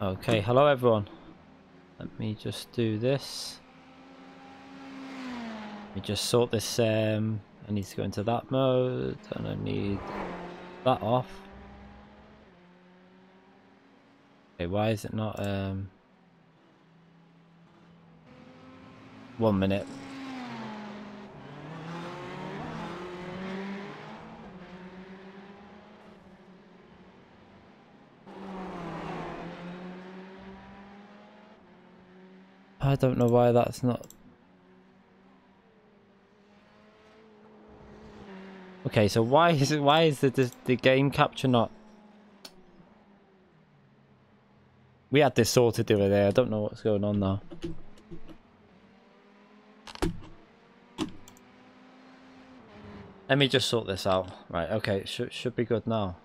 Okay, hello everyone. Let me just do this. Let me just sort this. I need to go into that mode, and I need that off. Okay, why is it not? 1 minute. I don't know why that's not. Okay, so why is the game capture not? We had this sorted the other day. I don't know what's going on now. Let me just sort this out. Right, okay, should be good now.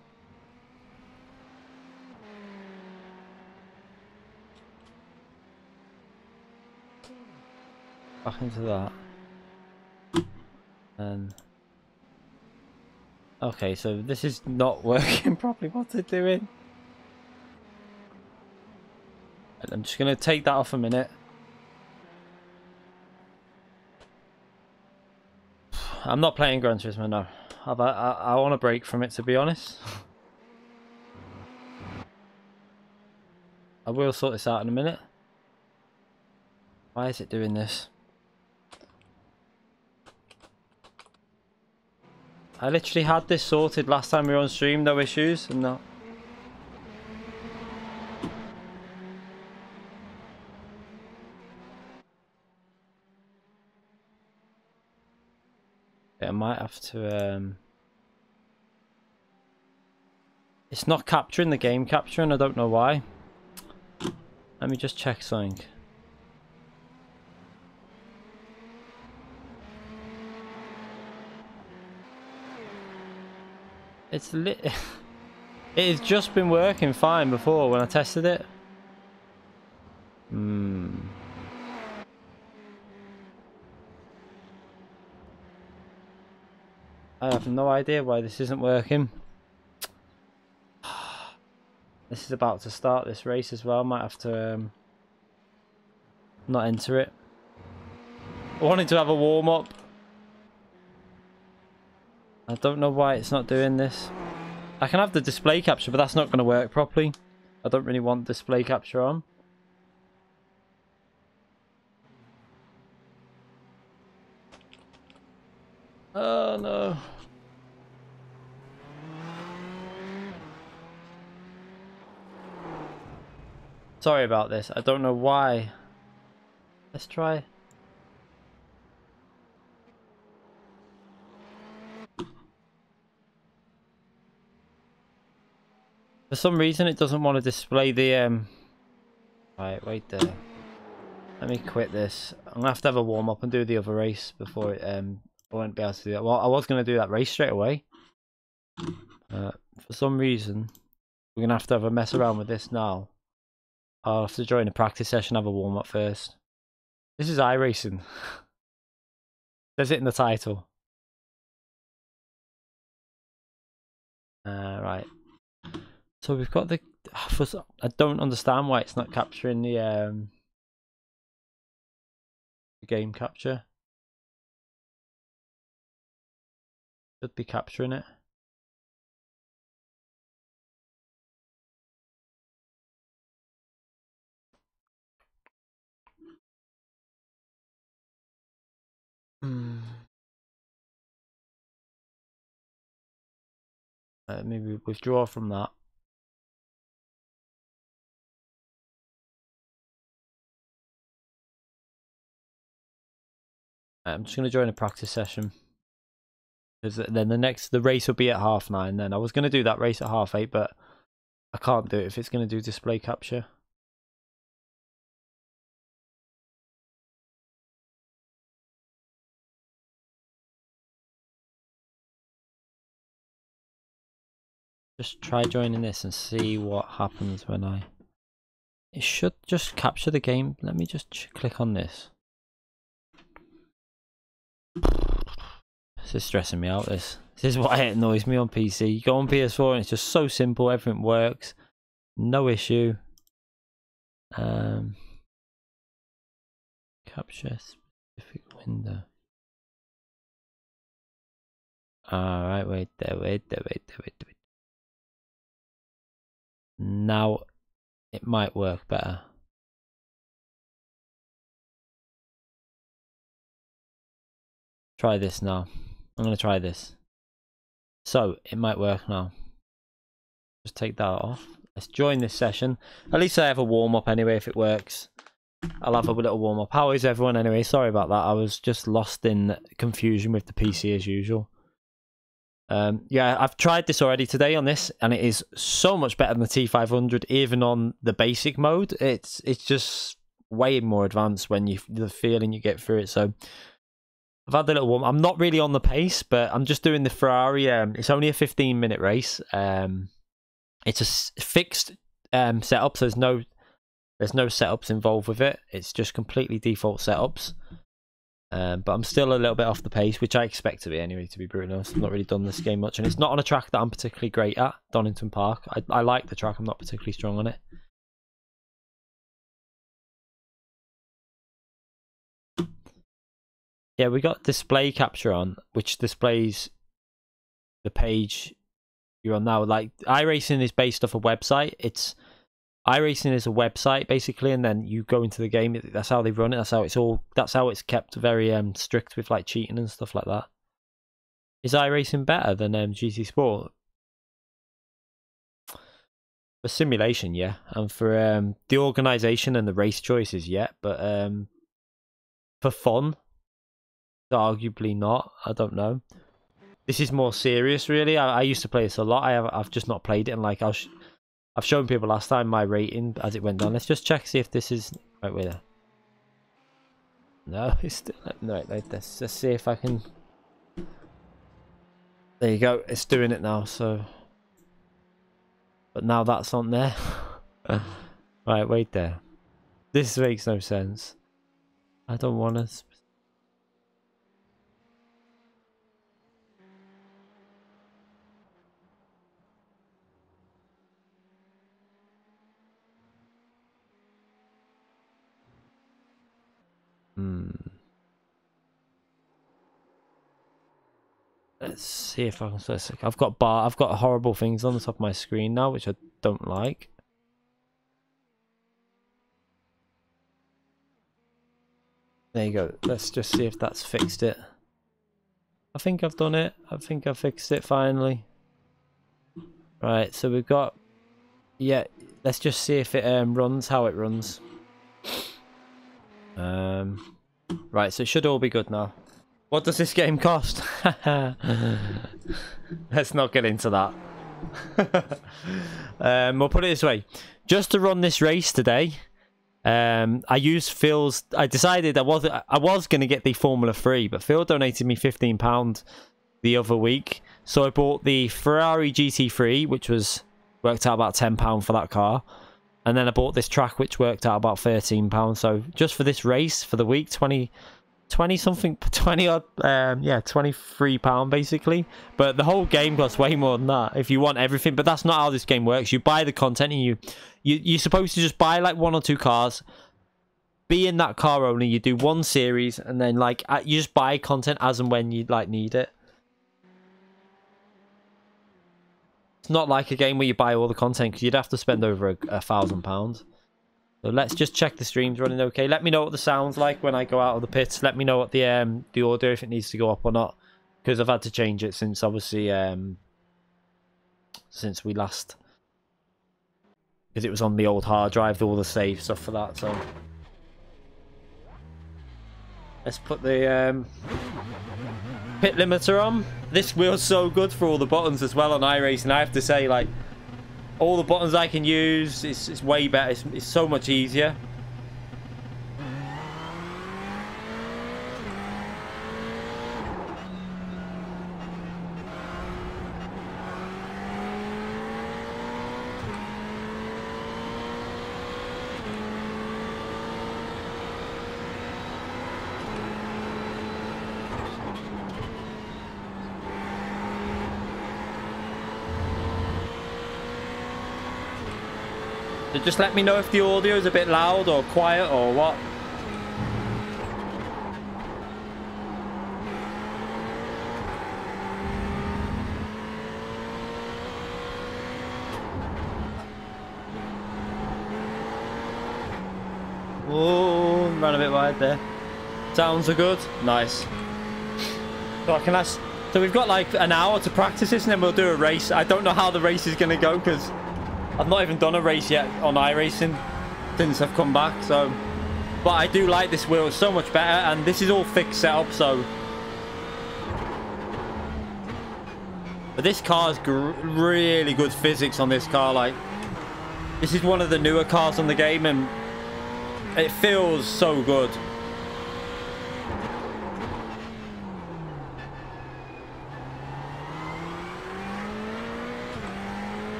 Back into that. And okay, so this is not working properly. What's it doing? I'm just gonna take that off a minute. I'm not playing Gran Turismo now. I want a break from it, to be honest. I will sort this out in a minute. Why is it doing this? I literally had this sorted last time we were on stream, no issues, and not. Yeah, I might have to. It's not capturing the game capturing. I don't know why. Let me just check something. It's lit. It has just been working fine before when I tested it. I have no idea why this isn't working. This is about to start this race as well. Might have to not enter it. I wanted to have a warm up. I don't know why it's not doing this. I can have the display capture, but that's not going to work properly. I don't really want display capture on. Oh no. Sorry about this. I don't know why. Let's try. For some reason it doesn't want to display the Right, wait there. Let me quit this. I'm gonna have to have a warm up and do the other race before it I won't be able to do that. Well, I was gonna do that race straight away. For some reason we're gonna have a mess around with this now. I'll have to join a practice session, have a warm up first. This is iRacing. Says it in the title. Right. So we've got the. I don't understand why it's not capturing the game capture. Should be capturing it. Maybe withdraw from that. I'm just going to join a practice session. Because then the race will be at 9:30. Then I was going to do that race at 8:30, but I can't do it if it's going to do display capture. Just try joining this and see what happens when I. It should just capture the game. Let me just click on this. This is stressing me out. This is why it annoys me on PC. You go on PS4 and it's just so simple. Everything works. No issue. Capture specific window. Alright, wait there. Now it might work better. Try this now. I'm going to try this. So it might work now. Just take that off. Let's join this session. At least I have a warm up anyway if it works. I'll have a little warm up. How is everyone anyway? Sorry about that. I was just lost in confusion with the PC as usual. Yeah, I've tried this already today on this, and it is so much better than the T500, even on the basic mode. It's just way more advanced when the feeling you get through it. So I've had a little warm. I'm not really on the pace, but I'm just doing the Ferrari. It's only a 15-minute race. It's a fixed setup, so there's no setups involved with it. It's just completely default setups. But I'm still a little bit off the pace, which I expect to be anyway, to be brutally honest. I've not really done this game much, and it's not on a track that I'm particularly great at, Donington Park. I like the track, I'm not particularly strong on it. Yeah, we got display capture on, which displays the page you're on now. Like, iRacing is based off a website. iRacing is a website basically, and then you go into the game. That's how they run it. That's how it's kept very strict with like cheating and stuff like that. Is iRacing better than GT Sport? For simulation, yeah, and for the organisation and the race choices, yeah, but for fun, arguably not. I don't know. This is more serious, really. I used to play this a lot. I've just not played it, and like I've shown people last time my rating as it went down. Let's just check, see if this is right way there. No, it's still no. Let's just see if I can. There you go. It's doing it now. So, but now that's on there. Right, wait there. This makes no sense. I don't want to. Let's see if I can. I've got horrible things on the top of my screen now, which I don't like. There you go. Let's just see if that's fixed it. I think I've done it. I think I fixed it finally. Right, so we've got. Yeah, let's just see if it runs, how it runs. Right, so it should all be good now. What does this game cost? Let's not get into that. We'll put it this way. Just to run this race today, I used Phil's. I decided I was going to get the Formula 3, but Phil donated me £15 the other week. So I bought the Ferrari GT3, which worked out about £10 for that car. And then I bought this track, which worked out about £13. So just for this race, for the week, 20 something, 20 odd, yeah, £23 basically. But the whole game costs way more than that if you want everything. But that's not how this game works. You buy the content, and you're supposed to just buy like 1 or 2 cars, be in that car only. You do one series, and then like you just buy content as and when you like need it. It's not like a game where you buy all the content, because you'd have to spend over £1,000. So let's just check the stream's running okay. Let me know what the sound's like when I go out of the pits. Let me know what the audio, if it needs to go up or not, because I've had to change it since obviously since we last, because it was on the old hard drive, all the save stuff for that. So let's put the pit limiter on. This wheel's so good for all the buttons as well on iRacing. I have to say, like, all the buttons I can use, it's way better. It's so much easier. So just let me know if the audio is a bit loud or quiet or what. Oh, ran a bit wide there. Sounds are good. Nice. So I can ask. So we've got like an hour to practice this, and then we'll do a race. I don't know how the race is going to go because I've not even done a race yet on iRacing since I've come back. So, but I do like this wheel so much better, and this is all fixed setup. So, but this car's really good physics on this car. Like, this is one of the newer cars on the game, and it feels so good.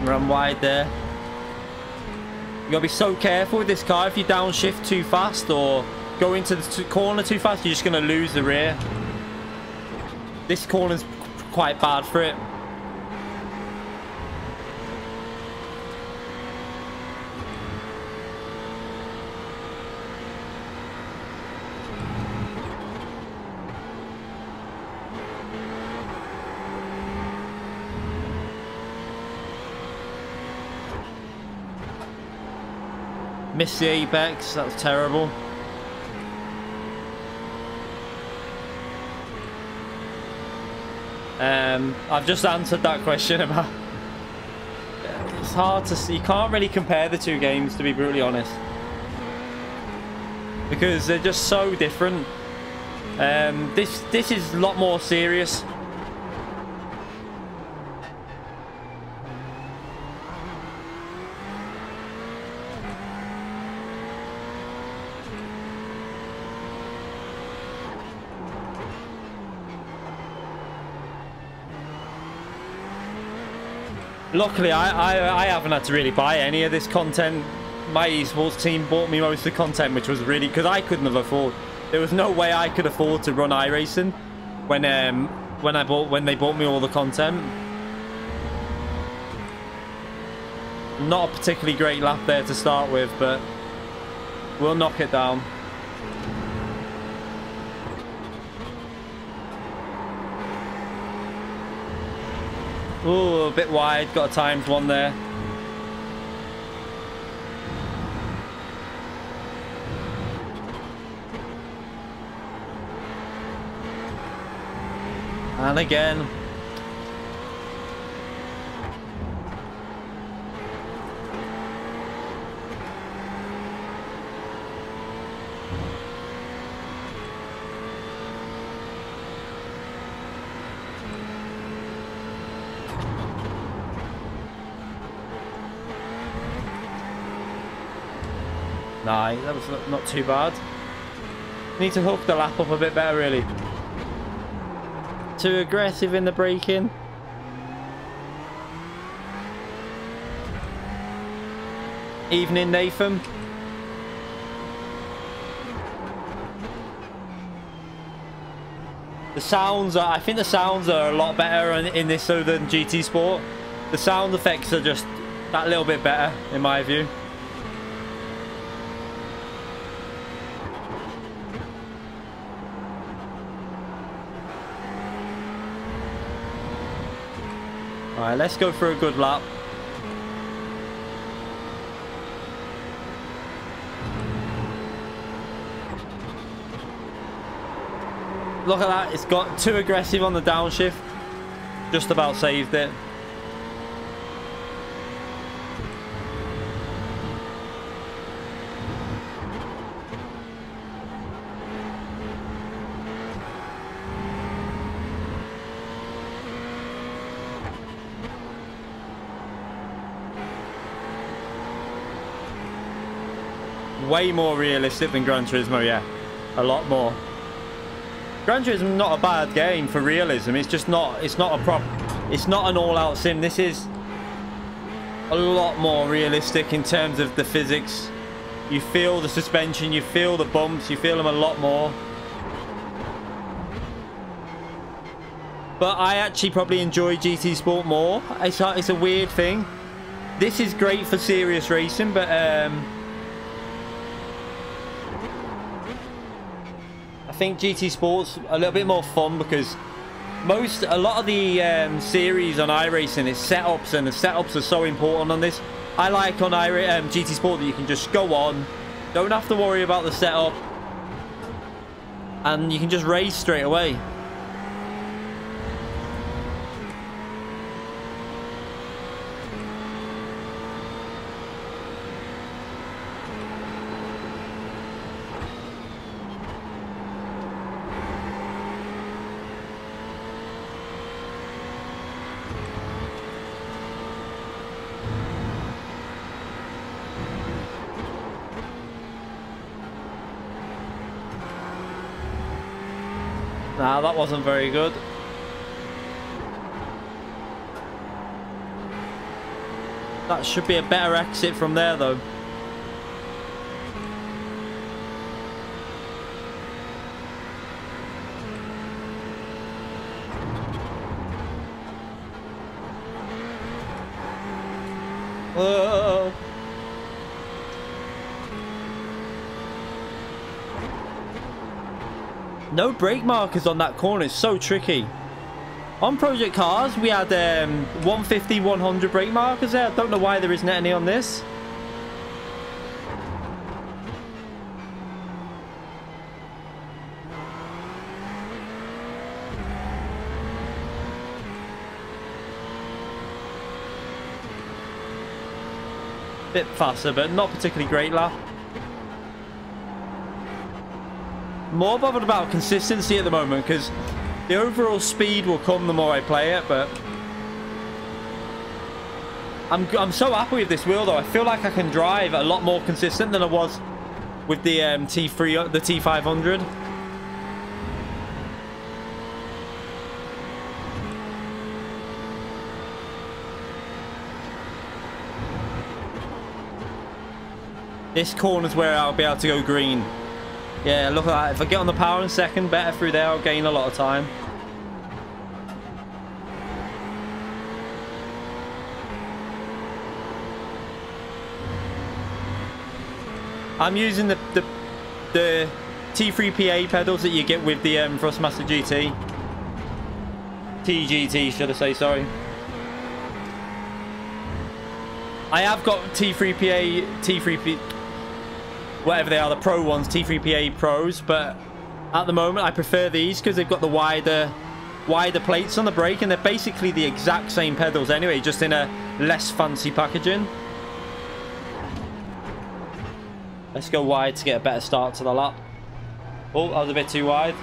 Run wide there. You gotta be so careful with this car. If you downshift too fast or go into the corner too fast, you're just gonna lose the rear. This corner's quite bad for it. Missed the apex, that was terrible. I've just answered that question about... It's hard to see. You can't really compare the two games, to be brutally honest, because they're just so different. This is a lot more serious. Luckily, I haven't had to really buy any of this content. My esports team bought me most of the content, which was really... Because I couldn't have afforded... There was no way I could afford to run iRacing when they bought me all the content. Not a particularly great lap there to start with, but we'll knock it down. Ooh, a bit wide. Got a timed one there. And again. Nah, that was not too bad. Need to hook the lap up a bit better, really. Too aggressive in the braking. Evening, Nathan. The sounds are... I think the sounds are a lot better in this than GT Sport. The sound effects are just that little bit better, in my view. Alright, let's go for a good lap. Look at that, it's got too aggressive on the downshift. Just about saved it. Way more realistic than Gran Turismo, yeah. A lot more. Gran Turismo not a bad game for realism. It's just not, it's not an all-out sim. This is a lot more realistic in terms of the physics. You feel the suspension, you feel the bumps, you feel them a lot more. But I actually probably enjoy GT Sport more. It's a weird thing. This is great for serious racing, but I think GT Sport's a little bit more fun because a lot of the series on iRacing is setups, and the setups are so important on this. I like on GT Sport that you can just go on, don't have to worry about the setup, and you can just race straight away. Nah, that wasn't very good. That should be a better exit from there, though. Whoa. No brake markers on that corner is so tricky. On Project Cars, we had 150, 100 brake markers there. I don't know why there isn't any on this. Bit faster, but not particularly great lap. More bothered about consistency at the moment because the overall speed will come the more I play it, but I'm so happy with this wheel though. I feel like I can drive a lot more consistent than I was with the T3, the T500. This corner's where I'll be able to go green. Yeah, look at that. If I get on the power in second, better through there, I'll gain a lot of time. I'm using the T3PA pedals that you get with the Thrustmaster GT. TGT, should I say, sorry. I have got T3P, whatever they are, the Pro ones, T3PA Pros, but at the moment I prefer these because they've got the wider plates on the brake, and they're basically the exact same pedals anyway, just in a less fancy packaging. Let's go wide to get a better start to the lap. Oh, that was a bit too wide.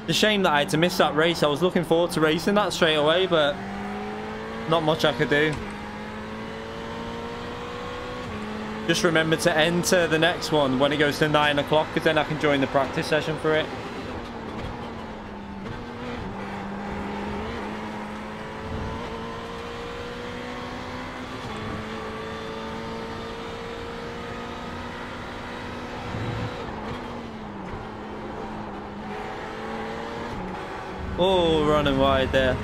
It's a shame that I had to miss that race. I was looking forward to racing that straight away, but not much I could do. Just remember to enter the next one when it goes to 9 o'clock, because then I can join the practice session for it. Oh, running wide there.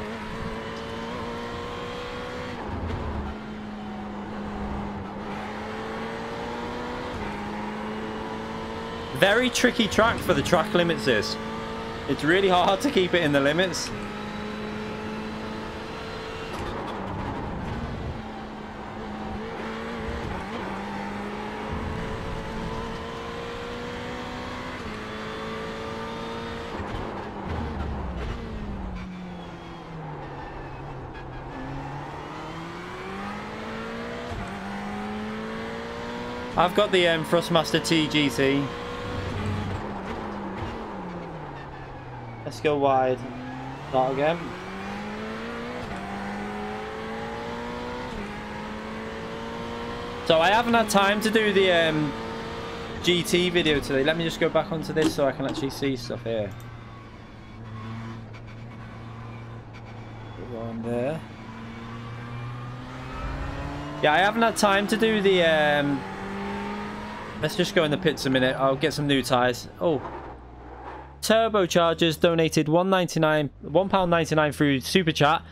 Very tricky track for the track limits is. It's really hard to keep it in the limits. I've got the Thrustmaster TGT. Let's go wide. Start again. So I haven't had time to do the GT video today. Let me just go back onto this so I can actually see stuff here. on there. Yeah, I haven't had time to do the... Let's just go in the pits a minute. I'll get some new tyres. Oh. Turbochargers donated £1.99 through Super Chat.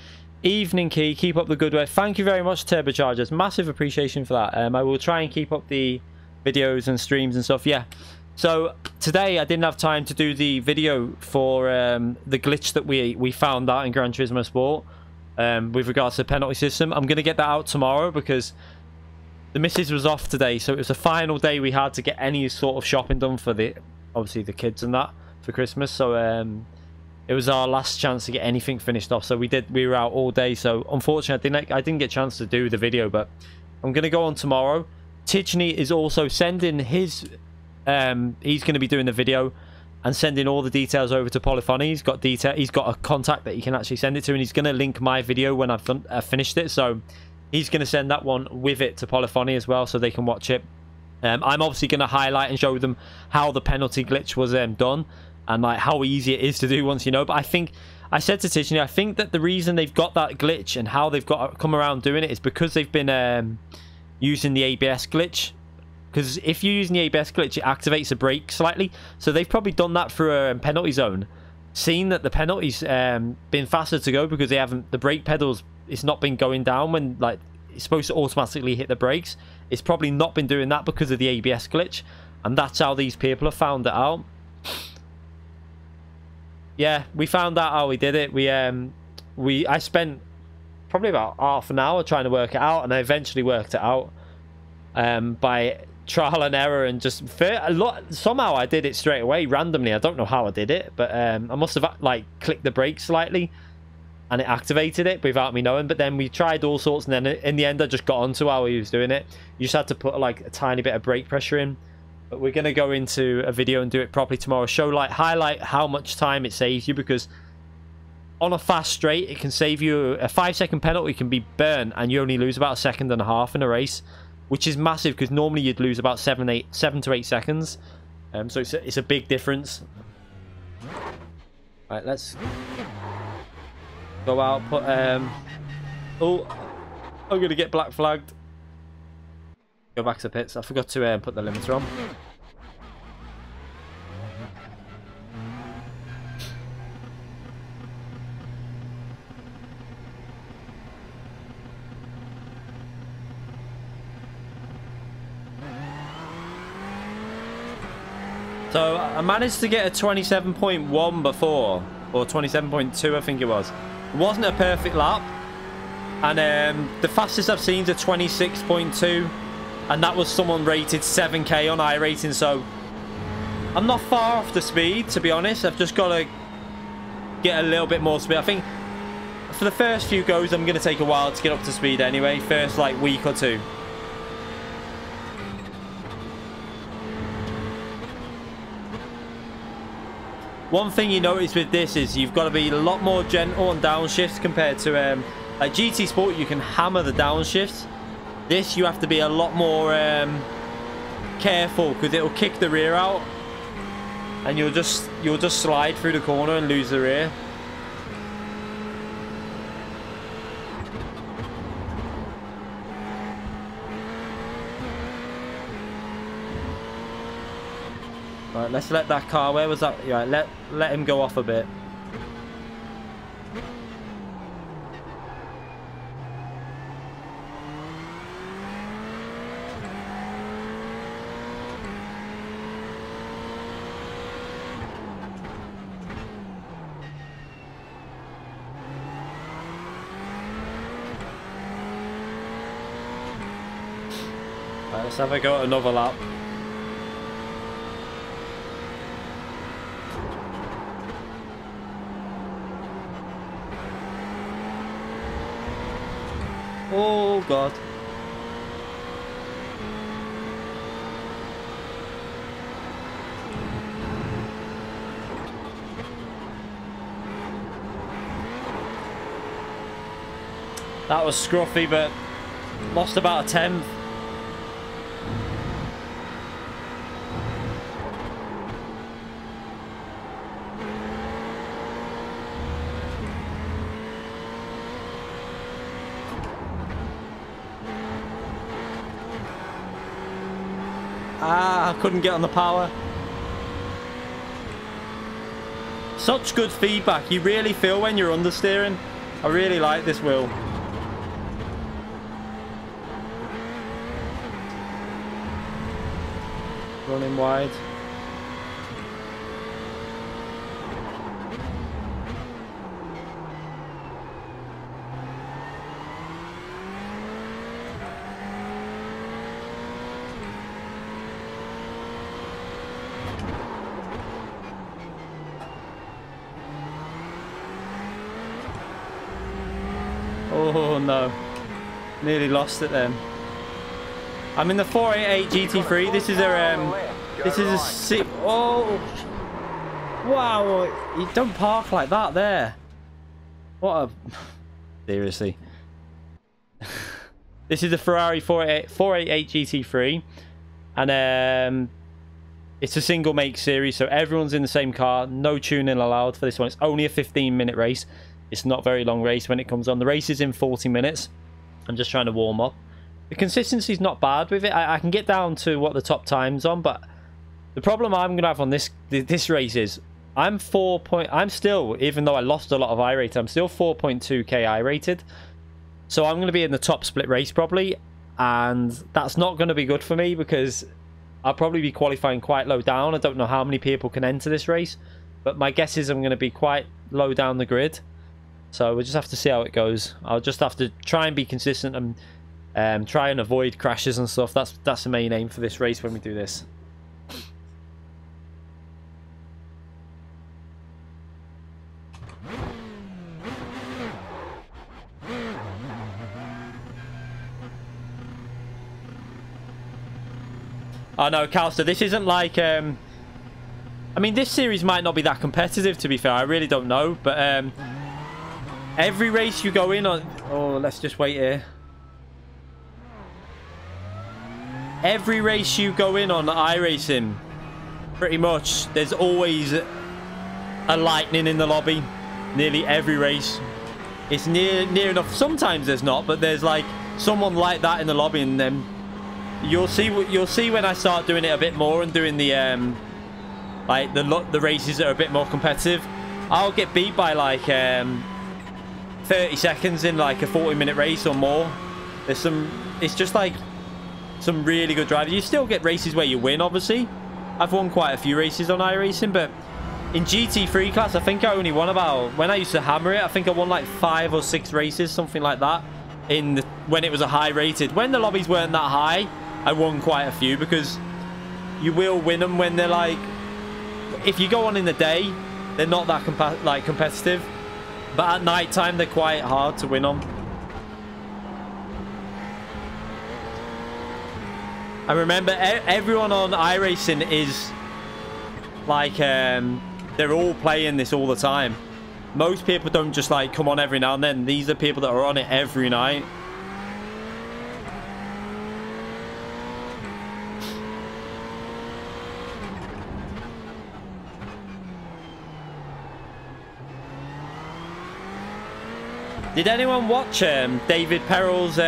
Evening Key, keep up the good work. Thank you very much, Turbochargers. Massive appreciation for that. I will try and keep up the videos and streams and stuff. Yeah. So today I didn't have time to do the video for the glitch that we found out in Gran Turismo Sport with regards to the penalty system. I'm going to get that out tomorrow because the missus was off today, so it was the final day we had to get any sort of shopping done for obviously the kids and that for Christmas. So it was our last chance to get anything finished off. So we were out all day. So unfortunately I didn't get a chance to do the video, but I'm going to go on tomorrow. Tijni is also sending his he's going to be doing the video and sending all the details over to Polyphony. He's got a contact that he can actually send it to, and he's going to link my video when I've finished it. So he's going to send that one with it to Polyphony as well, so they can watch it. I'm obviously going to highlight and show them how the penalty glitch was done, and like how easy it is to do once you know. But I think I said to Tijni, I think that the reason they've got that glitch and how they've got to come around doing it is because they've been using the ABS glitch. Because if you're using the ABS glitch, it activates the brake slightly. So they've probably done that for a penalty zone, seen that the penalty's been faster to go because the brake pedals, it's not been going down when like it's supposed to automatically hit the brakes. It's probably not been doing that because of the ABS glitch, and that's how these people have found it out. Yeah, we found out how we did it. I spent probably about half an hour trying to work it out, and I eventually worked it out by trial and error, and just somehow I did it straight away randomly. I don't know how I did it, but I must have like clicked the brake slightly and it activated it without me knowing. But then we tried all sorts, and then in the end I just got onto how he was doing it. You just had to put like a tiny bit of brake pressure in. But we're going to go into a video and do it properly tomorrow. Highlight how much time it saves you, because on a fast straight it can save you a 5-second penalty can be burnt, and you only lose about 1.5 seconds in a race, which is massive because normally you'd lose about 7 to 8 seconds. So it's a big difference. Right, let's go out. Put oh, I'm gonna get black flagged. Go back to the pits. I forgot to put the limiter on. So I managed to get a 27.1 before, or 27.2 I think it was. It wasn't a perfect lap, and the fastest I've seen is a 26.2, and that was someone rated 7k on iRacing. So I'm not far off the speed, to be honest. I've just got to get a little bit more speed. I think for the first few goes I'm going to take a while to get up to speed anyway, first like week or two. One thing you notice with this is you've got to be a lot more gentle on downshifts compared to like GT Sport. You can hammer the downshifts. This you have to be a lot more careful, because it'll kick the rear out, and you'll just slide through the corner and lose the rear. Right, let's let that car. Where was that? Yeah, let him go off a bit. Right, let's have a go at another lap. Oh god. That was scruffy, but lost about a 10th. Ah, I couldn't get on the power. Such good feedback. You really feel when you're understeering. I really like this wheel. Running wide. Oh no, nearly lost it then. I'm in the 488 GT3. This is a sick. Oh, wow! You don't park like that there. What a seriously. This is a Ferrari 488 GT3, and it's a single make series, so everyone's in the same car. No tuning allowed for this one. It's only a 15-minute race. It's not a very long race when it comes on. The race is in 40 minutes. I'm just trying to warm up. The consistency is not bad with it. I can get down to what the top time's on, but the problem I'm going to have on this race is I'm still, even though I lost a lot of iRate, I'm still 4.2k iRated. So I'm going to be in the top split race probably, and that's not going to be good for me because I'll probably be qualifying quite low down. I don't know how many people can enter this race, but my guess is I'm going to be quite low down the grid. So we'll just have to see how it goes. I'll just have to try and be consistent and try and avoid crashes and stuff. That's the main aim for this race when we do this. Oh no, Calster, this isn't like... I mean, this series might not be that competitive, to be fair. I really don't know, but... every race you go in on... Oh, let's just wait here. Every race you go in on iRacing, pretty much, there's always a lightning in the lobby. Nearly every race. It's near enough. Sometimes there's not, but there's like someone like that in the lobby, and then you'll see when I start doing it a bit more and doing the like the races that are a bit more competitive. I'll get beat by like 30 seconds in like a 40-minute race or more. It's just like some really good drivers. You still get races where you win, obviously. I've won quite a few races on iRacing, but in GT3 class, I think I only won about, when I used to hammer it, I think I won like 5 or 6 races, something like that, when it was a high rated. When the lobbies weren't that high, I won quite a few, because you will win them when they're like, if you go on in the day, they're not that competitive. But at night time, they're quite hard to win on. I remember everyone on iRacing is like, they're all playing this all the time. Most people don't just like come on every now and then. These are people that are on it every night. Did anyone watch David Perrell's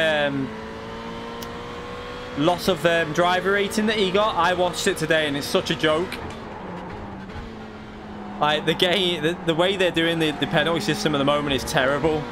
loss of driver rating that he got? I watched it today and it's such a joke. Like the game, the way they're doing the penalty system at the moment is terrible.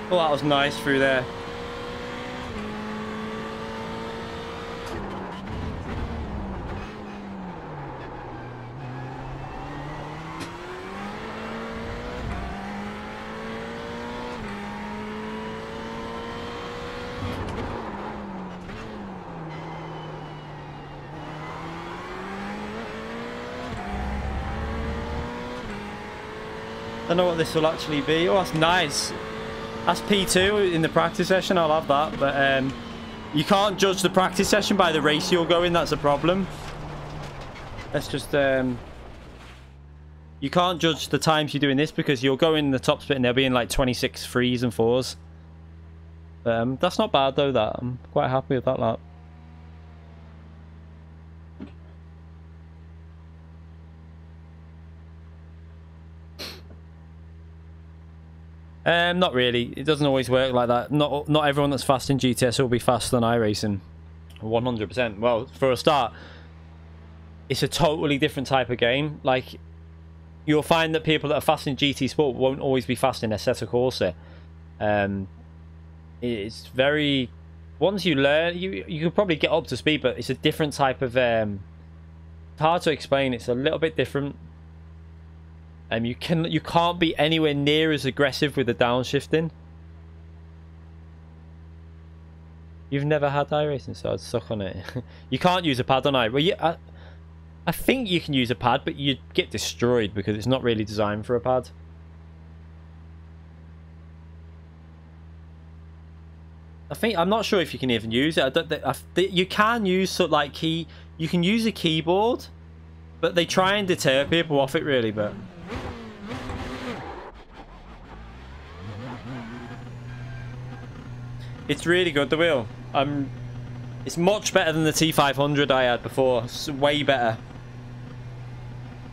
Oh, that was nice through there. Don't know what this will actually be. Oh, that's nice. That's P2 in the practice session. I'll have that. But you can't judge the practice session by the race you'll go in. That's a problem. Let's just... you can't judge the times you're doing this because you'll go in the top split and they'll be in like 26 threes and fours. That's not bad though, that. I'm quite happy with that lap. Not really. It doesn't always work like that. Not everyone that's fast in GTS will be faster than iRacing. 100%. Well, for a start, it's a totally different type of game. Like, you'll find that people that are fast in GT Sport won't always be fast in Assetto Corsa. It's very... Once you learn, you can probably get up to speed, but it's a different type of... it's hard to explain. It's a little bit different. You can't be anywhere near as aggressive with the downshifting. You've never had iRacing, so I'd suck on it. You can't use a pad on i. Well, yeah, I think you can use a pad, but you'd get destroyed because it's not really designed for a pad. I'm not sure if you can even use it. You can use you can use a keyboard, but they try and deter people off it really. But it's really good, the wheel. It's much better than the T500 I had before. It's way better.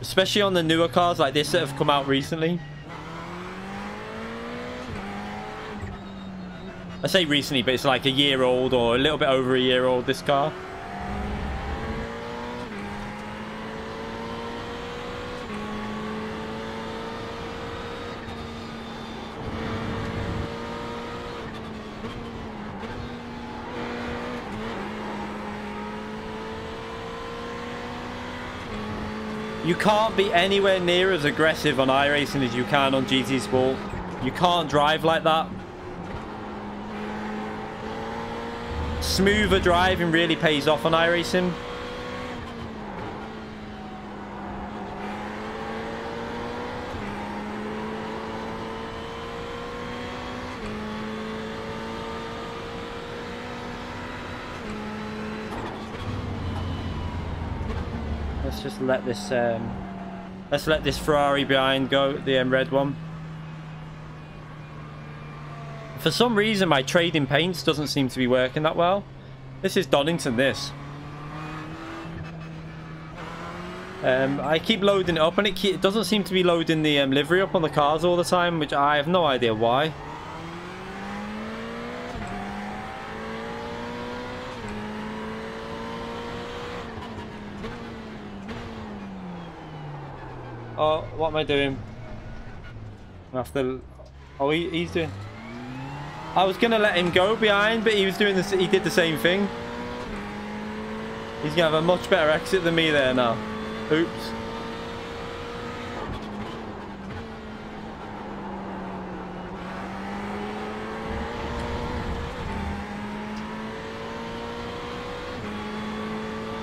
Especially on the newer cars like this that have come out recently. I say recently, but it's like a year old or a little bit over a year old, this car. You can't be anywhere near as aggressive on iRacing as you can on GT Sport. You can't drive like that. Smoother driving really pays off on iRacing. Let's just let this let's let this Ferrari behind go, the red one. For some reason my trading paints doesn't seem to be working that well. This is Donington, this. I keep loading it up and it doesn't seem to be loading the livery up on the cars all the time, which I have no idea why. Oh, what am I doing? I have to... Oh, he's doing... I was gonna let him go behind, but he was doing this. He did the same thing. He's gonna have a much better exit than me there now. Oops.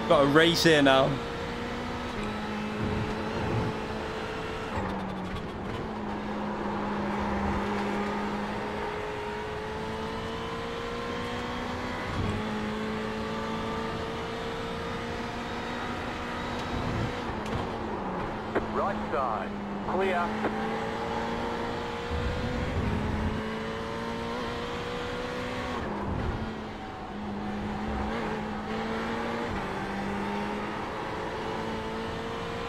Got a race here now. Right side, clear.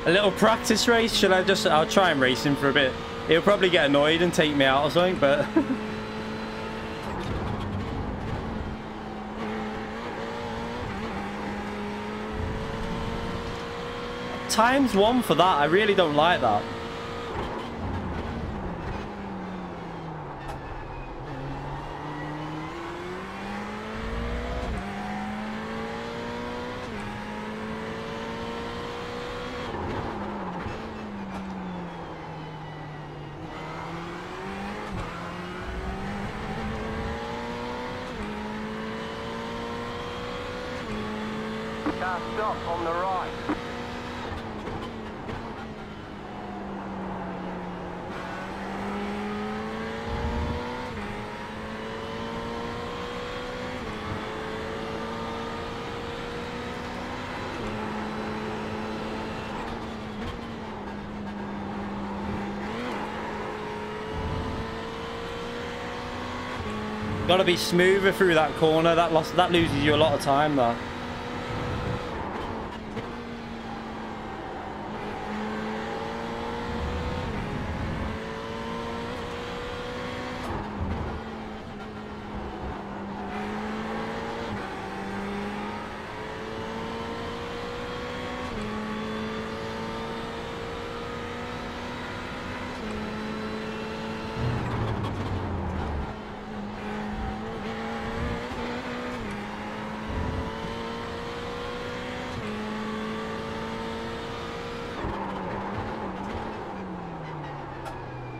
A little practice race. Should I just... I'll try and race him for a bit. He'll probably get annoyed and take me out or something, but... ×1 for that. I really don't like that. Car stop on the right. Got to be smoother through that corner. That loses you a lot of time, though.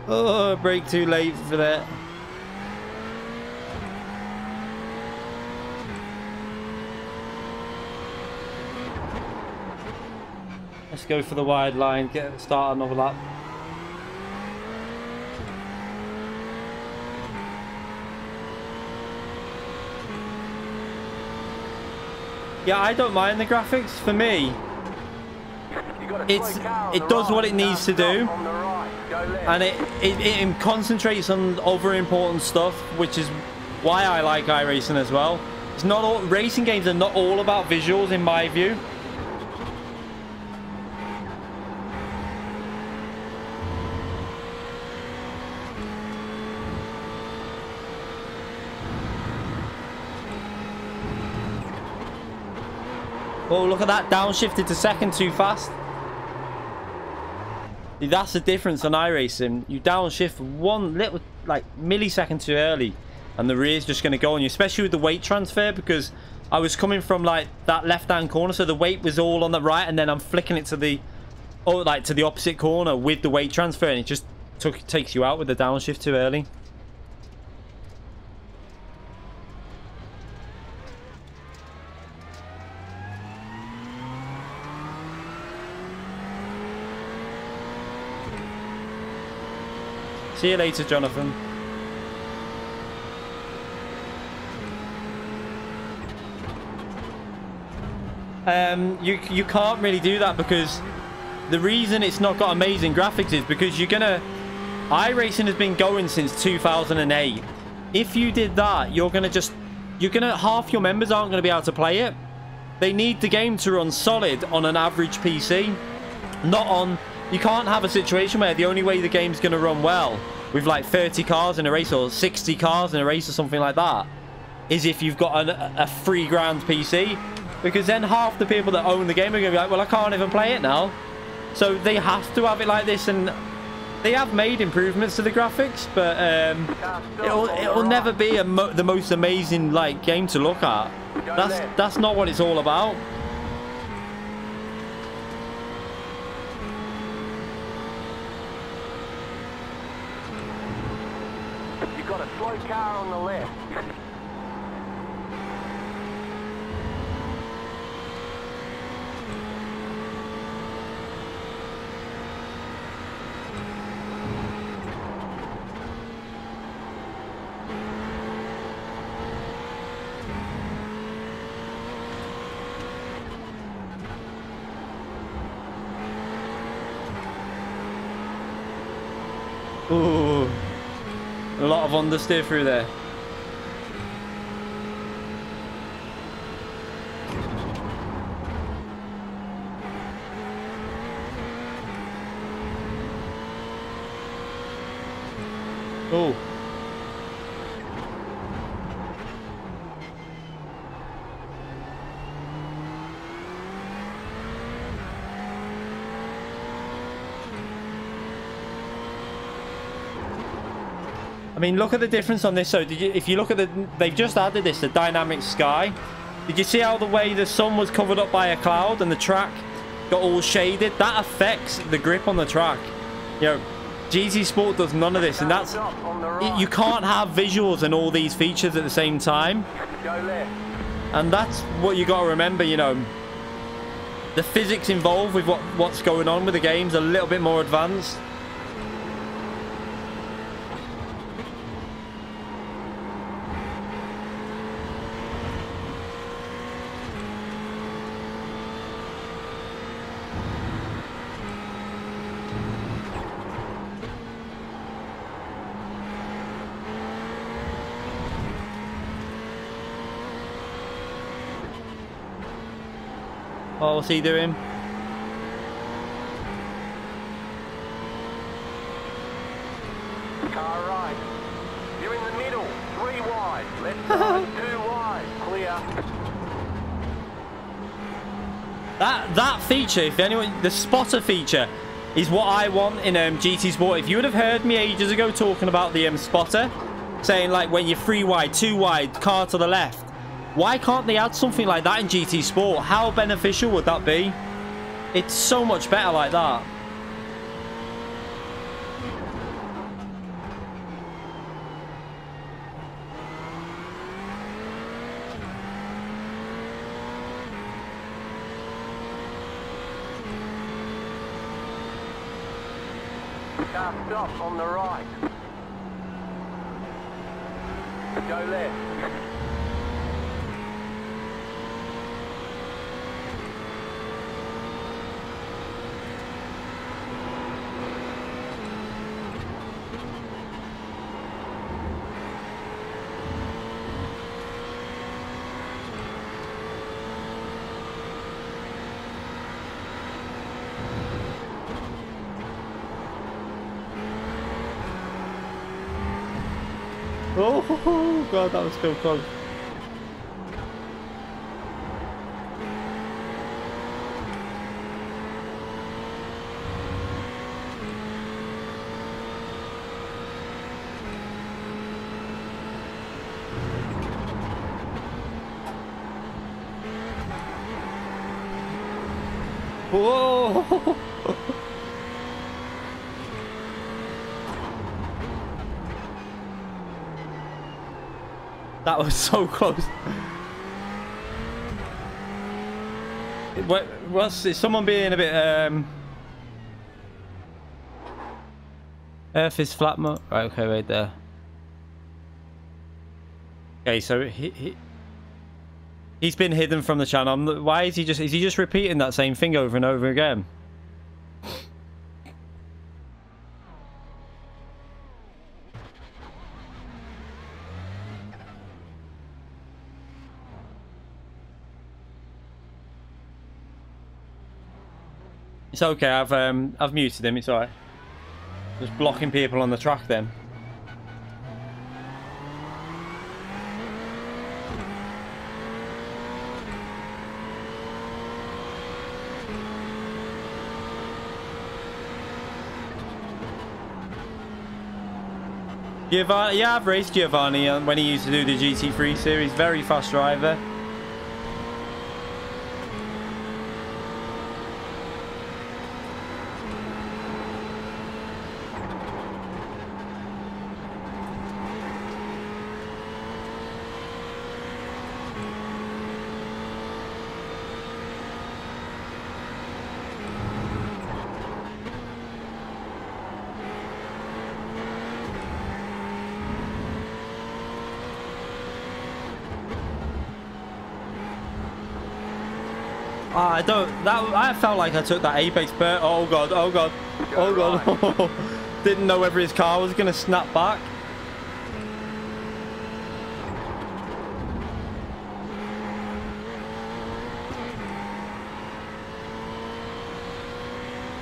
Oh, brake too late for that. Let's go for the wide line, start another lap. Yeah, I don't mind the graphics. For me, it does what it needs to do. And it concentrates on other important stuff, which is why I like iRacing as well. It's not all, racing games are not all about visuals in my view. Oh, look at that, downshifted to second too fast. That's the difference on iRacing. You downshift one little, like, millisecond too early, and the rear's just going to go on you, especially with the weight transfer, because I was coming from, like, that left-hand corner, so the weight was all on the right, and then I'm flicking it to the, to the opposite corner with the weight transfer, and it just takes you out with the downshift too early. See you later, Jonathan. You can't really do that, because the reason it's not got amazing graphics is because iRacing has been going since 2008. If you did that, half your members aren't going to be able to play it. They need the game to run solid on an average PC, not on. You can't have a situation where the only way the game's going to run well with like 30 cars in a race or 60 cars in a race or something like that is if you've got a $3,000 PC, because then half the people that own the game are going to be like, well, I can't even play it now. So they have to have it like this, and they have made improvements to the graphics, but it'll never be the most amazing like game to look at. That's not what it's all about. Got a slow car on the left. Ooh. A lot of understeer through there. Oh. I mean, look at the difference on this. So, if you look at they've just added this, the dynamic sky. Did you see how the way the sun was covered up by a cloud and the track got all shaded? That affects the grip on the track. You know, GT Sport does none of this, and that's you can't have visuals and all these features at the same time. And that's what you got to remember. You know, the physics involved with what's going on with the game's a little bit more advanced. Oh, what's he doing? Car right. You're in the middle. 3 wide. Left side. 2 wide. Clear. That feature, if anyone, the spotter feature, is what I want in GT Sport. If you would have heard me ages ago talking about the spotter, saying like when you're 3 wide, 2 wide, car to the left, why can't they add something like that in GT Sport? How beneficial would that be? It's so much better like that. Car stop on the right. Go left. Oh god, that was still close. Whoa! That was so close. Is someone being a bit Earth is flat mode. Right, okay, right there. Okay, so he's been hidden from the channel. Why is he just repeating that same thing over and over again? It's okay, I've muted him, it's alright. Just blocking people on the track then. Giovanni, yeah, I've raced Giovanni when he used to do the GT3 series. Very fast driver. I felt like I took that apex burn. Oh god, oh god, oh god. Didn't know whether his car was going to snap back.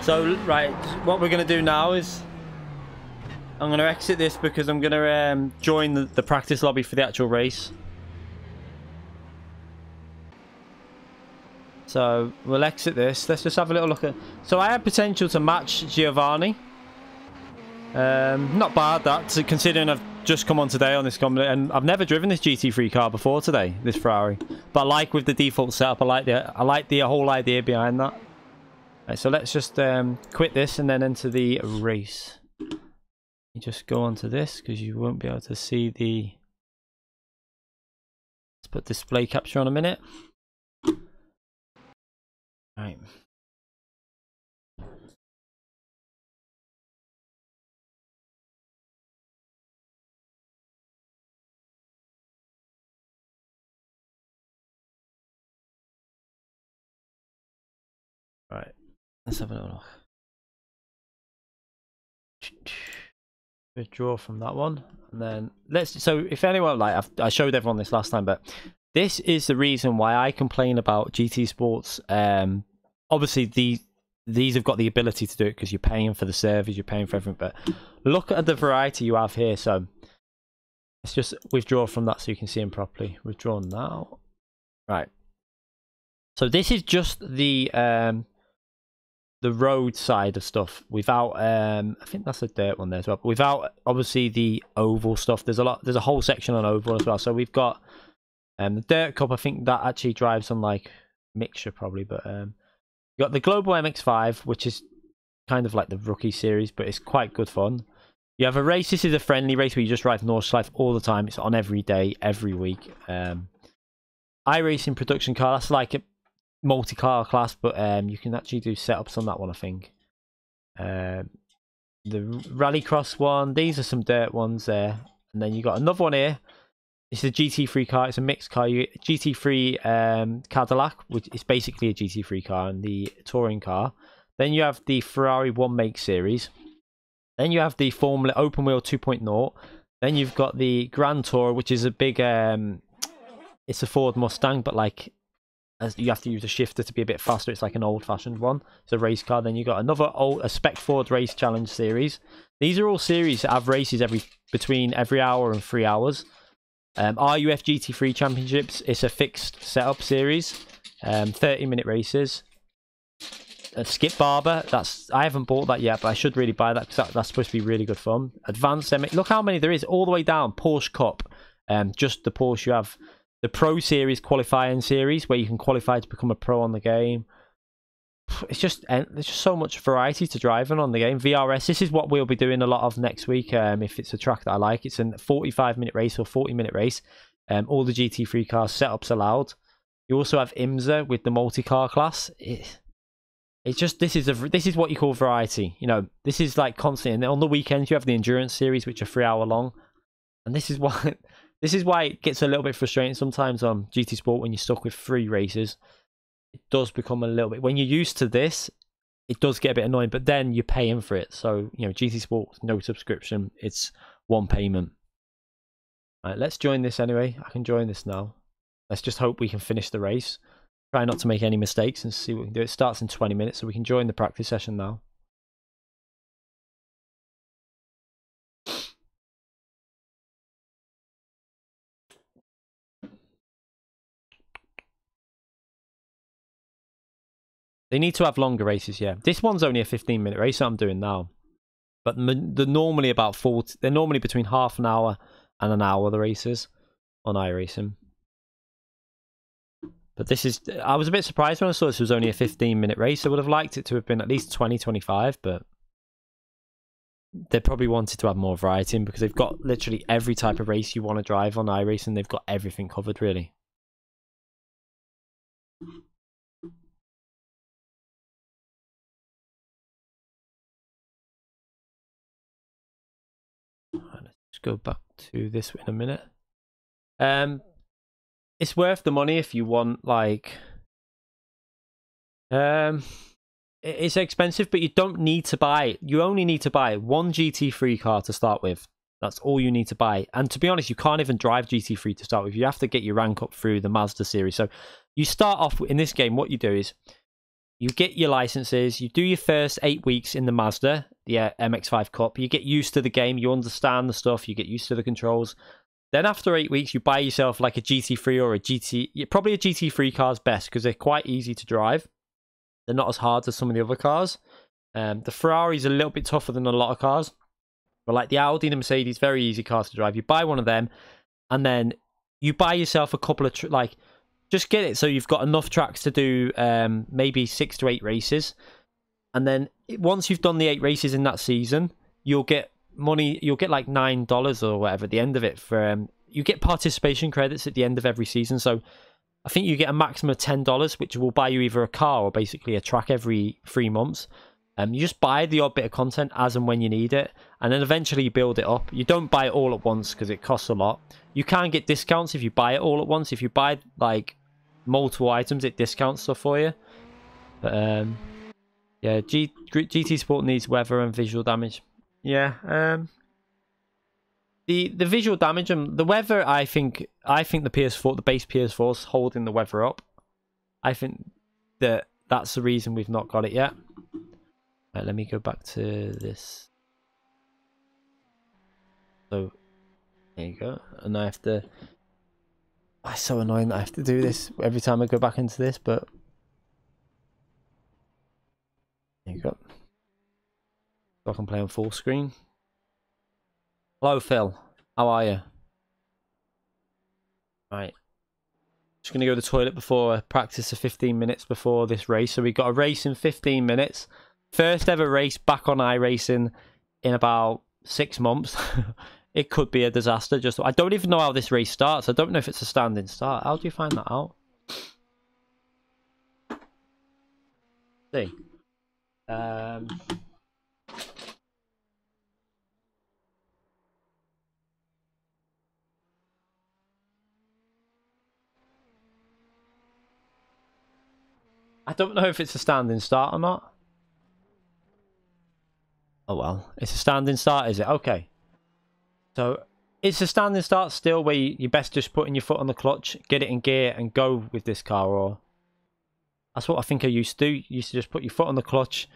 So, right, what we're going to do now is I'm going to exit this because I'm going to join the practice lobby for the actual race. So we'll exit this. Let's just have a little look at. So I had potential to match Giovanni. Not bad that, considering I've just come on today on this company, and I've never driven this GT3 car before today, this Ferrari. But I like with the default setup. I like the whole idea behind that. Right, so let's just quit this and then enter the race. You just go onto this because you won't be able to see the. Let's put display capture on a minute. Right. Right. Let's have a little look. Withdraw from that one, and then let's. So if anyone I showed everyone this last time, but this is the reason why I complain about GT Sports. Obviously, these have got the ability to do it because you're paying for the servers, you're paying for everything. But look at the variety you have here. So let's just withdraw from that so you can see them properly. Withdrawn now. Right. So this is just the road side of stuff without I think that's a dirt one there as well, but without obviously the oval stuff. There's a whole section on oval as well. So we've got the dirt cup. I think that actually drives on like mixture probably, but you got the Global MX5, which is kind of like the rookie series, but it's quite good fun. You have a race. This is a friendly race where you just ride Nordschleife all the time. It's on every day, every week. iRacing production car, that's like a multi-car class, but you can actually do setups on that one, I think. The Rallycross one, these are some dirt ones there. And then you got another one here. It's a GT3 car. It's a mixed car. GT3 Cadillac, which is basically a GT3 car, and the touring car. Then you have the Ferrari 1 Make Series. Then you have the Formula Open Wheel 2.0. Then you've got the Grand Tour, which is a big... it's a Ford Mustang, but like... as you have to use a shifter to be a bit faster. It's like an old-fashioned one. It's a race car. Then you got a Spec Ford Race Challenge series. These are all series that have races between every hour and 3 hours. RUF GT3 Championships. It's a fixed setup series. 30-minute races. Skip Barber. I haven't bought that yet, but I should really buy that because that's supposed to be really good fun. Advanced MX. Look how many there is all the way down. Porsche Cup. Just the Porsche. You have the Pro Series qualifying series where you can qualify to become a pro on the game. It's just there's just so much variety to driving on the game. VRS. This is what we'll be doing a lot of next week. If it's a track that I like, it's a 45-minute race or 40-minute race. All the GT3 cars setups allowed. You also have IMSA with the multi-car class. It's just this is what you call variety. You know, this is like constant. And on the weekends you have the endurance series, which are 3 hour long, and this is why. This is why it gets a little bit frustrating sometimes on GT Sport when you're stuck with 3 races. It does become a little bit... when you're used to this, it does get a bit annoying, but then you're paying for it. So, you know, GT Sport, no subscription. It's one payment. All right, let's join this anyway. I can join this now. Let's just hope we can finish the race. Try not to make any mistakes and see what we can do. It starts in 20 minutes, so we can join the practice session now. They need to have longer races, yeah. This one's only a 15-minute race that I'm doing now. But they're normally about 40... they're normally between half an hour and an hour, the races, on iRacing. But this is... I was a bit surprised when I saw this was only a 15-minute race. I would have liked it to have been at least 20, 25, but... they probably wanted to have more variety in because they've got literally every type of race you want to drive on iRacing. They've got everything covered, really. Let's go back to this in a minute. It's worth the money if you want, like... it's expensive, but you don't need to buy... you only need to buy one GT3 car to start with. That's all you need to buy. And to be honest, you can't even drive GT3 to start with. You have to get your rank up through the Mazda series. So you start off in this game, what you do is you get your licenses, you do your first 8 weeks in the Mazda, the MX-5 Cup. You get used to the game, you understand the stuff, you get used to the controls. Then after 8 weeks, you buy yourself like a GT3 or a GT... probably a GT3 car is best because they're quite easy to drive. They're not as hard as some of the other cars. The Ferrari's a little bit tougher than a lot of cars. But like the Audi and the Mercedes, very easy cars to drive. You buy one of them, and then you buy yourself a couple of... like, just get it so you've got enough tracks to do maybe 6 to 8 races. And then once you've done the 8 races in that season, you'll get money. You'll get like $9 or whatever at the end of it. For you get participation credits at the end of every season. So I think you get a maximum of $10, which will buy you either a car or basically a track every 3 months. You just buy the odd bit of content as and when you need it, and then eventually you build it up. You don't buy it all at once because it costs a lot. You can get discounts if you buy it all at once. If you buy like multiple items, it discounts stuff for you. But yeah, GT Sport needs weather and visual damage. Yeah, the visual damage and the weather, I think the PS4, the base PS4 is holding the weather up. I think that's the reason we've not got it yet. Right, let me go back to this. So there you go. And I have to. Oh, it's so annoying that I have to do this every time I go back into this, but there you go. So I can play on full screen. Hello, Phil. How are you? Right. Just going to go to the toilet before practice for 15 minutes before this race. So we've got a race in 15 minutes. First ever race back on iRacing in about 6 months. It could be a disaster. I don't even know how this race starts. I don't know if it's a standing start. How do you find that out? See. I don't know if it's a standing start or not. Oh well, it's a standing start, is it? Okay. So it's a standing start still, where you best just putting your foot on the clutch, get it in gear, and go with this car. Or that's what I think I used to do. You used to just put your foot on the clutch,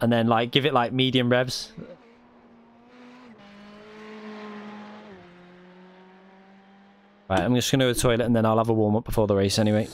and then like give it like medium revs. Right, I'm just gonna go to the toilet, and then I'll have a warm up before the race anyway.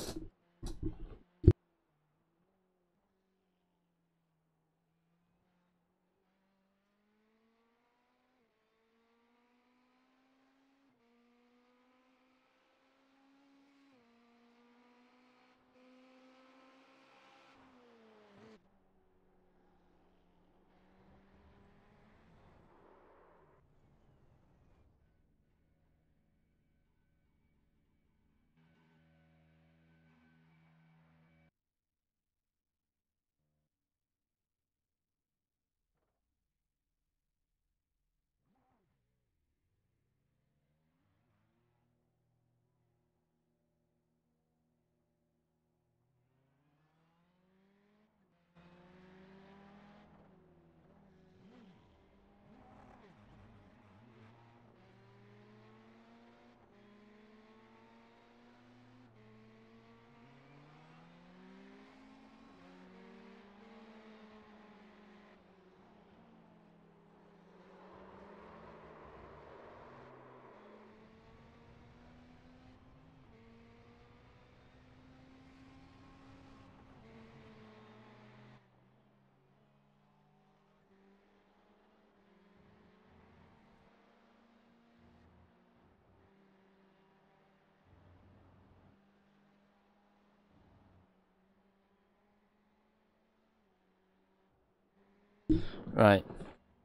Right.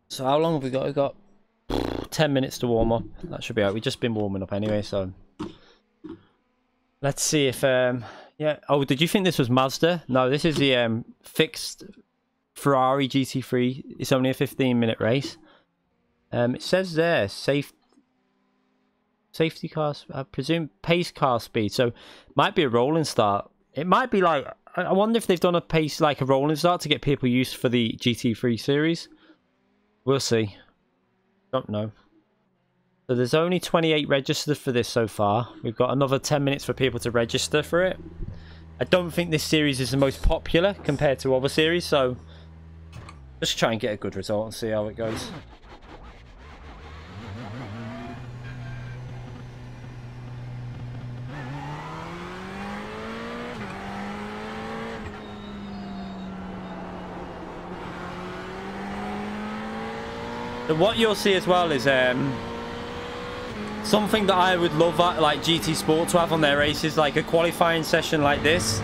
So how long have we got? We've got 10 minutes to warm up. That should be out. We've just been warming up anyway, so let's see if yeah. Oh, did you think this was Mazda? No, this is the fixed Ferrari GT3. It's only a 15-minute race. It says there safety cars, I presume pace car speed. So might be a rolling start. It might be like, I wonder if they've done a pace, like a rolling start, to get people used for the GT3 series. We'll see. Don't know. So there's only 28 registered for this so far. We've got another 10 minutes for people to register for it. I don't think this series is the most popular compared to other series, so just try and get a good result and see how it goes. So what you'll see as well is something that I would love, like GT Sport, to have on their races, like a qualifying session like this.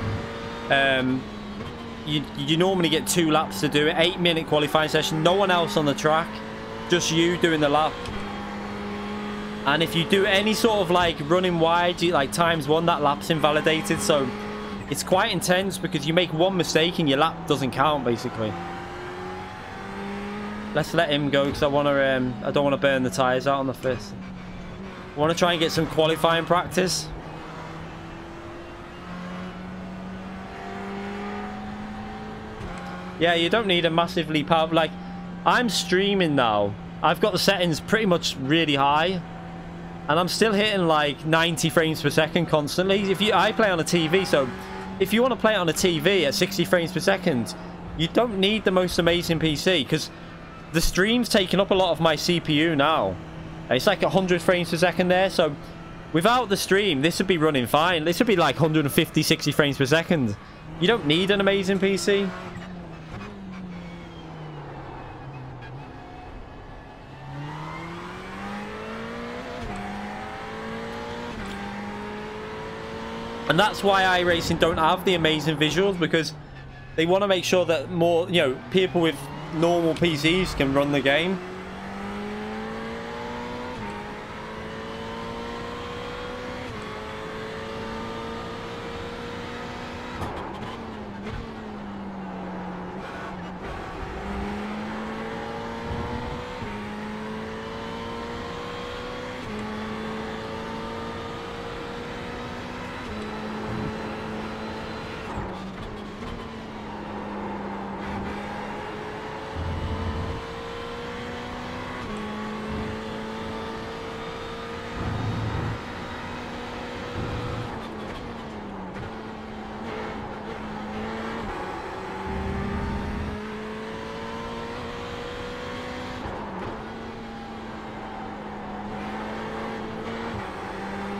You normally get 2 laps to do it, 8-minute qualifying session, no one else on the track, just you doing the lap. And if you do any sort of like running wide, like ×1, that lap's invalidated. So it's quite intense, because you make one mistake and your lap doesn't count, basically. Let's let him go, because I want to. I don't want to burn the tyres out on the first. I want to try and get some qualifying practice. Yeah, you don't need a massively powerful. Like, I'm streaming now I've got the settings pretty much really high, and I'm still hitting like 90 frames per second constantly. I play on a TV, so if you want to play it on a TV at 60 frames per second, you don't need the most amazing PC, because the stream's taking up a lot of my CPU now. It's like 100 frames per second there, so without the stream, this would be running fine. This would be like 150, 60 frames per second. You don't need an amazing PC. And that's why iRacing don't have the amazing visuals, because they want to make sure that more, you know, people with normal PCs can run the game.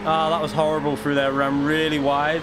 Ah, that was horrible through there. Ran really wide.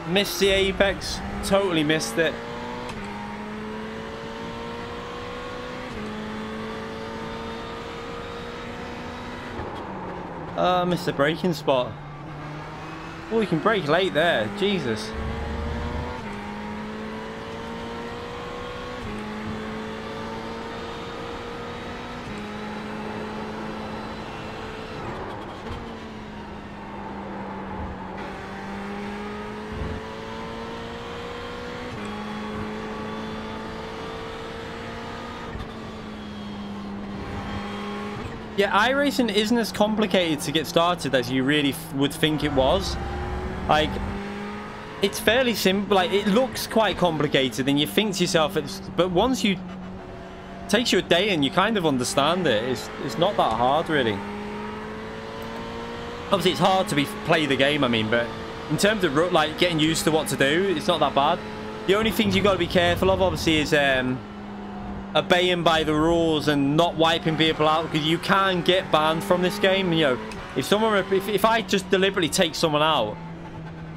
Missed the apex, totally missed it. Missed the braking spot. Oh, you can brake late there, Jesus. Yeah, iRacing isn't as complicated to get started as you really would think it was. Like, it's fairly simple. Like, it looks quite complicated, and you think to yourself, but once you... It takes you a day and you kind of understand it. It's not that hard, really. Obviously, it's hard to play the game, I mean, but in terms of, like, getting used to what to do, it's not that bad. The only things you've got to be careful of, obviously, is... obeying by the rules and not wiping people out, because you can get banned from this game. You know, if I just deliberately take someone out,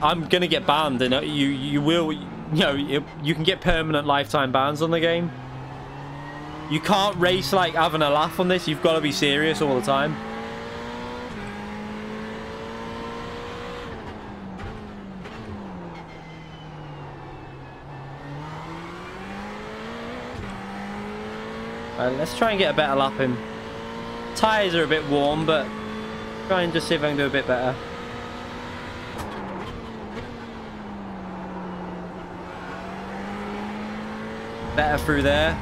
I'm gonna get banned, and you will, you know, you can get permanent lifetime bans on the game. You can't race like having a laugh on this. You've got to be serious all the time. Let's try and get a better lap in. Tyres are a bit warm, but try and just see if I can do a bit better. Better through there.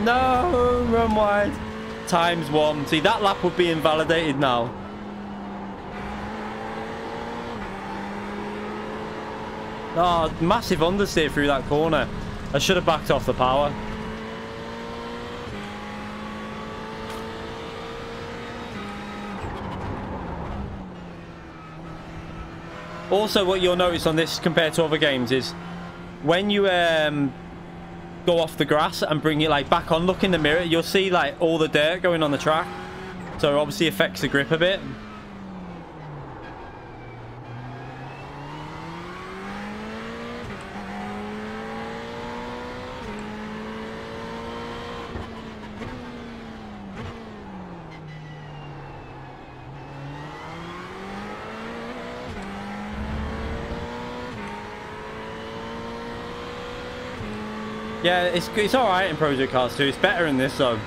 No, run wide. Times one. See, that lap would be invalidated now. Oh, massive understeer through that corner. I should have backed off the power. Also, what you'll notice on this compared to other games is when you go off the grass and bring it like back on, look in the mirror, you'll see like all the dirt going on the track. So it obviously affects the grip a bit. Yeah, it's alright in Project Cars 2. It's better in this though.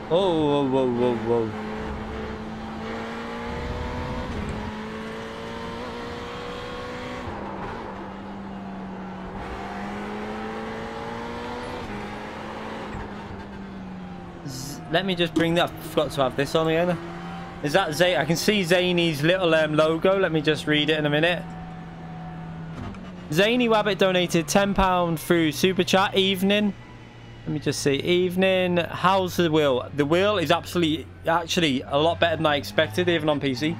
Oh, whoa, whoa, whoa, whoa. Let me just bring that. I forgot to have this on again. Is that Zay? I can see Zany's little logo. Let me just read it in a minute. Zany Wabbit donated £10 through Super Chat. Evening. Let me just see. Evening. How's the wheel? The wheel is actually a lot better than I expected, even on PC.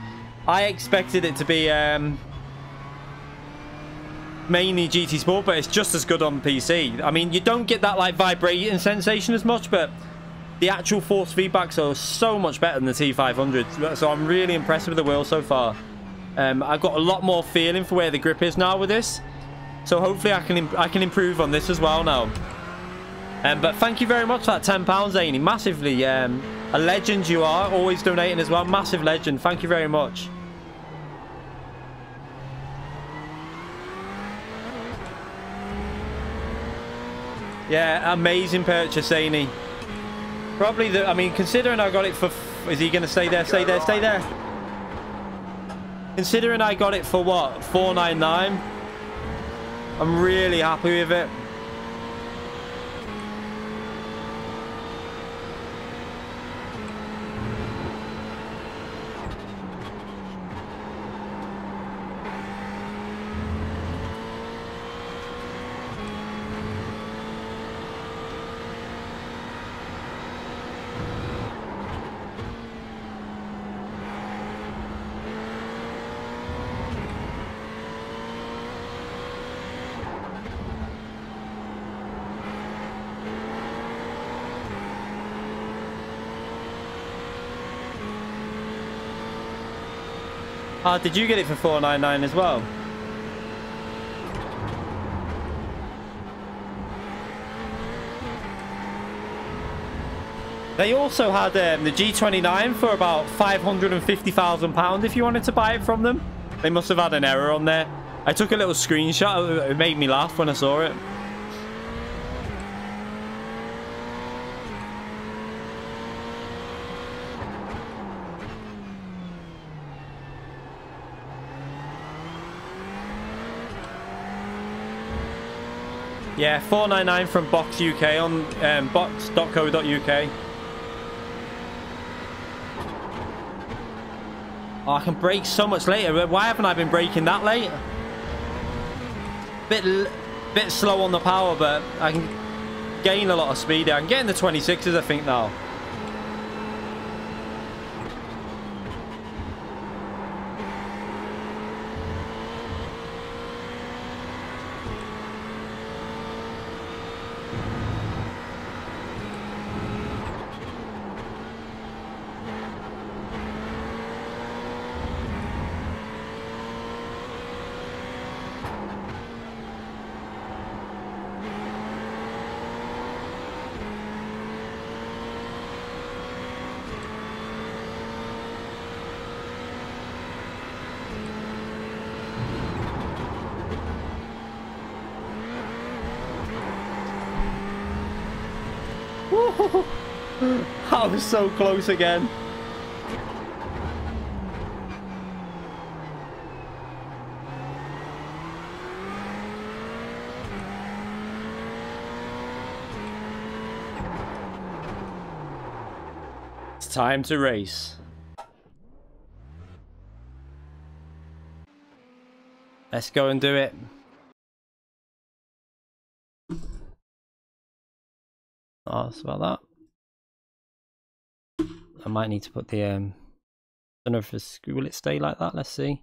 I expected it to be mainly GT Sport, but it's just as good on PC. I mean, you don't get that like vibrating sensation as much, but the actual force feedbacks are so much better than the T500. So I'm really impressed with the wheel so far. I've got a lot more feeling for where the grip is now with this. So hopefully I can improve on this as well now. But thank you very much for that £10, Zany. Massively. A legend you are. Always donating as well. Massive legend. Thank you very much. Yeah, amazing purchase, Zany. Probably the... I mean, considering I got it for... Is he going to stay there? Stay there. Stay there. Considering I got it for what? $499. I'm really happy with it. Did you get it for $499 as well? They also had the G29 for about £550,000 if you wanted to buy it from them. They must have had an error on there. I took a little screenshot. It made me laugh when I saw it. Yeah, $499 from Box UK on box.co.uk. Oh, I can brake so much later. Why haven't I been braking that late? Bit slow on the power, but I can gain a lot of speed. I can get in the 26s, I think, now. I was so close again. It's time to race. Let's go and do it. Oh, that's about that. I might need to put the I don't know if it's, will it stay like that? Let's see.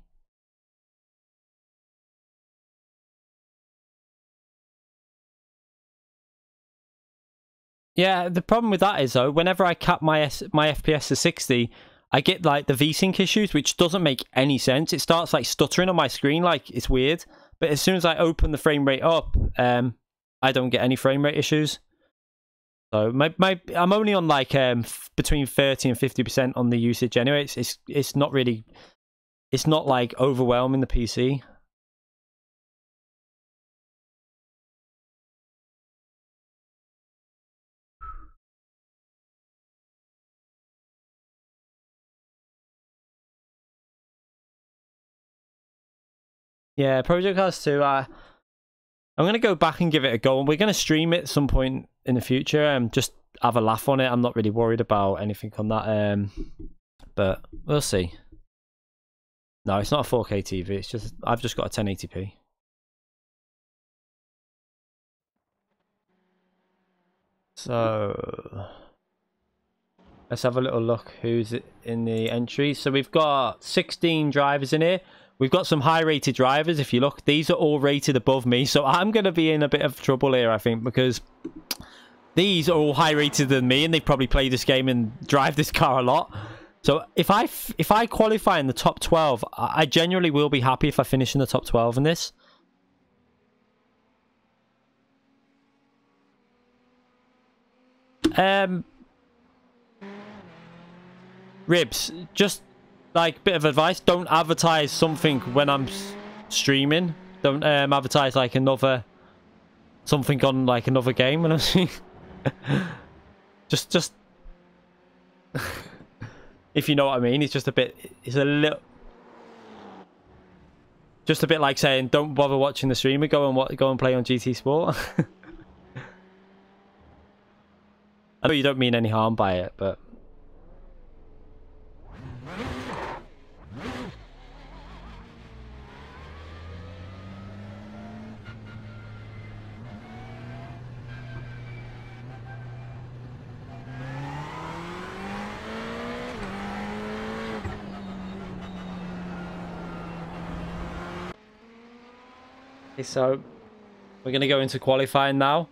Yeah, the problem with that is though, whenever I cap my FPS to 60, I get like the VSync issues, which doesn't make any sense. It starts like stuttering on my screen, like it's weird. But as soon as I open the frame rate up, I don't get any frame rate issues. So I'm only on like between 30 and 50% on the usage anyway. It's not really, it's not like overwhelming the PC. Yeah, Project Cars 2. I'm gonna go back and give it a go, and we're gonna stream it at some point in the future. Just have a laugh on it. I'm not really worried about anything on that. But we'll see. No, it's not a 4K TV. It's just I've just got a 1080p. So let's have a little look who's in the entries. So we've got 16 drivers in here. We've got some high rated drivers. If you look, these are all rated above me. So I'm going to be in a bit of trouble here, I think, because these are all high rated than me and they probably play this game and drive this car a lot. So if I qualify in the top 12, I genuinely will be happy if I finish in the top 12 in this. Ribs, just like bit of advice, don't advertise something when I'm streaming. Don't advertise like something on like another game when I'm streaming. just if you know what I mean. It's just a bit, it's a little, just a bit like saying don't bother watching the streamer, go and play on GT Sport. I know you don't mean any harm by it, but okay, so we're going to go into qualifying now.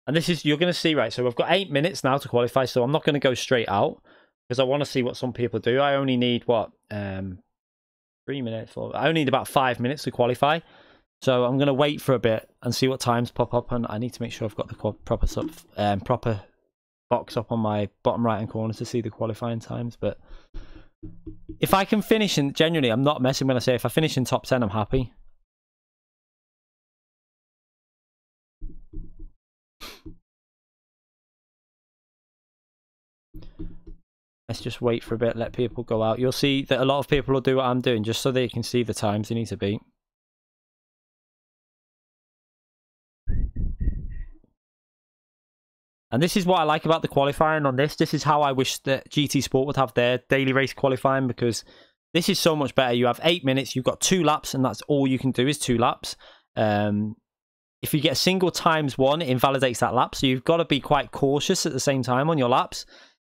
And this is, you're going to see, right, so we've got 8 minutes now to qualify, so I'm not going to go straight out, because I want to see what some people do. I only need, what, 3 minutes? I only need about 5 minutes to qualify. So I'm going to wait for a bit and see what times pop up, and I need to make sure I've got the proper box up on my bottom right-hand corner to see the qualifying times. But if I can finish in, genuinely, I'm not messing when I say if I finish in top 10, I'm happy. Let's just wait for a bit, let people go out. You'll see that a lot of people will do what I'm doing just so they can see the times they need to beat. And this is what I like about the qualifying on this. This is how I wish that GT Sport would have their daily race qualifying, because this is so much better. You have 8 minutes, you've got 2 laps, and that's all you can do is 2 laps. If you get a single times 1, it invalidates that lap. So you've got to be quite cautious at the same time on your laps.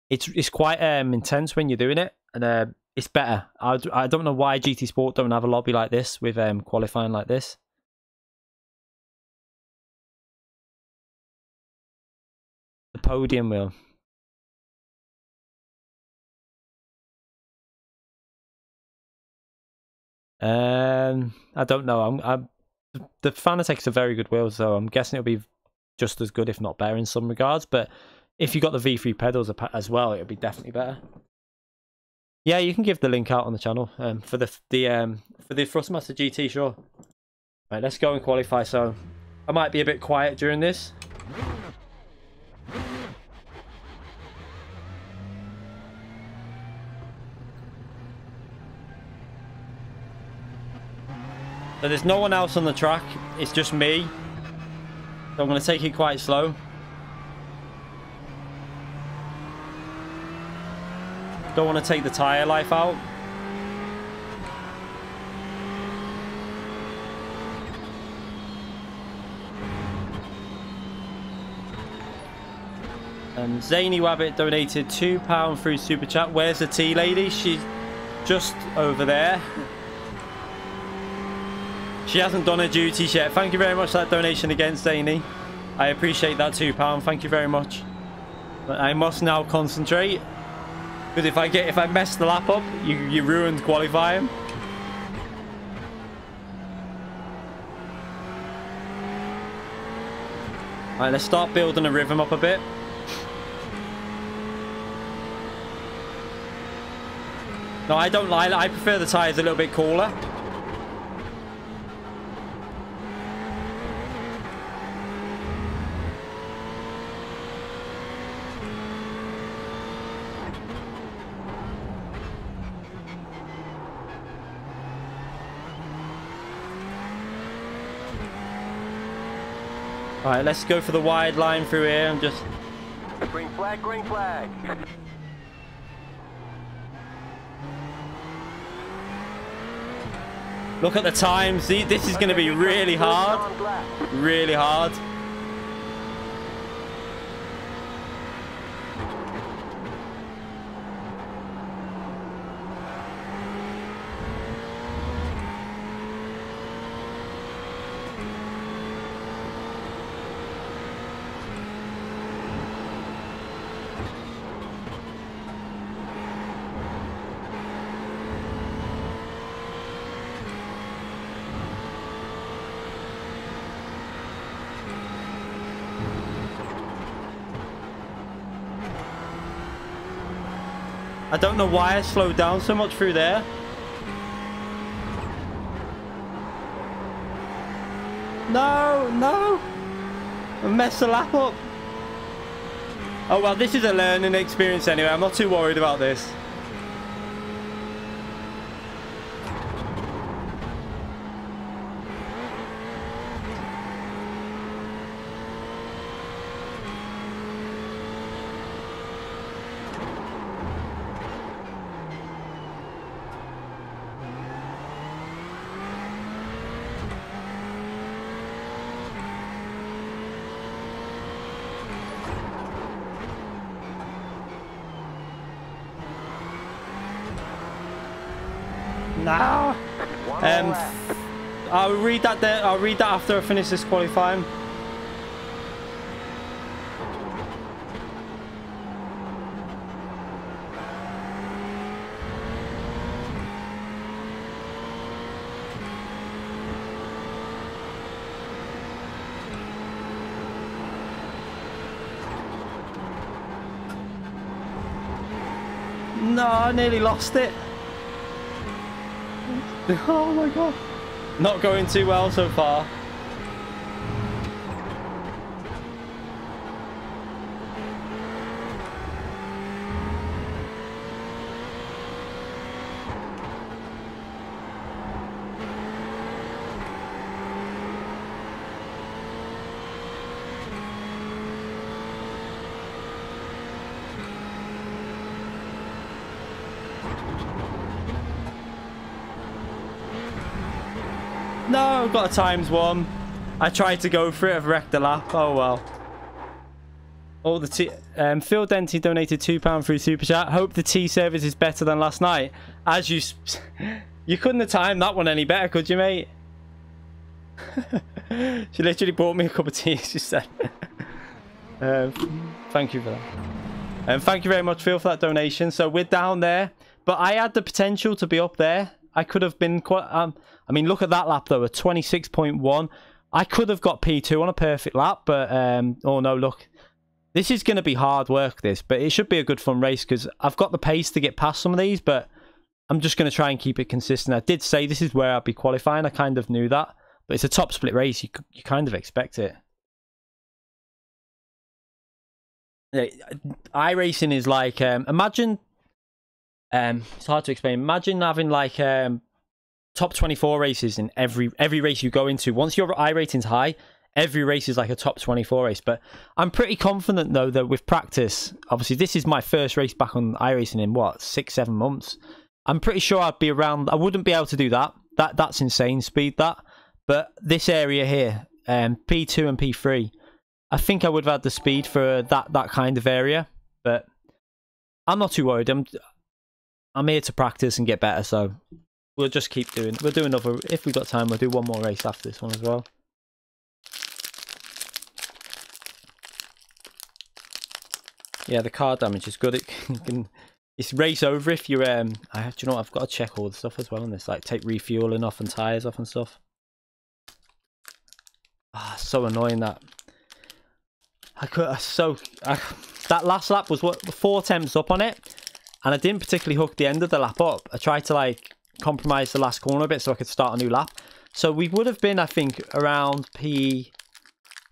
It's quite intense when you're doing it, and it's better. I don't know why GT Sport don't have a lobby like this with qualifying like this. The podium wheel. I don't know. The Fanatec's a very good wheel, so I'm guessing it'll be just as good, if not better, in some regards. But if you got the V3 pedals as well, it'll be definitely better. Yeah, you can give the link out on the channel for the Thrustmaster GT, sure. Right, let's go and qualify. So I might be a bit quiet during this. So there's no one else on the track, it's just me. So I'm going to take it quite slow. Don't want to take the tyre life out. Zany Wabbit donated £2 through Super Chat. Where's the tea lady? She's just over there. She hasn't done her duties yet. Thank you very much for that donation again, Zany. I appreciate that £2. Thank you very much. But I must now concentrate. Because if I mess the lap up, you ruined qualifying. Alright, let's start building a rhythm up a bit. No, I don't lie. I prefer the tyres a little bit cooler. Alright, let's go for the wide line through here and just... Green flag, green flag. Look at the times. This is going to be really hard. Really hard. I don't know why I slowed down so much through there. No, no. I messed the lap up. Oh, well, this is a learning experience anyway. I'm not too worried about this. No. I'll read that there. I'll read that after I finish this qualifying. No, I nearly lost it. Oh my god. Not going too well so far. No, I've got a ×1. I tried to go for it. I've wrecked the lap. Oh well. All the tea. Phil Denty donated £2 through Super Chat. Hope the tea service is better than last night. As you, you couldn't have timed that one any better, could you, mate? She literally bought me a cup of tea. She said. Thank you for that. And thank you very much, Phil, for that donation. So we're down there, but I had the potential to be up there. I could have been quite... I mean, look at that lap, though, a 26.1. I could have got P2 on a perfect lap, but... oh, no, look. This is going to be hard work, this, but it should be a good fun race, because I've got the pace to get past some of these, but I'm just going to try and keep it consistent. I did say this is where I'd be qualifying. I kind of knew that, but it's a top split race. You kind of expect it. iRacing is like... imagine... it's hard to explain. Imagine having like top 24 races in every race you go into. Once your iRating's high, every race is like a top 24 race. But I'm pretty confident though that with practice, obviously this is my first race back on iRacing in what, 6-7 months. I'm pretty sure I'd be around. I wouldn't be able to do that. That's insane speed, that. But this area here, P2 and P3, I think I would have had the speed for that kind of area, but I'm not too worried. I'm here to practice and get better, so we'll just keep doing. We'll do another if we've got time. We'll do one more race after this one as well. Yeah, the car damage is good. It can it's race over if you're do you know what? I've got to check all the stuff as well on this, like take refueling off and tires off and stuff. Ah, so annoying that. That last lap was what 4 attempts up on it, and I didn't particularly hook the end of the lap up. I tried to like compromise the last corner a bit so I could start a new lap. So we would have been, I think, around is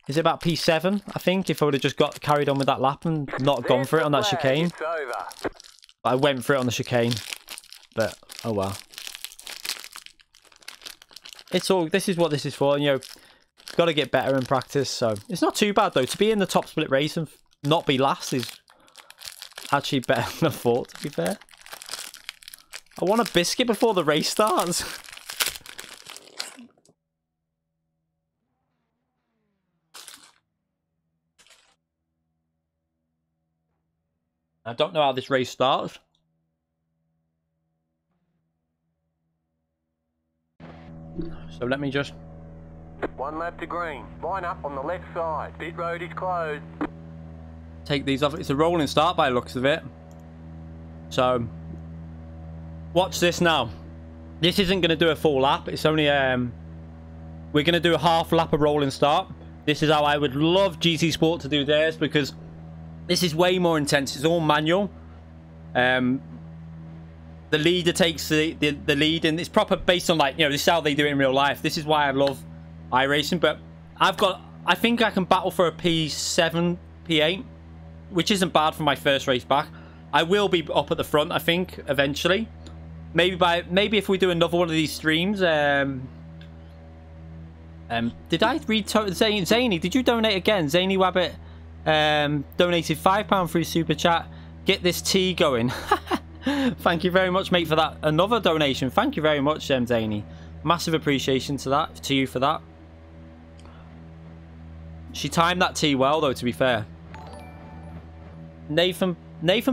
it about P7, I think, if I would have just got carried on with that lap and not gone for it on that chicane. But I went for it on the chicane. But, oh well. It's all, this is what this is for, you know, got to get better in practice, so. It's not too bad, though. To be in the top split race and not be last is actually better than I thought, to be fair. I want a biscuit before the race starts. I don't know how this race starts. So let me just... One lap to green. Line up on the left side. Pit road is closed. Take these off. It's a rolling start by the looks of it. So... watch this now. This isn't going to do a full lap. It's only... we're going to do a half lap of rolling start. This is how I would love GT Sport to do theirs, because... this is way more intense. It's all manual. The leader takes the lead, and it's proper based on, like, you know, this is how they do it in real life. This is why I love iRacing. But I think I can battle for a P7, P8, which isn't bad for my first race back. I will be up at the front, I think, eventually. Maybe if we do another one of these streams. Did I read Zany? Did you donate again? Zany Wabbit donated £5 through super chat. Get this tea going. Thank you very much, mate, for that. Another donation. Thank you very much, Zany. Massive appreciation to you for that. She timed that tea well, though, to be fair. Nathan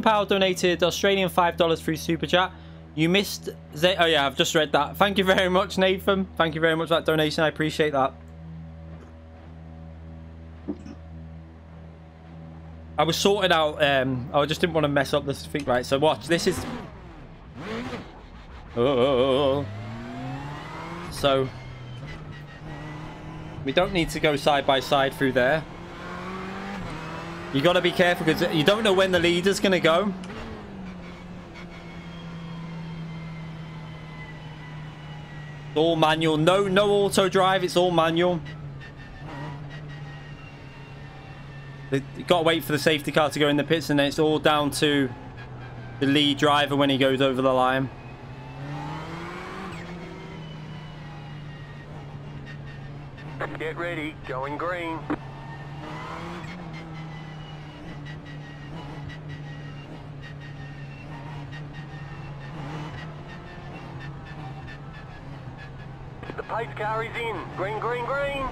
Powell donated Australian $5 through super chat. You missed oh yeah, I've just read that. Thank you very much, Nathan. Thank you very much for that donation. I appreciate that. I was sorting out, I just didn't want to mess up this thing, right? So watch, this is... oh. So, we don't need to go side by side through there. You got to be careful, because you don't know when the leader's going to go. It's all manual. No auto drive, it's all manual. You got to wait for the safety car to go in the pits, and then it's all down to the lead driver when he goes over the line. Get ready, going green. The pace car is in. Green, green, green.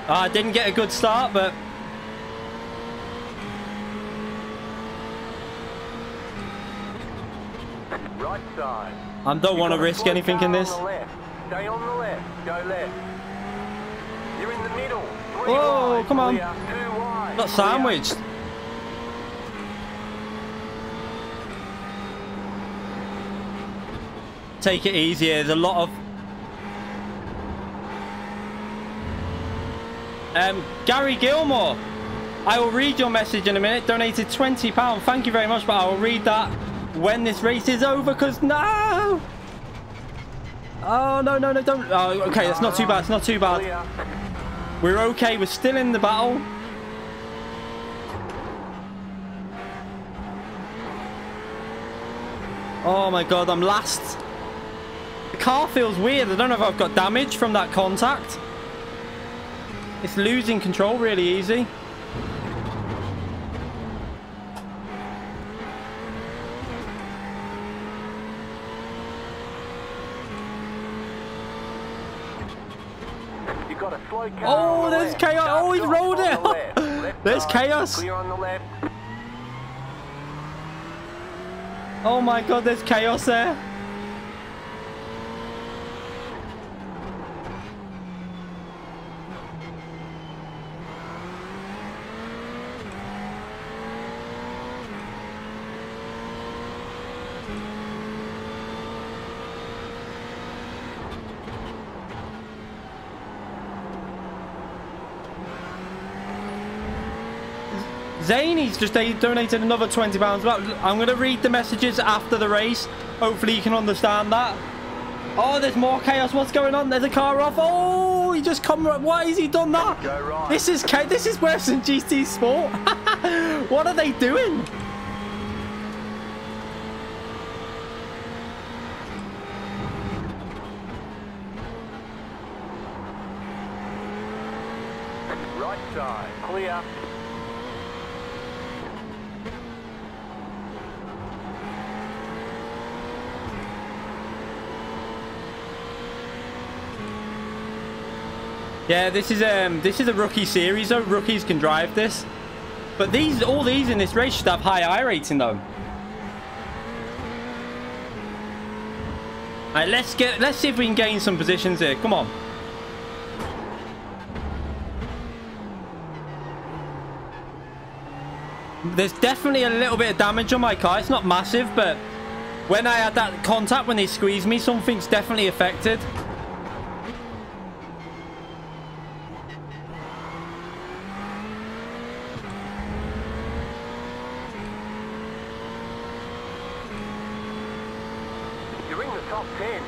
I didn't get a good start, but... right side. I don't want to risk anything in this. Stay on the left. Go left. You're in the middle. Whoa, come on. Got sandwiched. Take it easy. There's a lot of... Gary Gilmore, I will read your message in a minute. Donated £20. Thank you very much, but I will read that when this race is over, because no! Oh, no, don't. Oh, okay, that's not too bad. It's not too bad. We're okay. We're still in the battle. Oh, my God, I'm last. The car feels weird. I don't know if I've got damage from that contact. It's losing control really easy. You're got a slow car. Oh, on the there's left. chaos. Oh, he's Stop rolled on it. the left. Left There's side, chaos. Clear on the left. Oh my god, there's chaos there. Zany's just donated another £20. I'm going to read the messages after the race. Hopefully you can understand that. Oh, there's more chaos. What's going on? There's a car off. Oh, he just come. Why has he done that? Go right. This is worse than GT Sport. What are they doing? Right side. Clear. Yeah, this is a rookie series though. Rookies can drive this. But all these in this race should have high iRating though. Alright, let's see if we can gain some positions here. Come on. There's definitely a little bit of damage on my car. It's not massive, but when I had that contact, when they squeezed me, something's definitely affected. You're in the top 10.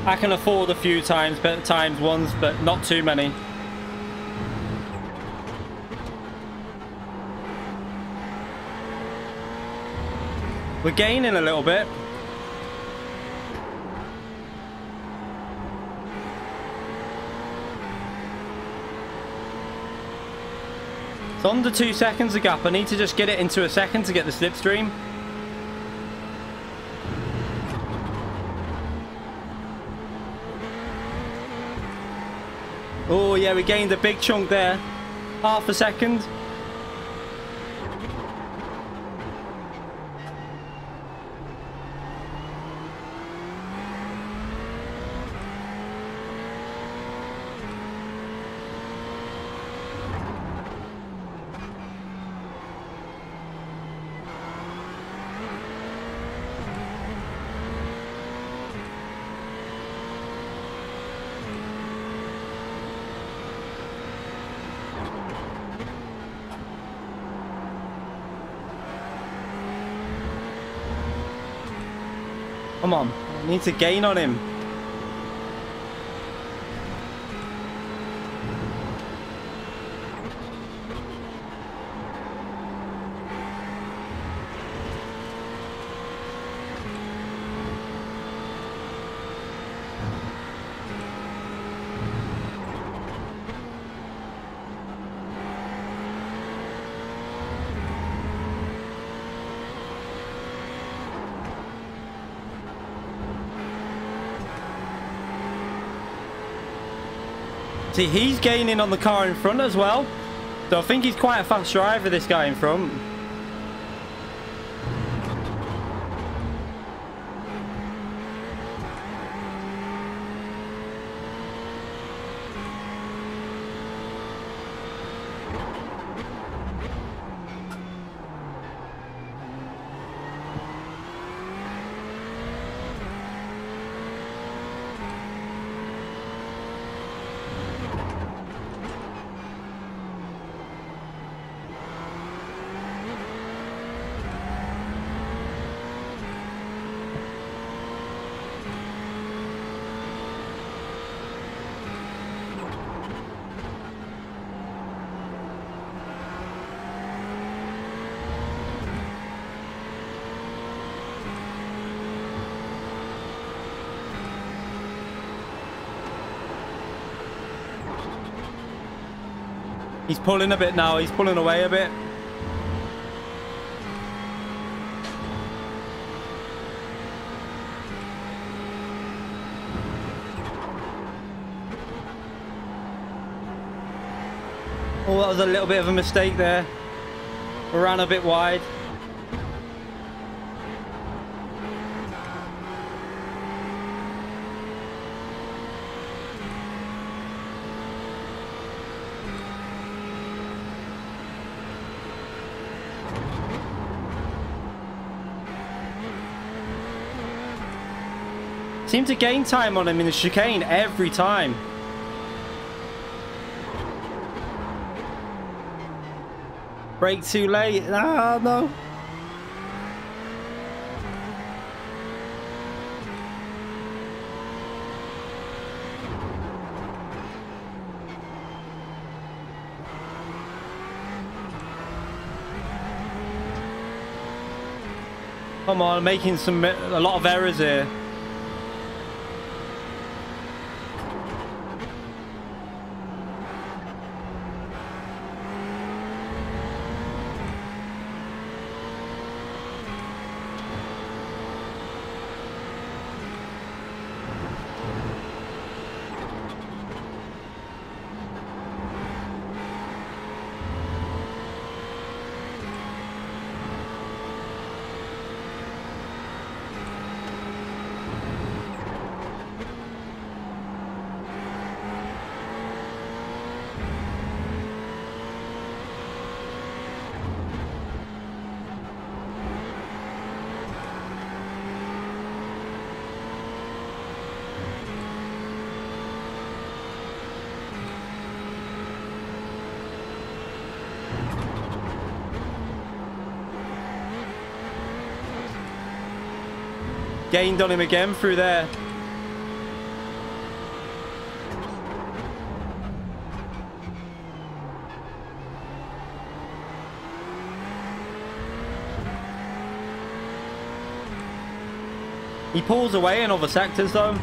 I can afford a few times ones, but not too many. We're gaining a little bit. It's under 2 seconds a gap. I need to just get it into a second to get the slipstream. Oh yeah, we gained a big chunk there. Half a second. Come on, I need to gain on him. See, he's gaining on the car in front as well. So I think he's quite a fast driver, this guy in front. He's pulling a bit now. He's pulling away a bit. Oh, that was a little bit of a mistake there. We ran a bit wide. Seem to gain time on him in the chicane every time. Brake too late. Ah, no. Come on, making a lot of errors here. Gained on him again through there. He pulls away in other sectors though.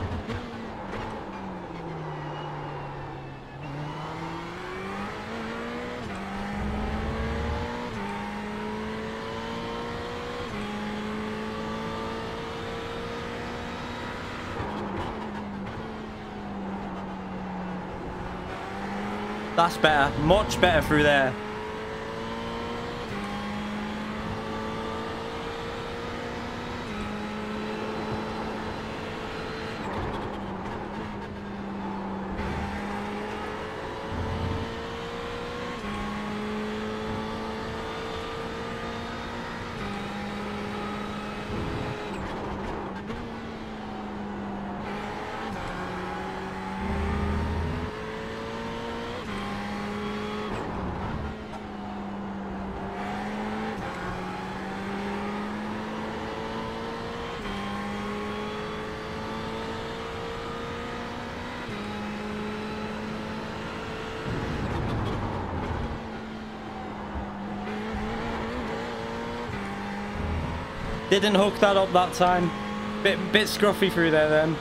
That's better. Much better through there. Didn't hook that up that time. Bit scruffy through there then.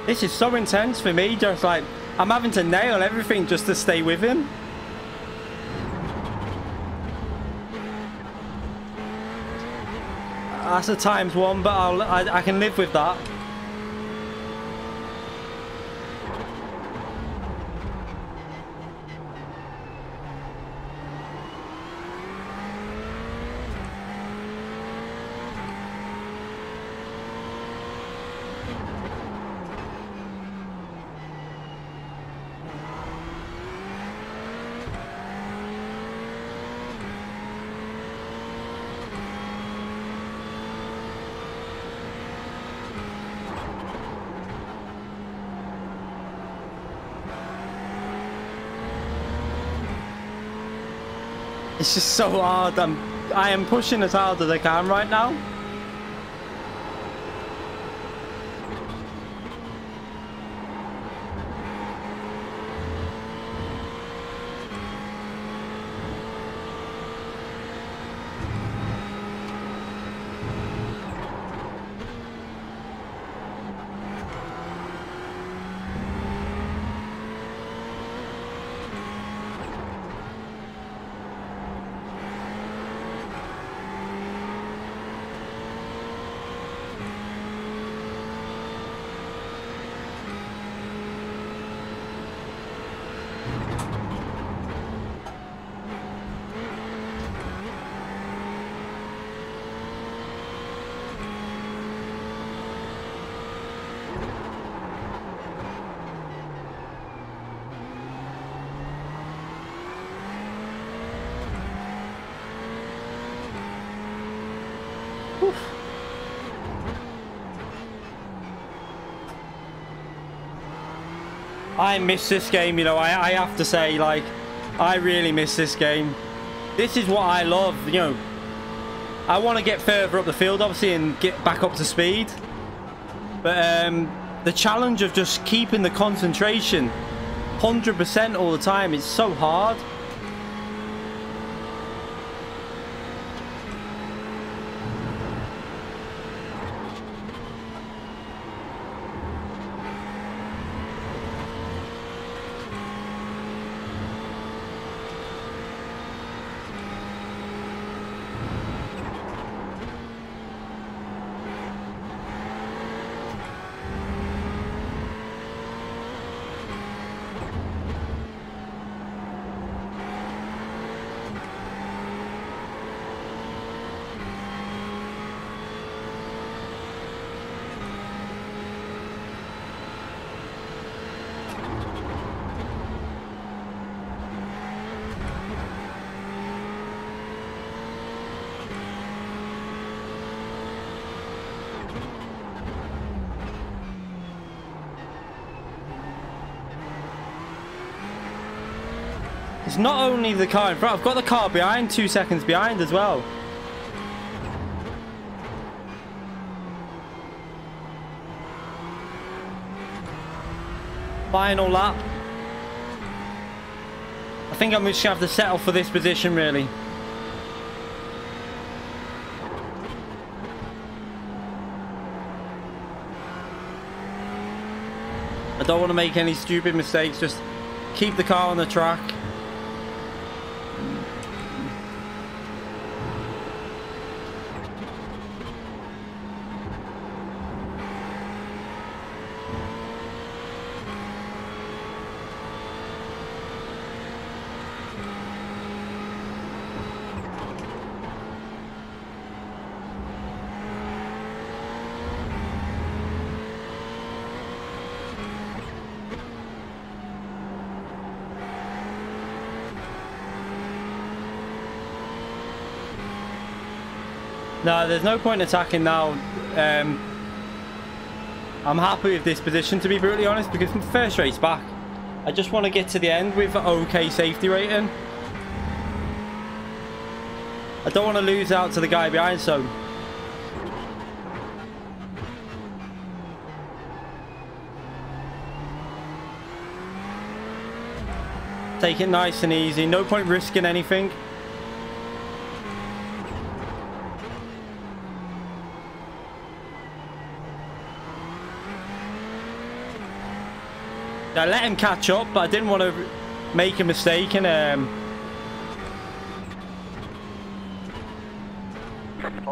This is so intense for me, just like, I'm having to nail everything just to stay with him. That's a ×1, but I can live with that. It's just so hard. I am pushing as hard as I can right now. I miss this game, you know. I have to say, like, I really miss this game. This is what I love, you know. I want to get further up the field, obviously, and get back up to speed. But the challenge of just keeping the concentration 100% all the time is so hard. It's not only the car in front, I've got the car behind, 2 seconds behind as well. Final lap. I think I'm just going to have to settle for this position, really. I don't want to make any stupid mistakes, just keep the car on the track. No, there's no point attacking now. I'm happy with this position, to be brutally honest, because from the first race back, I just want to get to the end with an okay safety rating. I don't want to lose out to the guy behind, so... Take it nice and easy. No point risking anything. I let him catch up, but I didn't want to make a mistake and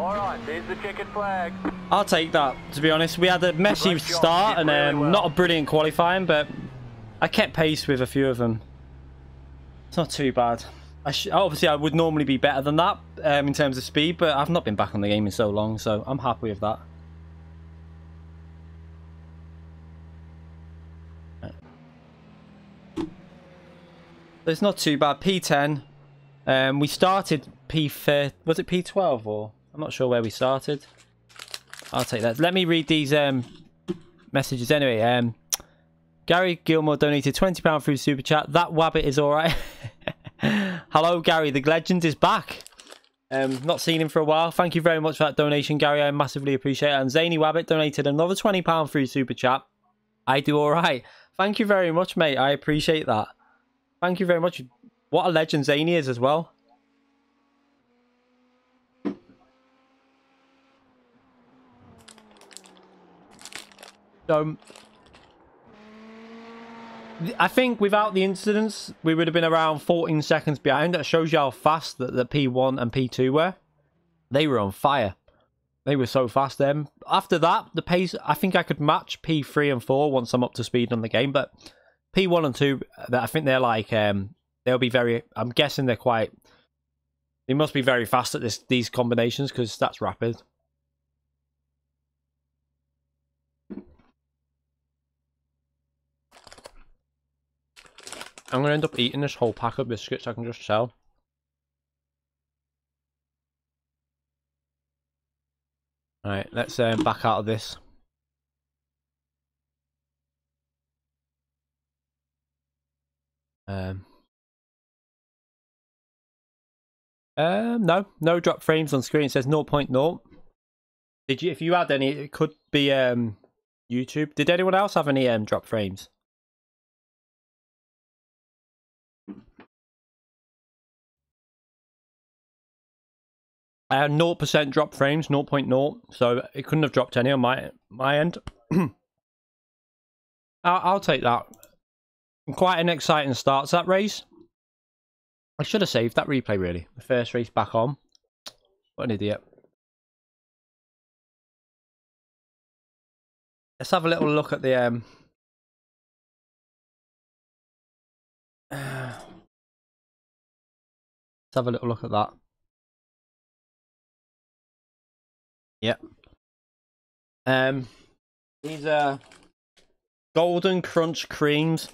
Alright, there's the checkered flag. I'll take that, to be honest. We had a messy Great job, start you and did really well. not a brilliant qualifying, but I kept pace with a few of them. It's not too bad. Obviously, I would normally be better than that in terms of speed, but I've not been back on the game in so long, so I'm happy with that. It's not too bad. P10. We started P4. Was it P12 or? I'm not sure where we started. I'll take that. Let me read these messages anyway. Gary Gilmore donated £20 through Super Chat. That Wabbit is alright. Hello, Gary. The legend is back. Not seen him for a while. Thank you very much for that donation, Gary. I massively appreciate it. And Zany Wabbit donated another £20 through Super Chat. I do alright. Thank you very much, mate. I appreciate that. Thank you very much. What a legend Zany is as well. So, I think without the incidents, we would have been around 14 seconds behind. That shows you how fast that the P1 and P2 were. They were on fire. They were so fast then. After that, the pace, I think I could match P3 and 4 once I'm up to speed on the game. But P1 and 2, I think they're like, they'll be very, I'm guessing they're quite, they must be very fast at these combinations because that's rapid. I'm going to end up eating this whole pack of biscuits I can just sell. Alright, let's back out of this. No drop frames on screen. It says 0.0. Did you? If you had any, it could be YouTube. Did anyone else have any drop frames? 0% drop frames, 0.0. So it couldn't have dropped any on my end. I'll take that. Quite an exciting start to that race. I should have saved that replay, really. The first race back on. What an idiot. Let's have a little look at the... let's have a little look at that. Yep. These are Golden Crunch creams.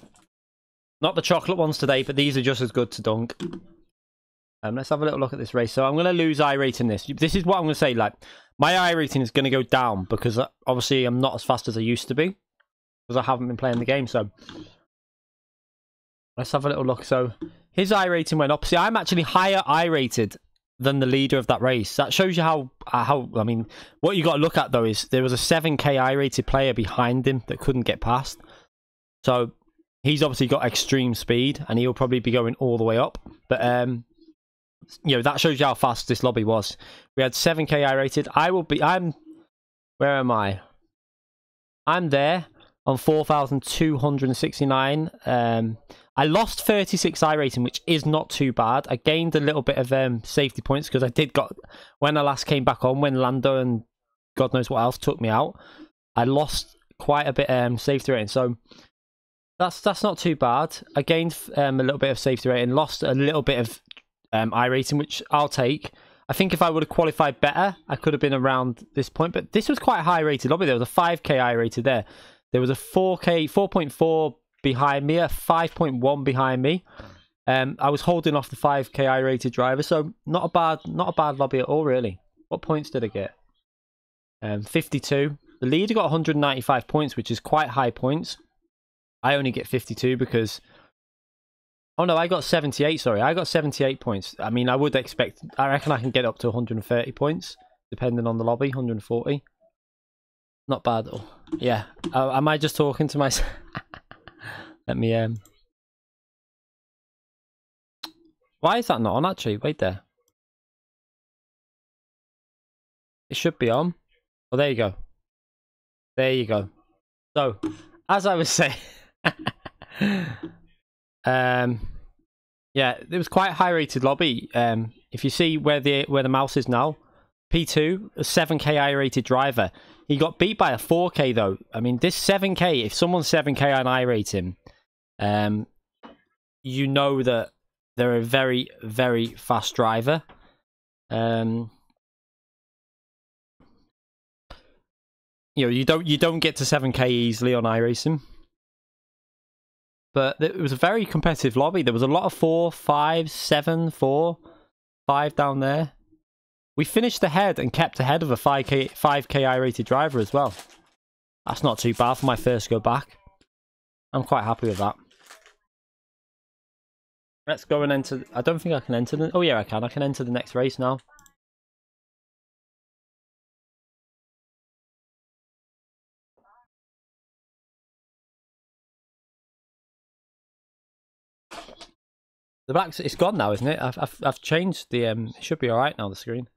Not the chocolate ones today, but these are just as good to dunk. Let's have a little look at this race. So I'm going to lose iRating this. This is what I'm going to say. Like, my iRating is going to go down because obviously I'm not as fast as I used to be because I haven't been playing the game. So let's have a little look. So his iRating went up. See, I'm actually higher iRated than the leader of that race. That shows you how I mean, what you got to look at though is there was a 7k iRated player behind him that couldn't get past. So he's obviously got extreme speed and he'll probably be going all the way up. But you know, that shows you how fast this lobby was. We had 7k iRated. Where am I? I'm there on 4,269. I lost 36 iRating, which is not too bad. I gained a little bit of safety points because when I last came back on, when Lando and God knows what else took me out, I lost quite a bit safety rating. So that's not too bad. I gained a little bit of safety rating, lost a little bit of iRating, which I'll take. I think if I would have qualified better, I could have been around this point. But this was quite a high rated lobby. There was a 5k iRated there. There was a 4.4 behind me, a 5.1 behind me. I was holding off the 5k iRated driver, so not a bad lobby at all, really. What points did I get? 52. The leader got 195 points, which is quite high points. I only get 52 because... Oh no, I got 78, sorry. I got 78 points. I mean, I reckon I can get up to 130 points, depending on the lobby, 140. Not bad at all. Yeah. Am I just talking to myself? Let me, Why is that not on, actually? Wait there. It should be on. Oh, there you go. There you go. So, as I was saying... yeah, it was quite a high rated lobby. If you see where the mouse is now, P2, a 7K I-rated driver. He got beat by a 4K though. I mean, this 7K, if someone's 7K on I-rating, you know that they're a very, very fast driver. You know, you don't get to 7K easily on iRacing. But it was a very competitive lobby. There was a lot of 4, 5, 7, 4, 5 down there. We finished ahead and kept ahead of a 5K I-rated driver as well. That's not too bad for my first go back. I'm quite happy with that. Let's go and enter. I don't think I can enter the... Oh yeah, I can. I can enter the next race now. The back, it's gone now, isn't it? I've changed the it should be all right now, the screen.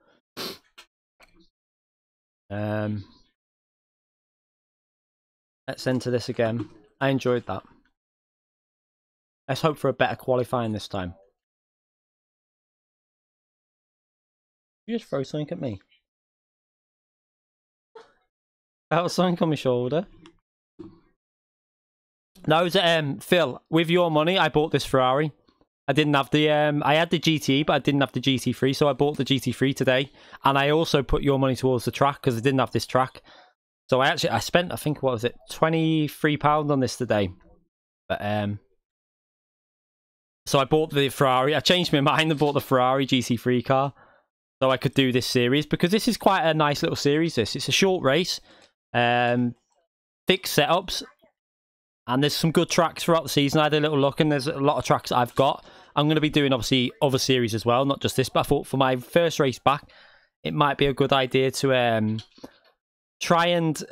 Let's enter this again. I enjoyed that. Let's hope for a better qualifying this time. You just throw something at me. Felt something on my shoulder. No, Phil, with your money, I bought this Ferrari. I didn't have the I had the GTE, but I didn't have the GT3, so I bought the GT3 today. And I also put your money towards the track because I didn't have this track. So I spent, I think, what was it, £23 on this today. But so I bought the Ferrari. I changed my mind and bought the Ferrari GT3 car so I could do this series, because this is quite a nice little series. It's a short race, thick setups, and there's some good tracks throughout the season. I had a little look, and there's a lot of tracks I've got. I'm going to be doing, obviously, other series as well, not just this. But I thought for my first race back, it might be a good idea to try and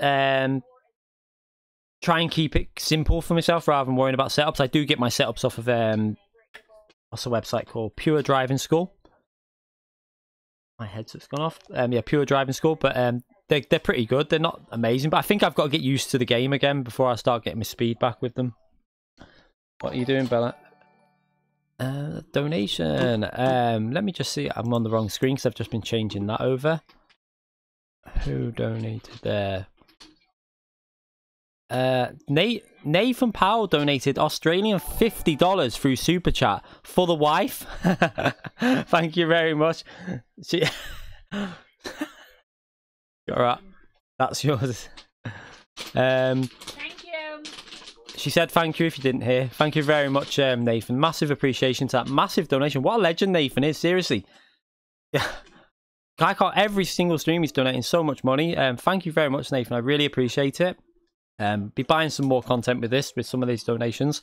keep it simple for myself rather than worrying about setups. I do get my setups off of what's a website called? Pure Driving School. My headset's gone off. Yeah, Pure Driving School, but they're pretty good. They're not amazing, but I think I've got to get used to the game again before I start getting my speed back with them. What are you doing, Bella? Donation. Let me just see. I'm on the wrong screen because I've just been changing that over. Who donated there? Nathan Powell donated Australian $50 through Super Chat for the wife. Thank you very much. Alright, that's yours. Thank you. She said thank you if you didn't hear. Thank you very much, Nathan. Massive appreciation to that massive donation. What a legend Nathan is, seriously. Yeah. I can't, every single stream he's donating so much money. Thank you very much, Nathan. I really appreciate it. Be buying some more content with this, with some of these donations.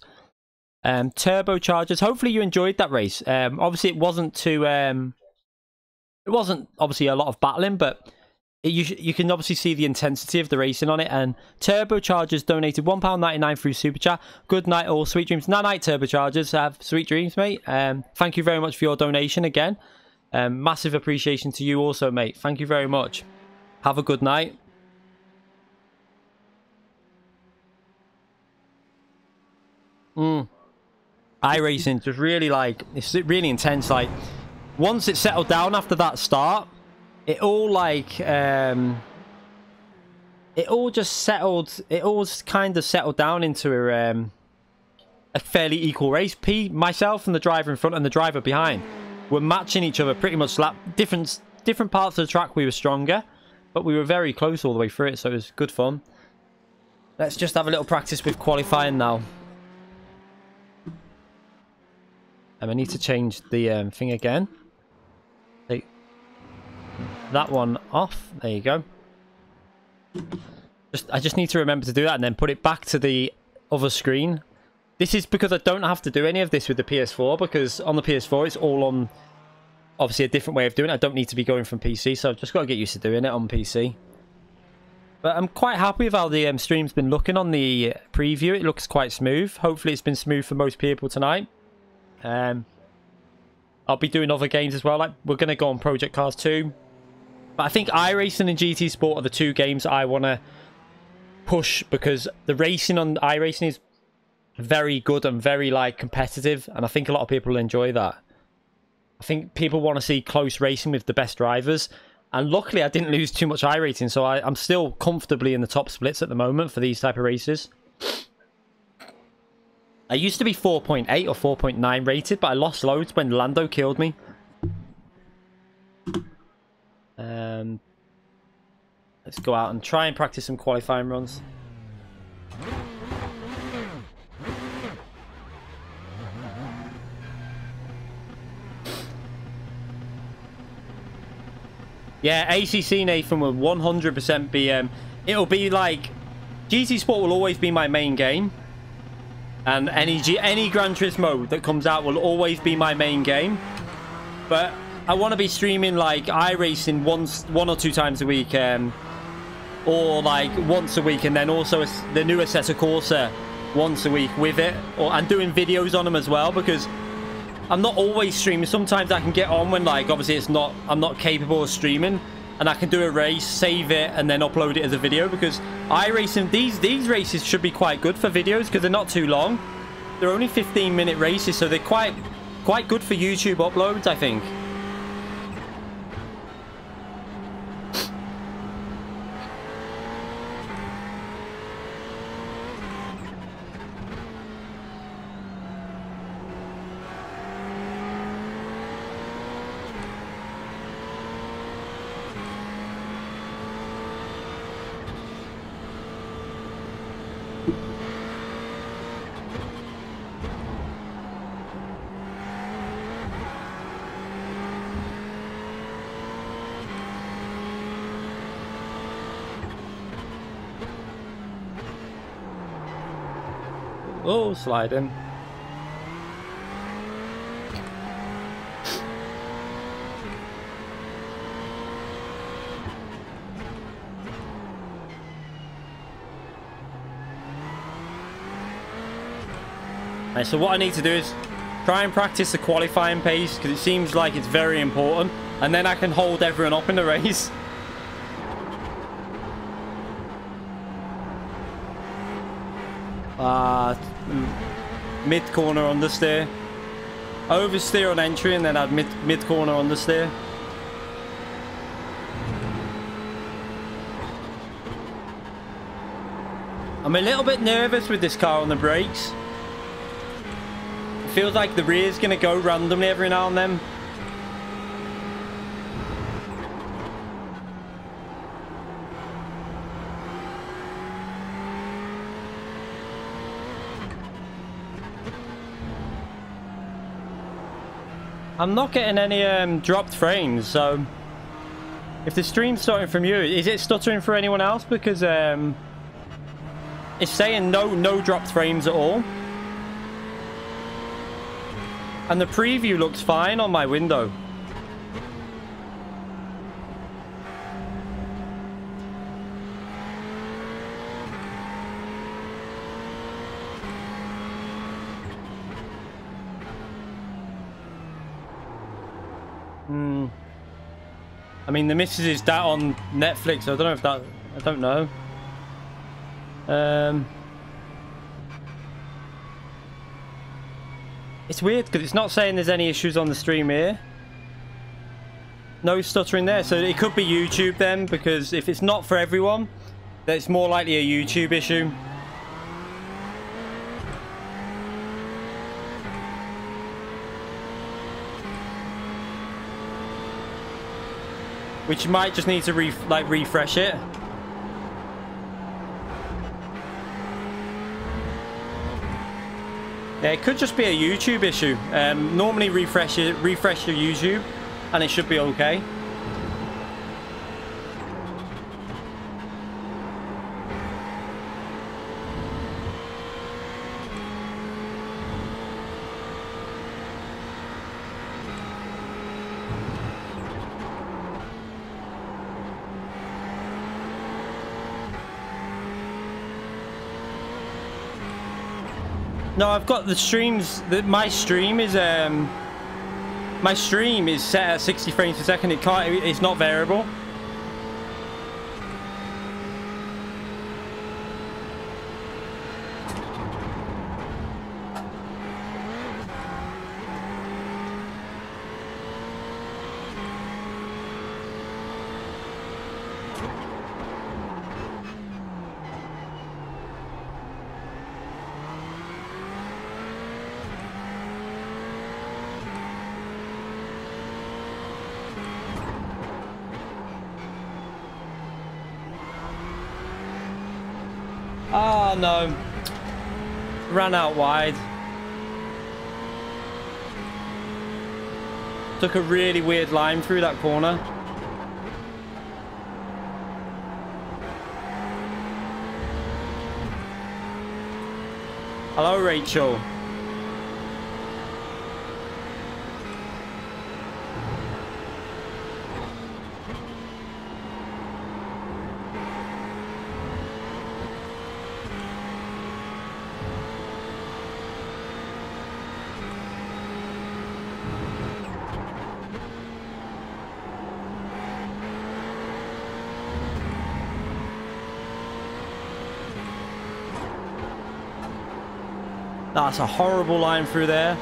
Turbochargers. Hopefully you enjoyed that race. Obviously it wasn't too it wasn't obviously a lot of battling, but you can obviously see the intensity of the racing on it. And Turbochargers donated £1.99 through Super Chat. Good night all, sweet dreams. Night Turbochargers, have sweet dreams, mate. Thank you very much for your donation again. Massive appreciation to you also, mate. Thank you very much. Have a good night. iRacing just really, like, it's really intense. Like, once it settled down after that start, it all like it all kind of settled down into a fairly equal race. Myself and the driver in front and the driver behind were matching each other pretty much. Different parts of the track we were stronger, but we were very close all the way through it, so it was good fun. Let's just have a little practice with qualifying now. And I need to change the thing again. Take that one off. There you go. I just need to remember to do that and then put it back to the other screen. This is because I don't have to do any of this with the PS4, because on the PS4 it's all on, obviously, a different way of doing it. I don't need to be going from PC, so I've just got to get used to doing it on PC. But I'm quite happy with how the stream's been looking on the preview. It looks quite smooth. Hopefully it's been smooth for most people tonight. I'll be doing other games as well. Like, we're going to go on Project Cars 2. But I think iRacing and GT Sport are the two games I want to push, because the racing on iRacing is very good and very, like, competitive, and I think a lot of people will enjoy that. I think people want to see close racing with the best drivers, And luckily, I didn't lose too much iRacing, so I'm still comfortably in the top splits at the moment for these type of races. I used to be 4.8 or 4.9 rated, but I lost loads when Lando killed me. Let's go out and try and practice some qualifying runs. Yeah, ACC, Nathan, will 100% be... it'll be like... GT Sport will always be my main game. And any Gran Turismo that comes out will always be my main game. But I want to be streaming like iRacing one or two times a week. Or like once a week. And then also the new Assetto Corsa once a week with it. And doing videos on them as well. Because... I'm not always streaming. Sometimes I can get on when, like, obviously I'm not capable of streaming, and I can do a race, save it, and then upload it as a video. Because iRacing, these races should be quite good for videos because they're not too long. They're only 15-minute races, so they're quite good for YouTube uploads, I think. Oh, sliding. Right, so what I need to do is try and practice the qualifying pace because it seems like it's very important, and then I can hold everyone up in the race. Mid corner understeer, oversteer on entry, and then add mid corner understeer. I'm a little bit nervous with this car on the brakes. It feels like the rear's gonna go randomly every now and then. I'm not getting any dropped frames, so if the stream's stuttering from you, is it stuttering for anyone else? Because it's saying no dropped frames at all. And the preview looks fine on my window. I mean, the missus is that on Netflix. I don't know if that... I don't know. It's weird because it's not saying there's any issues on the stream here. No stuttering there. So it could be YouTube then, because if it's not for everyone, then it's more likely a YouTube issue. Which you might just need to refresh it. Yeah, it could just be a YouTube issue. Normally refresh your YouTube and it should be okay. No, I've got the streams. My stream is set at 60 frames per second. It's not variable. Oh no. Ran out wide. Took a really weird line through that corner. Hello, Rachel. That's a horrible line through there.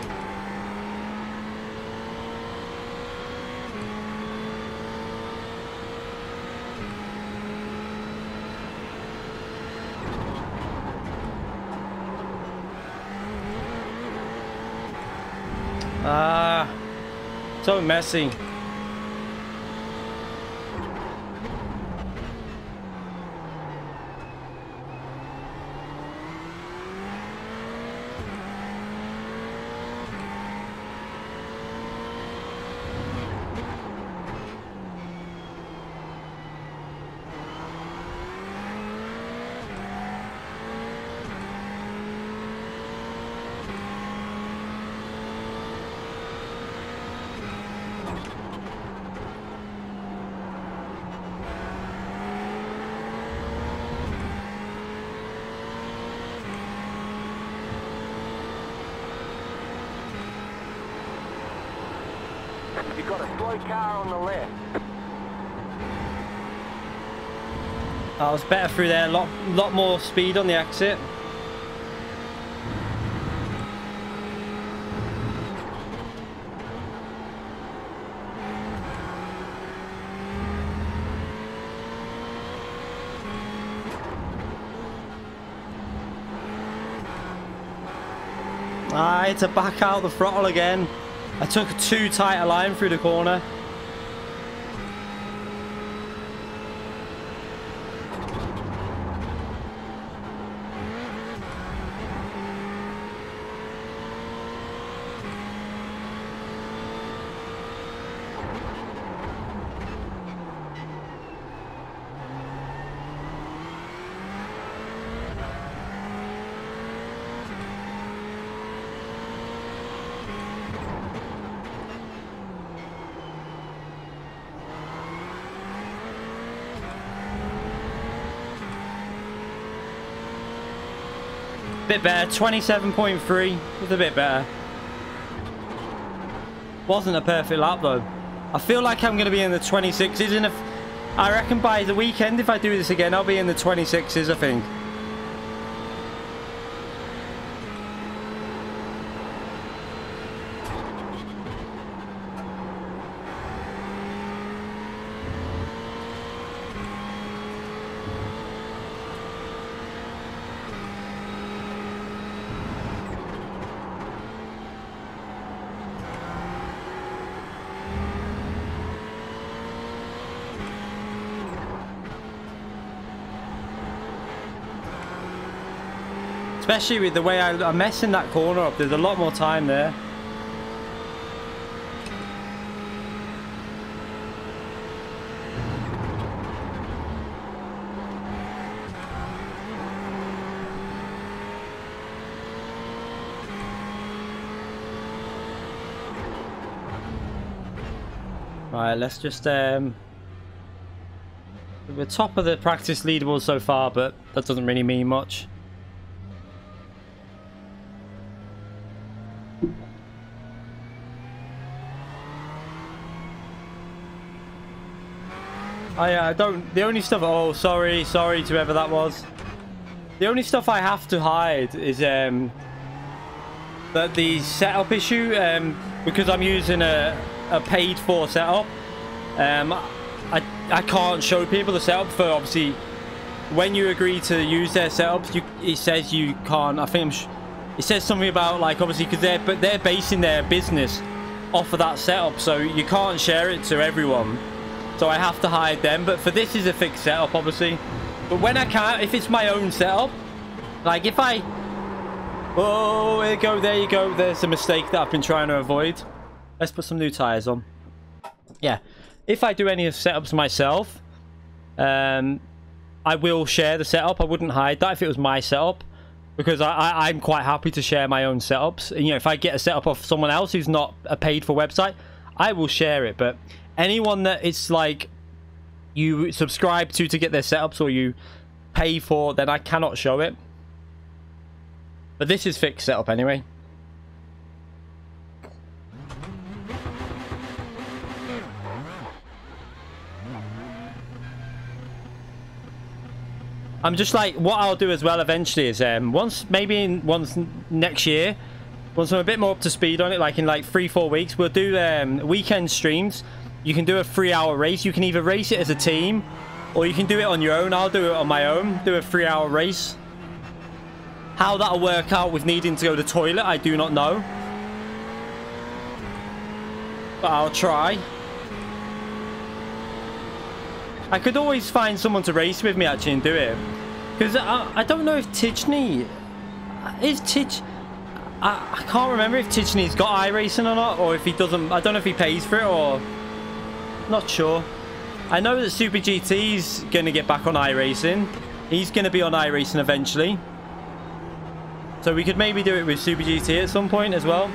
So messy. You've got a slow car on the left. That was better through there. Lot more speed on the exit. I had to back out the throttle again. I took too tight a line through the corner. Bit better, 27.3 was a bit better. Wasn't a perfect lap though. I feel like I'm going to be in the 26s, and I reckon by the weekend, if I do this again, I'll be in the 26s, I think. Especially with the way I'm messing that corner up, there's a lot more time there. Right, let's just we're top of the practice leaderboard so far, but that doesn't really mean much. I don't, the only stuff, oh sorry to whoever that was. The only stuff I have to hide is the setup issue, because I'm using a paid for setup. I can't show people the setup for, obviously when you agree to use their setups, it says you can't, I think it says something about, like, obviously because they're basing their business off of that setup, so you can't share it to everyone. So I have to hide them, but for this is a fixed setup, obviously. But when I can't, if it's my own setup, Like if I... Oh, there you go, there you go. There's a mistake that I've been trying to avoid. Let's put some new tires on. Yeah. If I do any of the setups myself, I will share the setup. I wouldn't hide that if it was my setup. Because I'm quite happy to share my own setups. And, you know, if I get a setup off someone else who's not a paid for website, I will share it. But anyone that it's like you subscribe to get their setups or you pay for, then I cannot show it. But this is fixed setup anyway. I'm just like, what I'll do as well eventually is once next year, once I'm a bit more up to speed on it, like in like 3-4 weeks, we'll do weekend streams. You can do a 3-hour race. You can either race it as a team or you can do it on your own. I'll do it on my own, do a 3-hour race. How that'll work out with needing to go to the toilet, I do not know. But I'll try. I could always find someone to race with me actually and do it. Because I don't know if Tijni... Is Tij... I can't remember if Tijni's got iRacing or not. Or if he doesn't... I don't know if he pays for it or... Not sure. I know that Super GT's going to get back on iRacing. He's going to be on iRacing eventually. So we could maybe do it with Super GT at some point as well.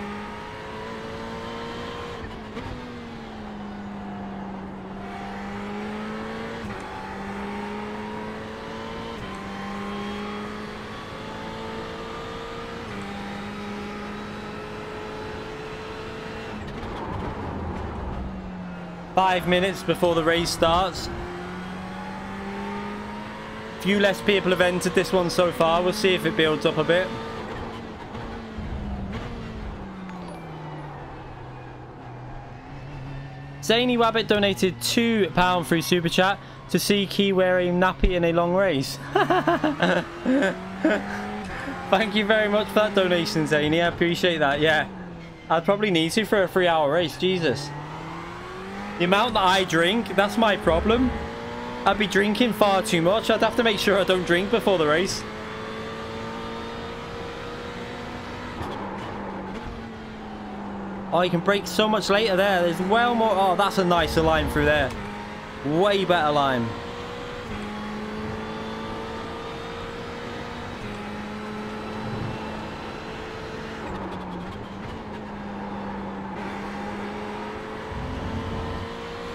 Five minutes before the race starts. Few less people have entered this one so far. We'll see if it builds up a bit. Zany Wabbit donated £2 through Super Chat to see Key wearing nappy in a long race. Thank you very much for that donation, Zany. I appreciate that. Yeah, I'd probably need to for a 3-hour race. Jesus. The amount that I drink, that's my problem. I'd be drinking far too much. I'd have to make sure I don't drink before the race. Oh, you can brake so much later there. There's well more... Oh, that's a nicer line through there. Way better line.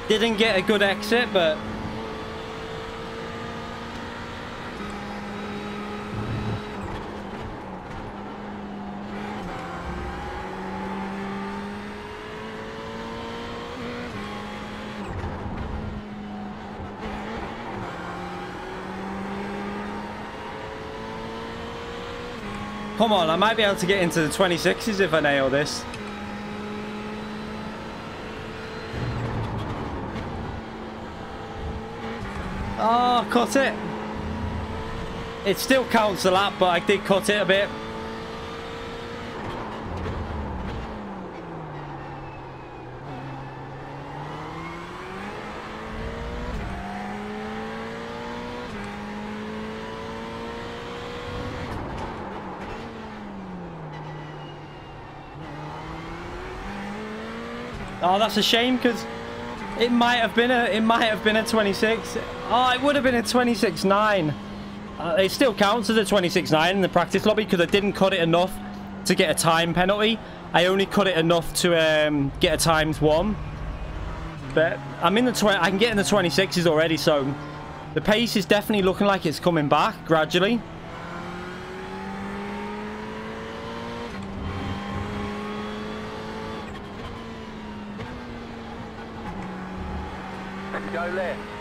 Didn't get a good exit, but... Come on, I might be able to get into the 26s if I nail this. Oh, cut it. It still counts a lap, but I did cut it a bit. Oh, that's a shame because it might have been a 26. Oh, it would have been a 26.9. It still counts as a 26.9 in the practice lobby because I didn't cut it enough to get a time penalty. I only cut it enough to get a times 1. But I'm in the I can get in the 26s already, so the pace is definitely looking like it's coming back gradually.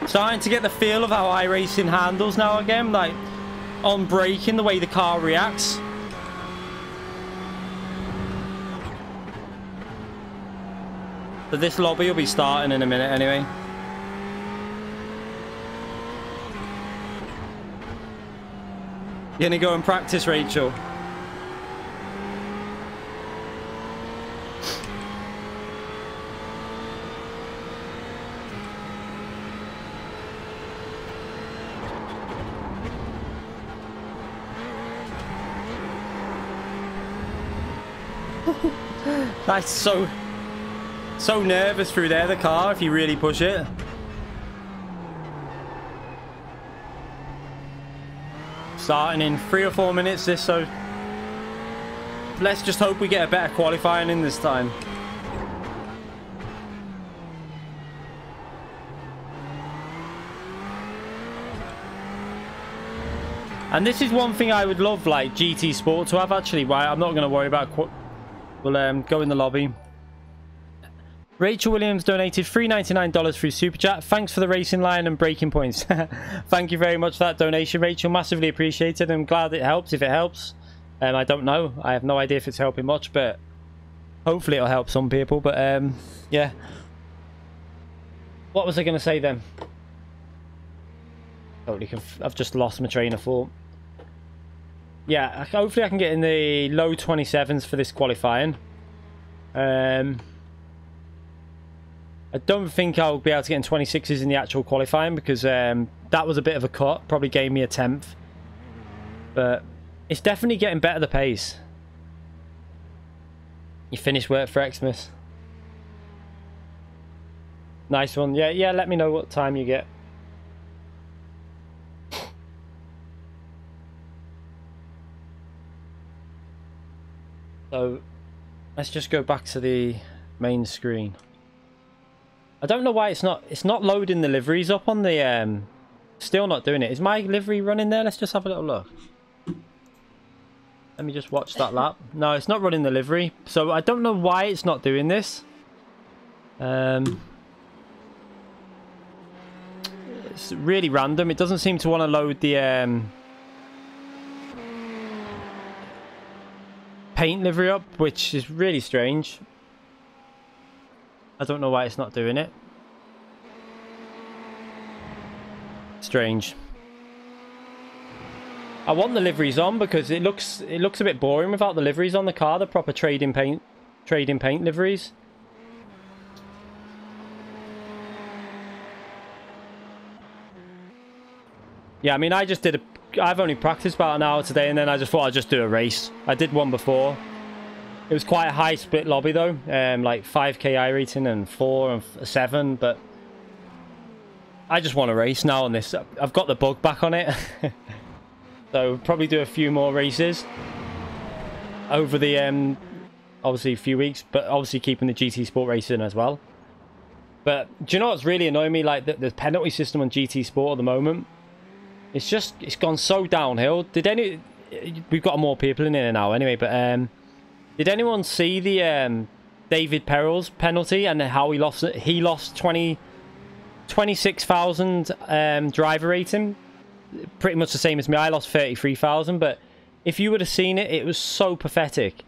Starting to get the feel of how iRacing handles now again, like on braking, the way the car reacts. So this lobby will be starting in a minute anyway. You're gonna go and practice, Rachel? That's so nervous through there, the car, if you really push it. Starting in 3 or 4 minutes this, so let's just hope we get a better qualifying in this time. And this is one thing I would love, like GT Sport to have, actually. Why I'm not going to worry about. We'll go in the lobby. Rachel Williams donated $3.99 through Super Chat. Thanks for the racing line and braking points. Thank you very much for that donation, Rachel. Massively appreciated. I'm glad it helps. If it helps, I don't know. I have no idea if it's helping much, but hopefully it'll help some people. But yeah. What was I going to say then? I've just lost my train of thought. Yeah, hopefully I can get in the low 27s for this qualifying. I don't think I'll be able to get in 26s in the actual qualifying because that was a bit of a cut. Probably gave me a 10th. But it's definitely getting better, the pace. You finished work for Xmas. Nice one. Yeah, let me know what time you get. So let's just go back to the main screen. I don't know why it's not loading the liveries up on the still not doing it. Is my livery running there? Let's just have a little look. Let me just watch that lap. No, it's not running the livery. So I don't know why it's not doing this. It's really random. It doesn't seem to want to load the paint livery up, which is really strange. I don't know why it's not doing it. Strange. I want the liveries on because it looks a bit boring without the liveries on the car, the proper trade-in paint liveries. Yeah, I mean, I've only practiced about an hour today, and then I just thought I'd just do a race. I did one before. It was quite a high split lobby though, like 5k iRacing and 4 and 7, but I just want to race now on this. I've got the bug back on it. So probably do a few more races over the obviously a few weeks, but obviously keeping the GT Sport racing as well. But do you know what's really annoying me? Like the penalty system on GT Sport at the moment, it's gone so downhill. We've got more people in here now anyway, but did anyone see the David Perel's penalty and how he lost 26,000 driver rating? Pretty much the same as me. I lost 33,000, but if you would have seen it, it was so pathetic.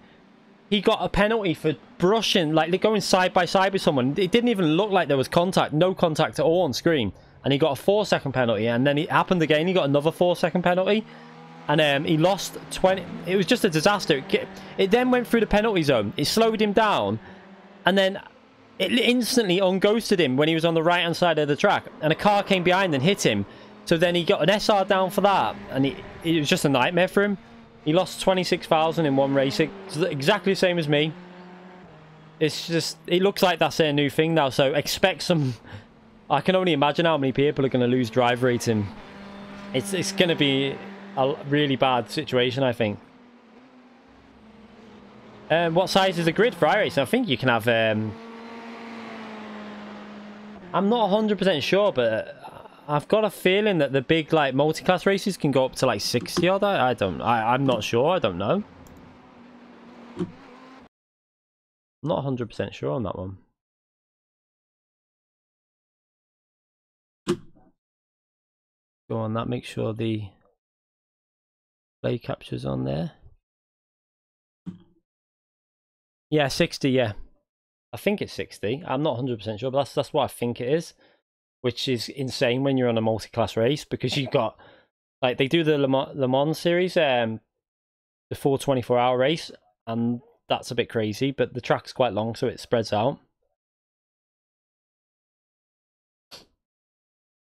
He got a penalty for brushing, like going side by side with someone. It didn't even look like there was contact, no contact at all on screen. And he got a 4-second penalty, and then it happened again. He got another 4-second penalty. And he lost 20. It was just a disaster. It then went through the penalty zone. It slowed him down. And then it instantly unghosted him when he was on the right-hand side of the track. And a car came behind and hit him. So then he got an SR down for that. And it was just a nightmare for him. He lost 26,000 in one race. It's exactly the same as me. It's just, it looks like that's their new thing now. So expect some... I can only imagine how many people are going to lose drive rating. It's going to be a really bad situation, I think. What size is the grid for iRacing? I think you can have... I'm not 100% sure, but I've got a feeling that the big like multi-class races can go up to like 60 odd. I'm not sure. I don't know. I'm not 100% sure on that one. Go on that. Make sure the play capture's on there. Yeah, 60. Yeah, I think it's 60. I'm not 100% sure, but that's what I think it is. Which is insane when you're on a multi-class race, because you've got, like, they do the Le Mans series, the full 24-hour race, and that's a bit crazy, but the track's quite long, so it spreads out.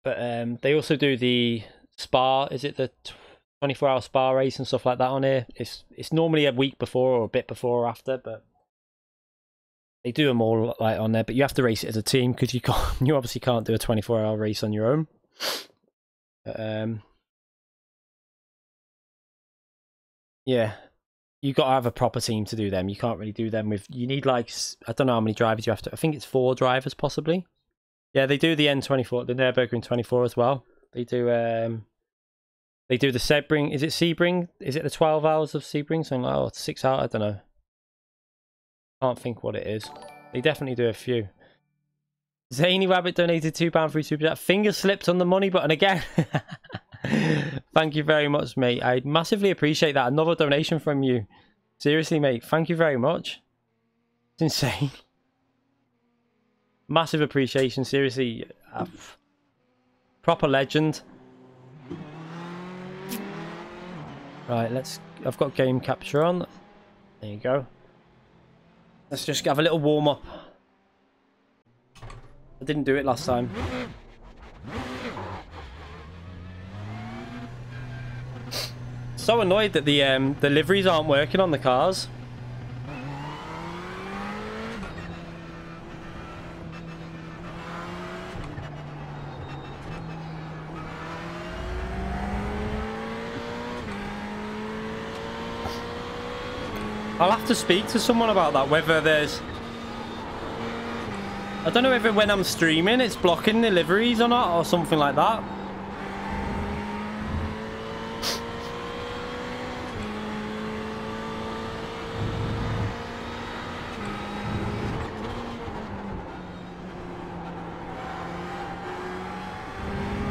But they also do the Spa, is it the 24-hour Spa race and stuff like that on here? It's normally a week before or a bit before or after, but They do them all like on there, but you have to race it as a team because you can't. You obviously can't do a 24-hour race on your own. But, yeah, you got to have a proper team to do them. You can't really do them with. You need like I don't know how many drivers you have to. I think it's 4 drivers possibly. Yeah, they do the N24, the Nürburgring 24 as well. They do the Sebring. Is it Sebring? Is it the 12 hours of Sebring? Something like, oh, 6 hours. I don't know. Can't think what it is. They definitely do a few. Zany Rabbit donated £2 for Super Chat. Finger slipped on the money button again. Thank you very much, mate. I massively appreciate that. Another donation from you. Seriously, mate. Thank you very much. It's insane. Massive appreciation. Seriously. Proper legend. Right, let's... I've got game capture on. There you go. Let's just have a little warm-up. I didn't do it last time. So annoyed that the liveries aren't working on the cars. I'll have to speak to someone about that, whether there's... I don't know if when I'm streaming it's blocking the liveries or not, or something like that.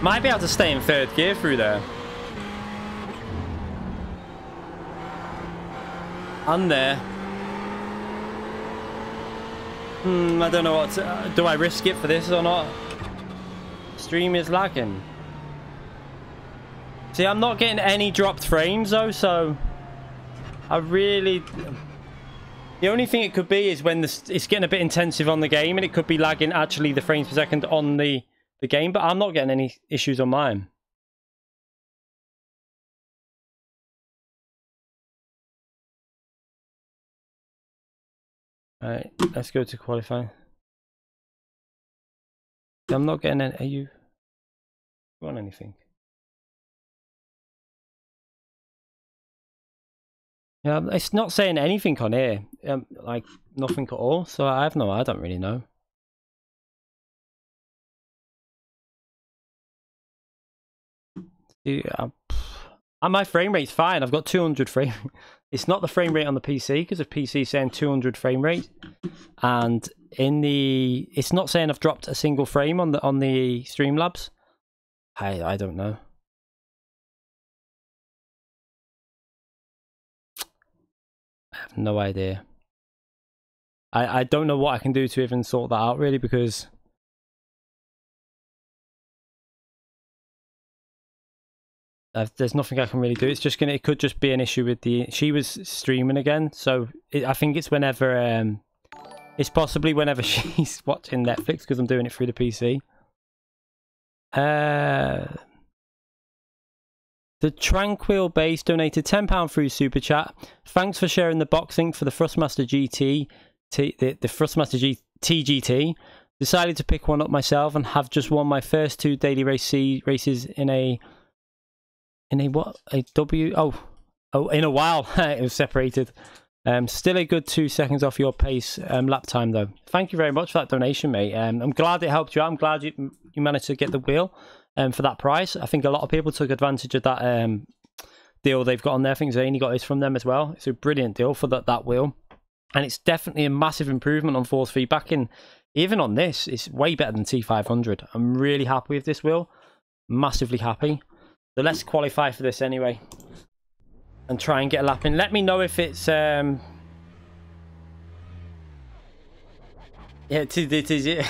Might be able to stay in 3rd gear through there. And there. I don't know what to, do I risk it for this or not? Stream is lagging. See, I'm not getting any dropped frames though, so I really... The only thing it could be is when it's getting a bit intensive on the game and it could be lagging actually the frames per second on the game, but I'm not getting any issues on mine. Alright, let's go to qualifying. I'm not getting any... Are you on anything? Yeah, it's not saying anything on here. Like, nothing at all. So I don't really know. Yeah, my frame rate's fine. I've got 200 frame. It's not the frame rate on the PC because the PC is saying 200 frame rate, and it's not saying I've dropped a single frame on the Streamlabs. I don't know. I have no idea. I don't know what I can do to even sort that out really, because there's nothing I can really do. It's just it could just be an issue with she was streaming again, so I think it's whenever it's possibly whenever she's watching Netflix, because I'm doing it through the PC. The Tranquil Base donated £10 through Super Chat. Thanks for sharing the box link for the Thrustmaster GT, the Thrustmaster TGT. Decided to pick one up myself and have just won my first 2 daily races in a what? A W? Oh, in a while. It was separated. Still a good 2 seconds off your pace lap time though. Thank you very much for that donation, mate. I'm glad it helped you out. I'm glad you managed to get the wheel for that price. I think a lot of people took advantage of that deal they've got on there. I think Zany got his from them as well. It's a brilliant deal for that wheel. And it's definitely a massive improvement on force feedback. And even on this, it's way better than T500. I'm really happy with this wheel. Massively happy. So let's qualify for this anyway. And try and get a lap in. Let me know if it's... Yeah, it is it.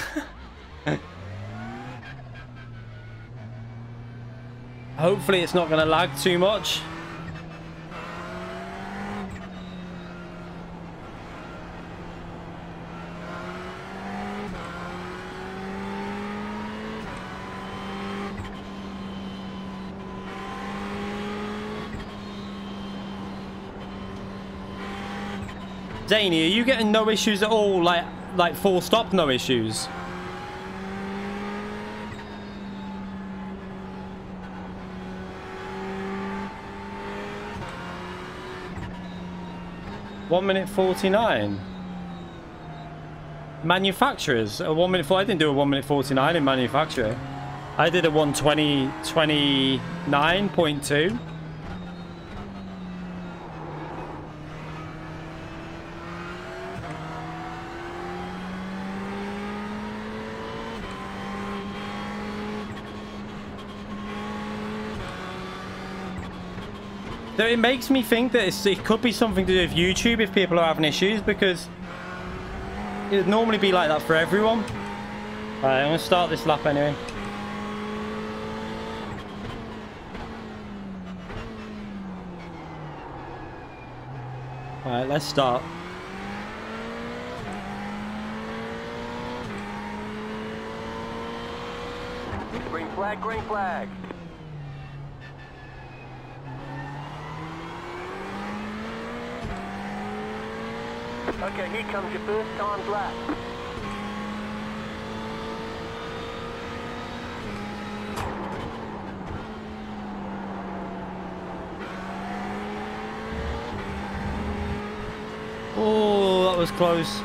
Hopefully it's not going to lag too much. Zany, are you getting no issues at all? Like, like full stop, no issues. (1:49). Manufacturers a 1 minute 4. I didn't do a 1:49 in manufacturer. I did a 1:20:29.2. It makes me think that it could be something to do with YouTube if people are having issues, because it would normally be like that for everyone. Alright, I'm going to start this lap anyway. Alright, let's start. Green flag, green flag. Okay, here comes your first time lap. Oh, that was close.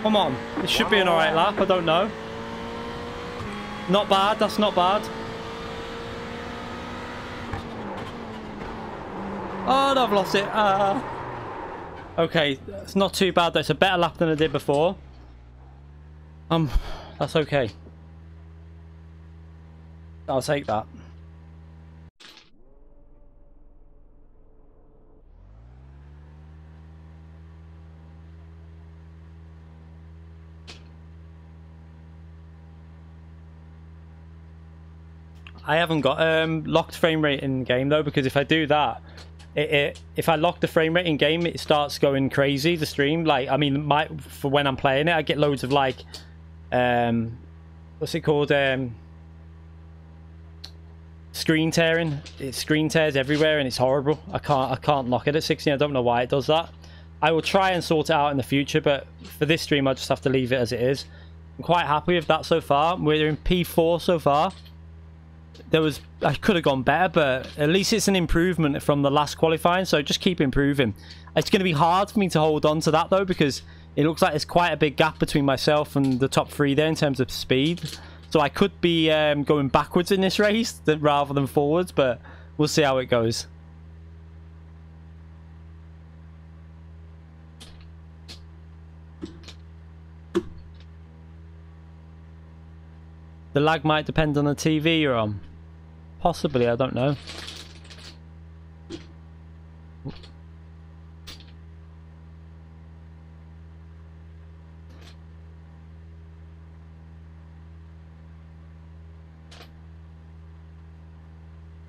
Come on, it should be an alright lap, I don't know. Not bad, that's not bad. Oh, no, I've lost it. Okay, it's not too bad though. It's a better lap than I did before. That's okay. I'll take that. I haven't got locked frame rate in game though, because if I do that, if I lock the frame rate in game, it starts going crazy, the stream. Like, I mean, for when I'm playing it, I get loads of like, what's it called? Screen tearing. It screen tears everywhere and it's horrible. I can't lock it at 16. I don't know why it does that. I will try and sort it out in the future, but for this stream, I just have to leave it as it is. I'm quite happy with that so far. We're in P4 so far. I could have gone better, but at least it's an improvement from the last qualifying, so just keep improving. It's going to be hard for me to hold on to that though, because it looks like there's quite a big gap between myself and the top three there in terms of speed. So I could be going backwards in this race rather than forwards, but we'll see how it goes. The lag might depend on the TV you're on. Possibly, I don't know.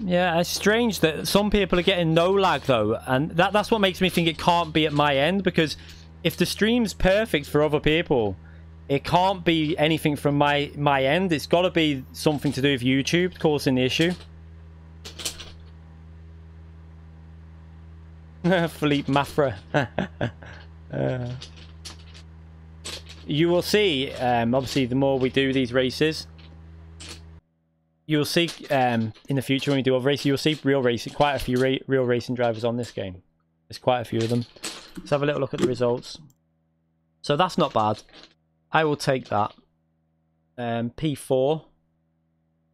Yeah, it's strange that some people are getting no lag though, and that's what makes me think it can't be at my end, because if the stream's perfect for other people, it can't be anything from my end. It's got to be something to do with YouTube causing the issue. Philippe Mafra. You will see, obviously, the more we do these races, you'll see in the future when we do other races, you'll see real racing, quite a few real racing drivers on this game. There's quite a few of them. Let's have a little look at the results. So that's not bad. I will take that. P4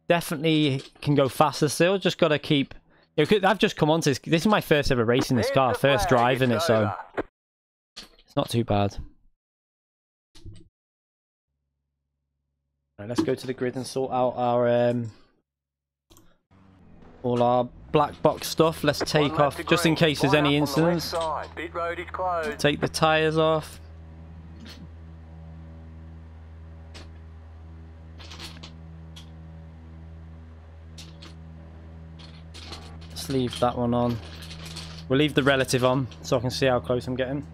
definitely can go faster still. Just got to keep. I've just come on to this. This is my first ever race in this car, first drive in it, so it's not too bad. Right, let's go to the grid and sort out our all our black box stuff. Let's take off just in case there's any incidents. Take the tyres off. Let's leave that one on. We'll leave the relative on so I can see how close I'm getting.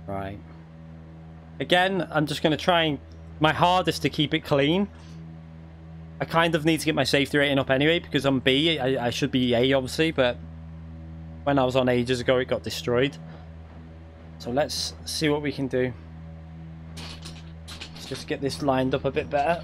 Right. Again, I'm just going to try my hardest to keep it clean. I kind of need to get my safety rating up anyway because I'm B. I should be A, obviously, but when I was on ages ago, it got destroyed. So let's see what we can do. Let's just get this lined up a bit better.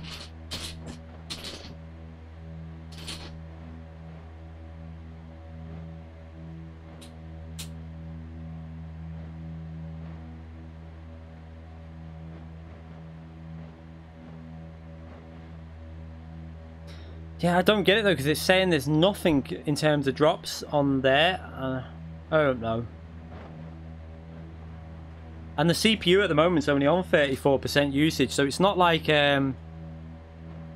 Yeah, I don't get it though, because it's saying there's nothing in terms of drops on there. I don't know. And the CPU at the moment is only on 34% usage, so it's not like I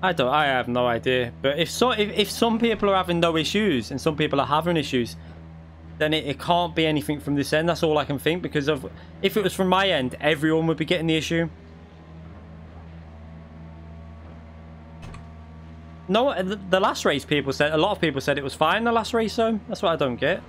have no idea. But if some people are having no issues and some people are having issues, then it can't be anything from this end. That's all I can think, because of if it was from my end, everyone would be getting the issue. No, the last race people said, a lot of people said it was fine, the last race, so that's what I don't get.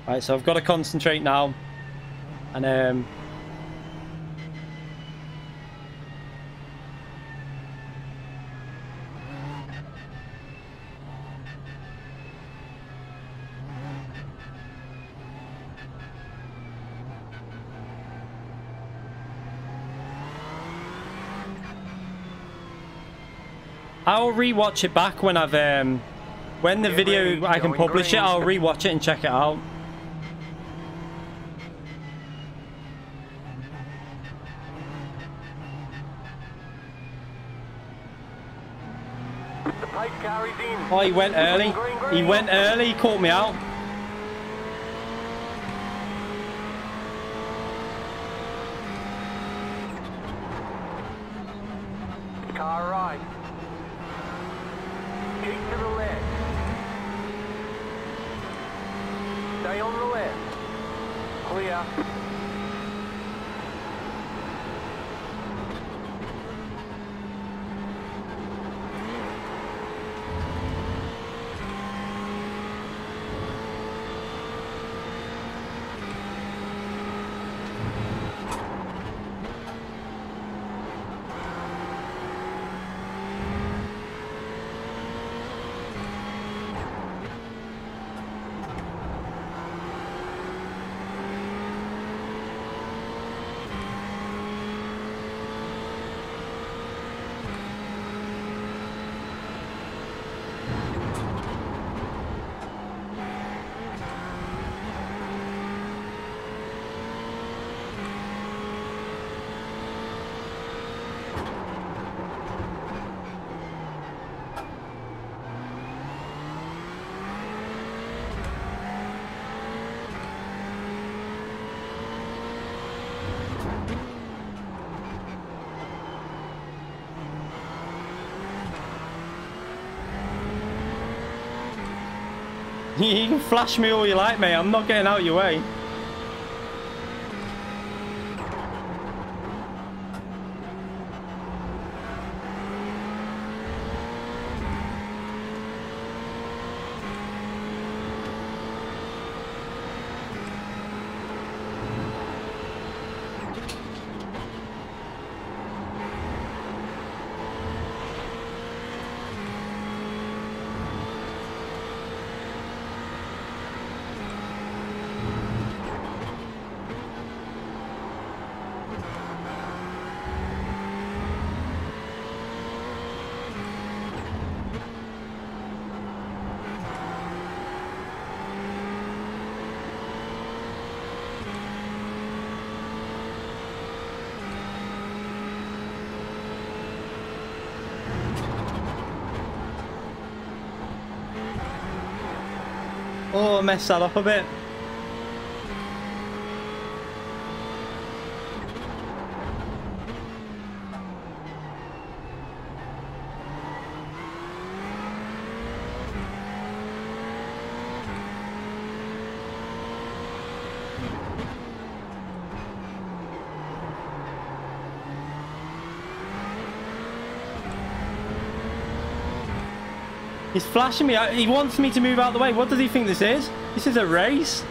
Right, so I've got to concentrate now, and I'll rewatch it back when I've when the video I can publish it. I'll rewatch it and check it out. Oh, he went early. He went early. He caught me out. Car right. Keep to the left. Stay on the left. Clear. You can flash me all you like, mate. I'm not getting out of your way. Oh, I messed that up a bit. He's flashing me. He wants me to move out the way. What does he think this is? This is a race?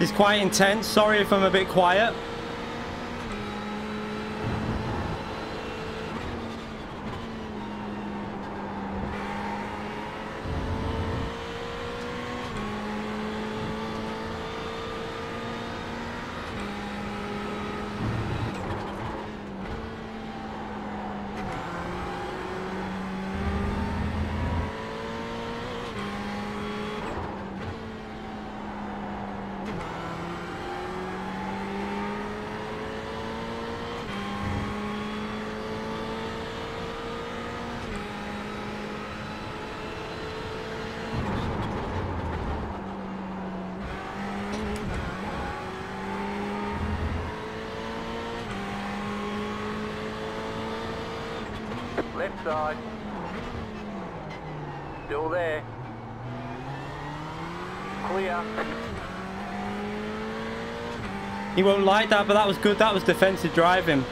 It's quite intense. Sorry if I'm a bit quiet. Left side. Still there. Clear. He won't like that, but that was good. That was defensive driving.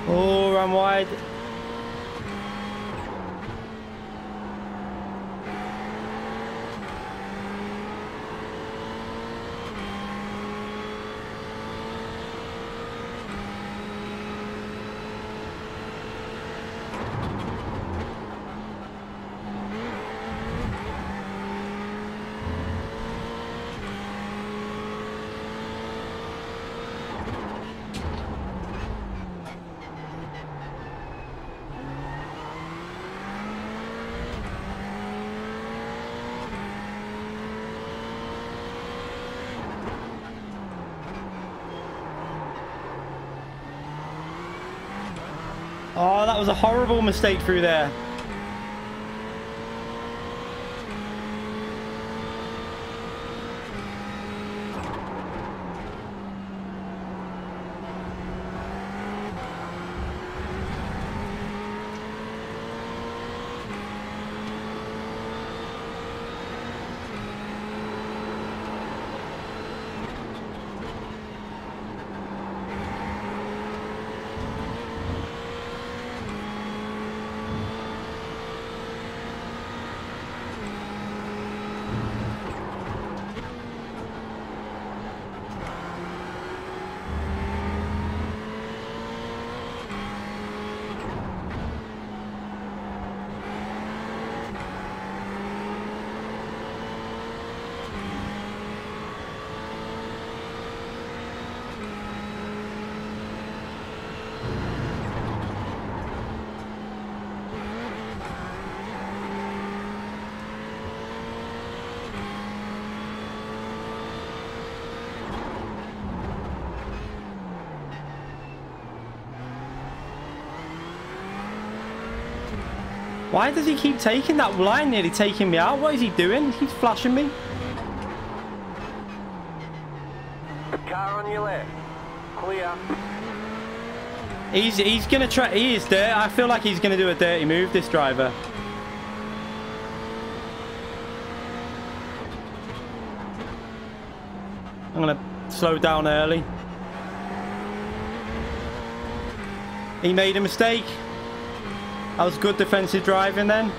Oh, I'm wide. Oh, that was a horrible mistake through there. Why does he keep taking that line, nearly taking me out? What is he doing? He's flashing me. Car on your left. Clear. He's gonna try. He is there. I feel like he's gonna do a dirty move, this driver. I'm gonna slow down early. He made a mistake. That was good defensive driving then.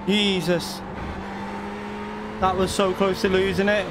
Jesus. That was so close to losing it.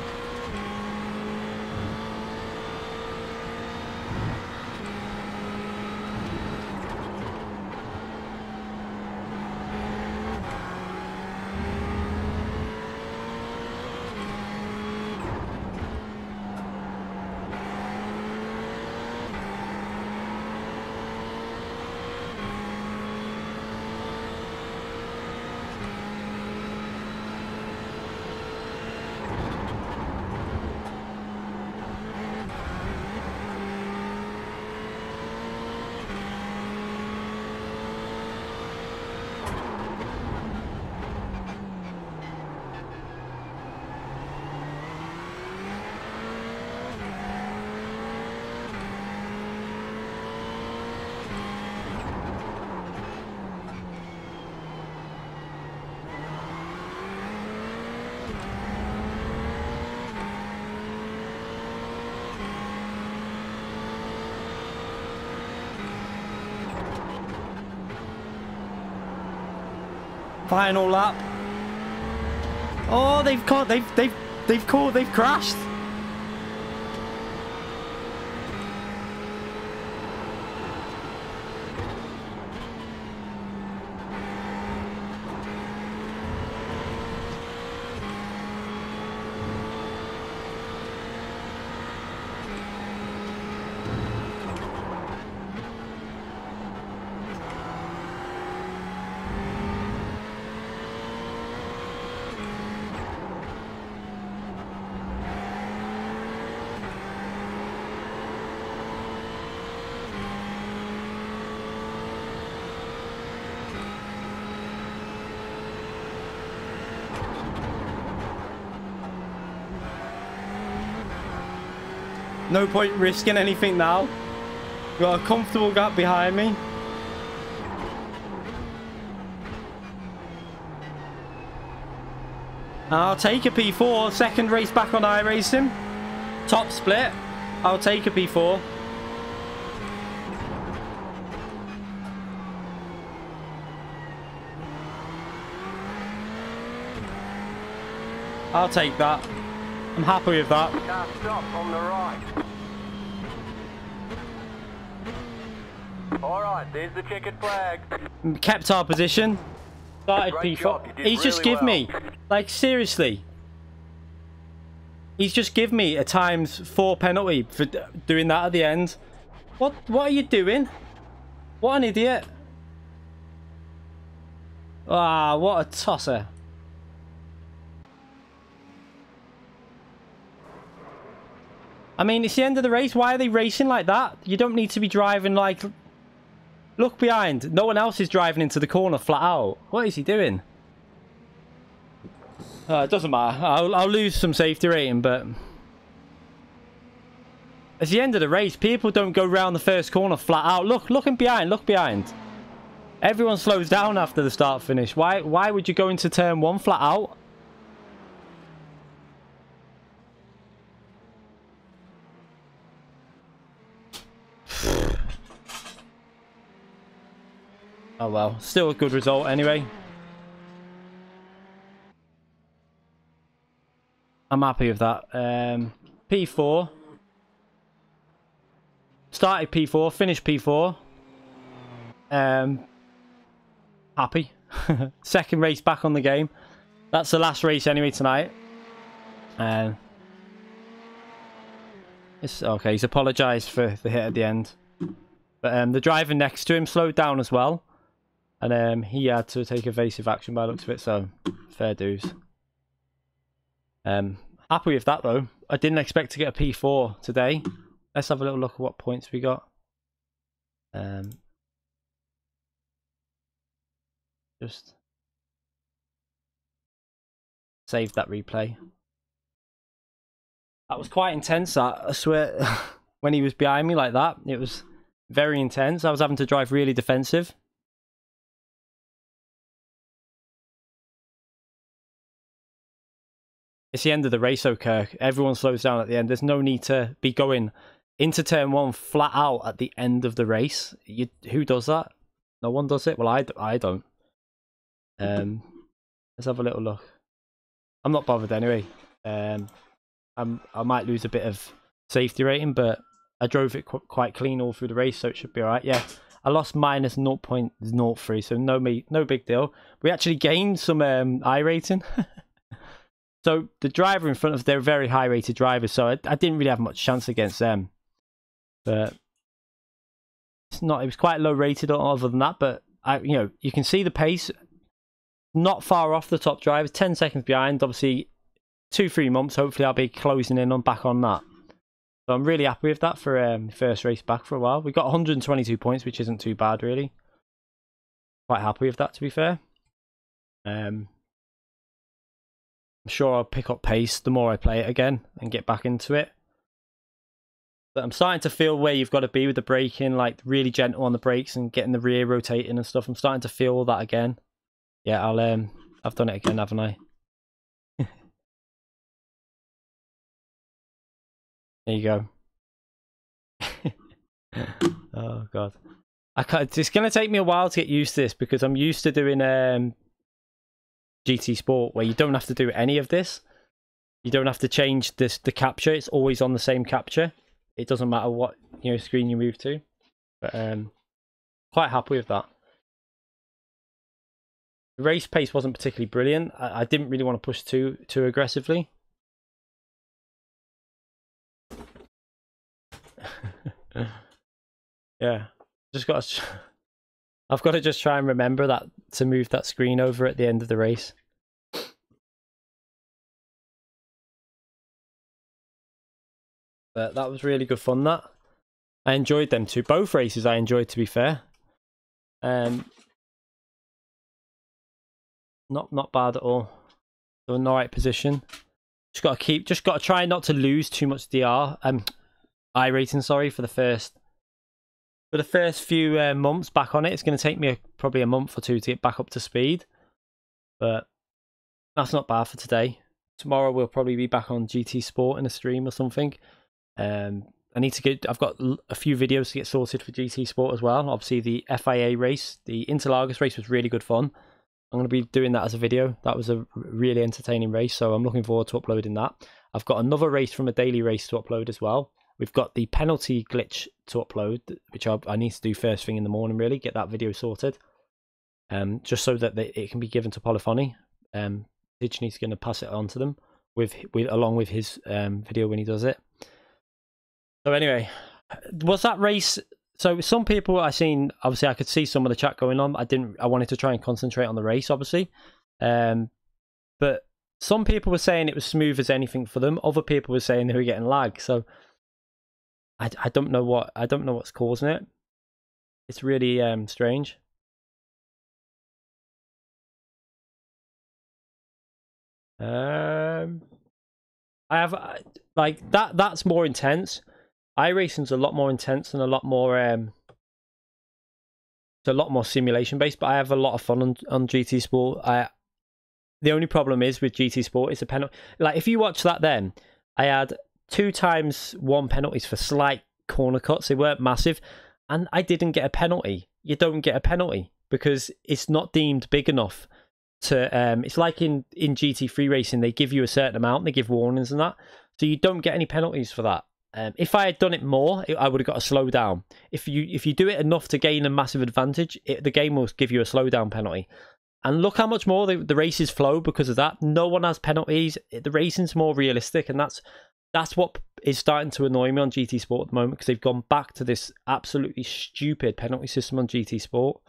Final lap. Oh, they've crashed. No point risking anything now. Got a comfortable gap behind me. I'll take a P4. Second race back on iRacing. Top split. I'll take a P4. I'll take that. I'm happy with that. Car stop on the right. Alright, there's the checkered flag. Kept our position. Started Great P4. job, you did He's just really give me, like, seriously. He's just give me a ×4 penalty for doing that at the end. What are you doing? What an idiot. Ah, what a tosser. I mean, it's the end of the race. Why are they racing like that? You don't need to be driving like... Look behind. No one else is driving into the corner flat out. What is he doing? It doesn't matter. I'll lose some safety rating, but... It's the end of the race. People don't go round the first corner flat out. Looking behind. Look behind. Everyone slows down after the start finish. Why would you go into turn 1 flat out? Oh well, still a good result anyway. I'm happy with that. P4. Started P4, finished P4. Happy. Second race back on the game. That's the last race anyway tonight. It's okay, he's apologised for the hit at the end. But the driver next to him slowed down as well. And he had to take evasive action by the looks of it, so fair dues. Happy with that though. I didn't expect to get a P4 today. Let's have a little look at what points we got. Just save that replay. That was quite intense, that, I swear. When he was behind me like that, it was very intense. I was having to drive really defensive. It's the end of the race, though, Kirk. Everyone slows down at the end. There's no need to be going into turn 1 flat out at the end of the race. Who does that? No one does it. Well, I don't. Let's have a little look. I'm not bothered anyway. I might lose a bit of safety rating, but I drove it quite clean all through the race, so it should be alright. Yeah, I lost minus 0.03, so no big deal. We actually gained some I rating. So the driver in front of, they're very high rated drivers, so I didn't really have much chance against them. But it was quite low rated other than that. But you can see the pace, not far off the top drivers, 10 seconds behind. Obviously, 2-3 months. Hopefully, I'll be closing in on back on that. So I'm really happy with that for first race back for a while. We got 122 points, which isn't too bad really. Quite happy with that, to be fair. I'm sure I'll pick up pace the more I play it again and get back into it. But I'm starting to feel where you've got to be with the braking, like really gentle on the brakes and getting the rear rotating and stuff. I'm starting to feel all that again. Yeah, I've done it again, haven't I? There you go. Oh god, it's gonna take me a while to get used to this because I'm used to doing GT Sport, where you don't have to do any of this. You don't have to change the capture. It's always on the same capture. It doesn't matter what screen you move to. But quite happy with that. The race pace wasn't particularly brilliant. I didn't really want to push too aggressively. Yeah, I've got to just try and remember that to move that screen over at the end of the race. But that was really good fun. That I enjoyed them too. Both races I enjoyed, to be fair. Not bad at all. So in the right position. Just got to try not to lose too much iRacing, sorry, for the first few months back on it. It's going to take me probably a month or two to get back up to speed, but that's not bad for today. Tomorrow we'll probably be back on GT Sport in a stream or something. I've got a few videos to get sorted for GT Sport as well. Obviously the FIA race, the Interlagos race was really good fun. I'm going to be doing that as a video. That was a really entertaining race, so I'm looking forward to uploading that. I've got another race from a daily race to upload as well. We've got the penalty glitch to upload, which I need to do first thing in the morning, really, get that video sorted. Just so that it can be given to Polyphony. Digny's going to pass it on to them along with his video when he does it. So anyway, was that race... So some people I seen, obviously I could see some of the chat going on. I wanted to try and concentrate on the race, obviously. But some people were saying it was smooth as anything for them. Other people were saying they were getting lag. So I don't know what's causing it. It's really strange. I have like that's more intense. iRacing's a lot more intense and a lot more it's a lot more simulation based, but I have a lot of fun on GT Sport. The only problem is with GT Sport is the penalty. Like if you watch that, then I had 2x1 penalties for slight corner cuts. They weren't massive, and I didn't get a penalty. You don't get a penalty because it's not deemed big enough to it's like in GT3 racing, they give you a certain amount, they give warnings and that, so you don't get any penalties for that. If I had done it more, I would have got a slowdown. If you do it enough to gain a massive advantage, the game will give you a slowdown penalty. And look how much more the races flow because of that. No one has penalties. The racing's more realistic, and that's what is starting to annoy me on GT Sport at the moment, because they've gone back to this absolutely stupid penalty system on GT Sport.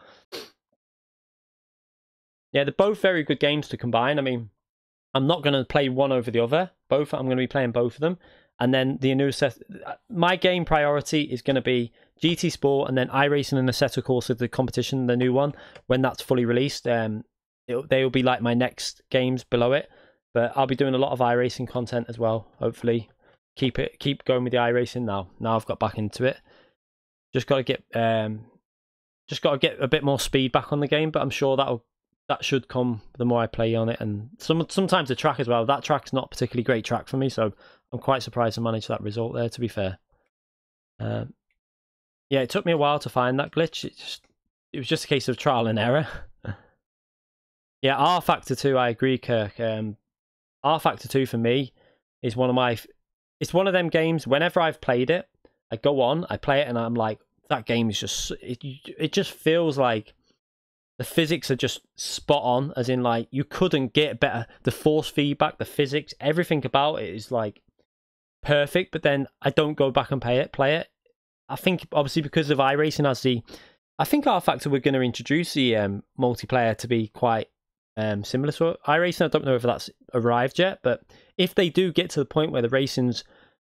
Yeah, they're both very good games to combine. I mean, I'm not going to play one over the other. I'm going to be playing both of them. And then the new set, my game priority is going to be GT Sport, and then iRacing and Assetto Corsa, the competition, the new one, when that's fully released. They will be like my next games below it. But I'll be doing a lot of iRacing content as well. Hopefully, keep going with the iRacing now. Now I've got back into it. Just got to get a bit more speed back on the game. But I'm sure that should come the more I play on it. And sometimes the track as well. That track's not a particularly great track for me, so I'm quite surprised I managed that result there, to be fair. Yeah, it took me a while to find that glitch. It was just a case of trial and error. Yeah, R Factor 2, I agree, Kirk. R Factor 2 for me is it's one of them games, whenever I've played it, I go on, I play it, and I'm like, that game is just, it just feels like the physics are just spot on, as in, like, you couldn't get better. The force feedback, the physics, everything about it is, like, perfect. But then I don't go back and play it. I think, obviously, because of iRacing I think R Factor we're going to introduce the multiplayer to be quite similar to iRacing. I don't know if that's arrived yet, but if they do get to the point where the racing's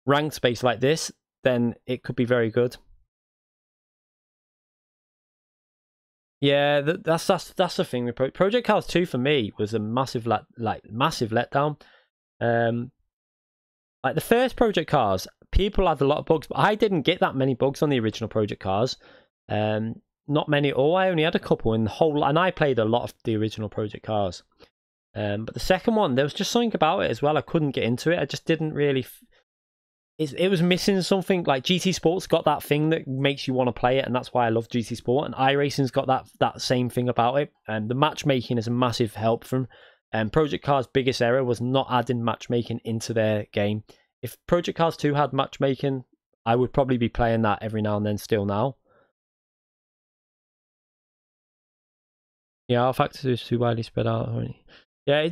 ranked based like this, then it could be very good. Yeah, that's the thing with Project Cars 2 for me was a massive massive letdown. Like the first Project Cars, people had a lot of bugs, but I didn't get that many bugs on the original Project Cars. Not many at all. I only had a couple in the whole, and I played a lot of the original Project Cars. But the second one, there was just something about it as well. I couldn't get into it. I just didn't really. It was missing something. Like GT Sport's got that thing that makes you want to play it, and that's why I love GT Sport. And iRacing's got that same thing about it. And the matchmaking is a massive help from Project Cars' biggest error was not adding matchmaking into their game. If Project Cars 2 had matchmaking, I would probably be playing that every now and then still now. Yeah, R-Factor 2 is too widely spread out. Yeah,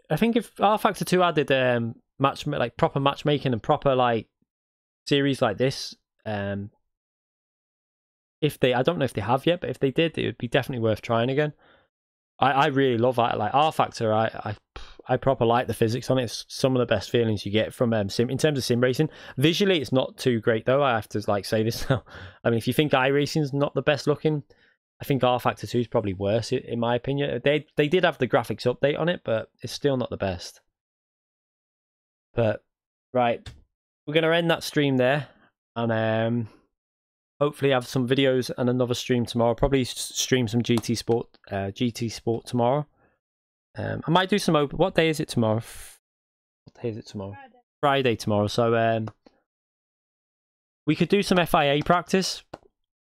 I think if R-Factor 2 added proper matchmaking and proper like series like this, if they, I don't know if they have yet, but if they did, it would be definitely worth trying again. I really love that. Like R-Factor, I proper like the physics on it. It's some of the best feelings you get from sim in terms of sim racing. Visually, it's not too great though. I have to like say this now. I mean, if you think iRacing is not the best looking, I think R-Factor 2 is probably worse in my opinion. They did have the graphics update on it, but it's still not the best. But right, we're gonna end that stream there, and hopefully have some videos and another stream tomorrow. Probably stream some GT Sport tomorrow. I might do some open. What day is it tomorrow? What day is it tomorrow? Friday tomorrow. So we could do some FIA practice.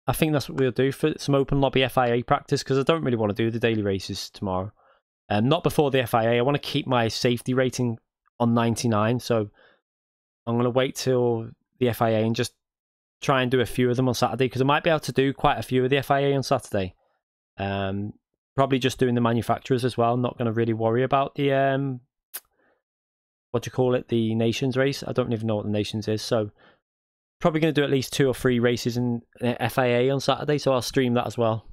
I think that's what we'll do for some open lobby FIA practice, because I don't really want to do the daily races tomorrow. Not before the FIA. I want to keep my safety rating on 99. So I'm going to wait till the FIA and just try and do a few of them on Saturday, because I might be able to do quite a few of the FIA on Saturday. Probably just doing the manufacturers as well. Not going to really worry about the what do you call it, the Nations race. I don't even know what the Nations is, so probably going to do at least 2 or 3 races in FIA on Saturday, so I'll stream that as well.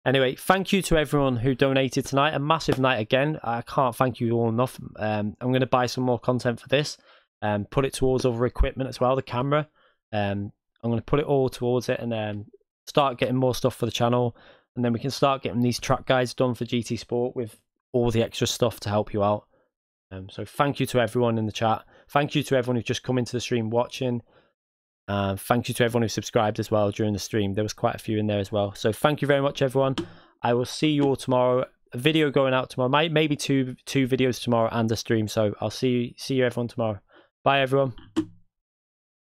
Anyway, thank you to everyone who donated tonight. A massive night again. I can't thank you all enough. I'm going to buy some more content for this and put it towards other equipment as well, the camera. I'm going to put it all towards it and start getting more stuff for the channel. And then we can start getting these track guides done for GT Sport with all the extra stuff to help you out. So thank you to everyone in the chat. Thank you to everyone who's just come into the stream watching. Thank you to everyone who subscribed as well during the stream. There was quite a few in there as well. So thank you very much, everyone. I will see you all tomorrow. A video going out tomorrow. Maybe two videos tomorrow and a stream. So I'll see you everyone tomorrow. Bye, everyone.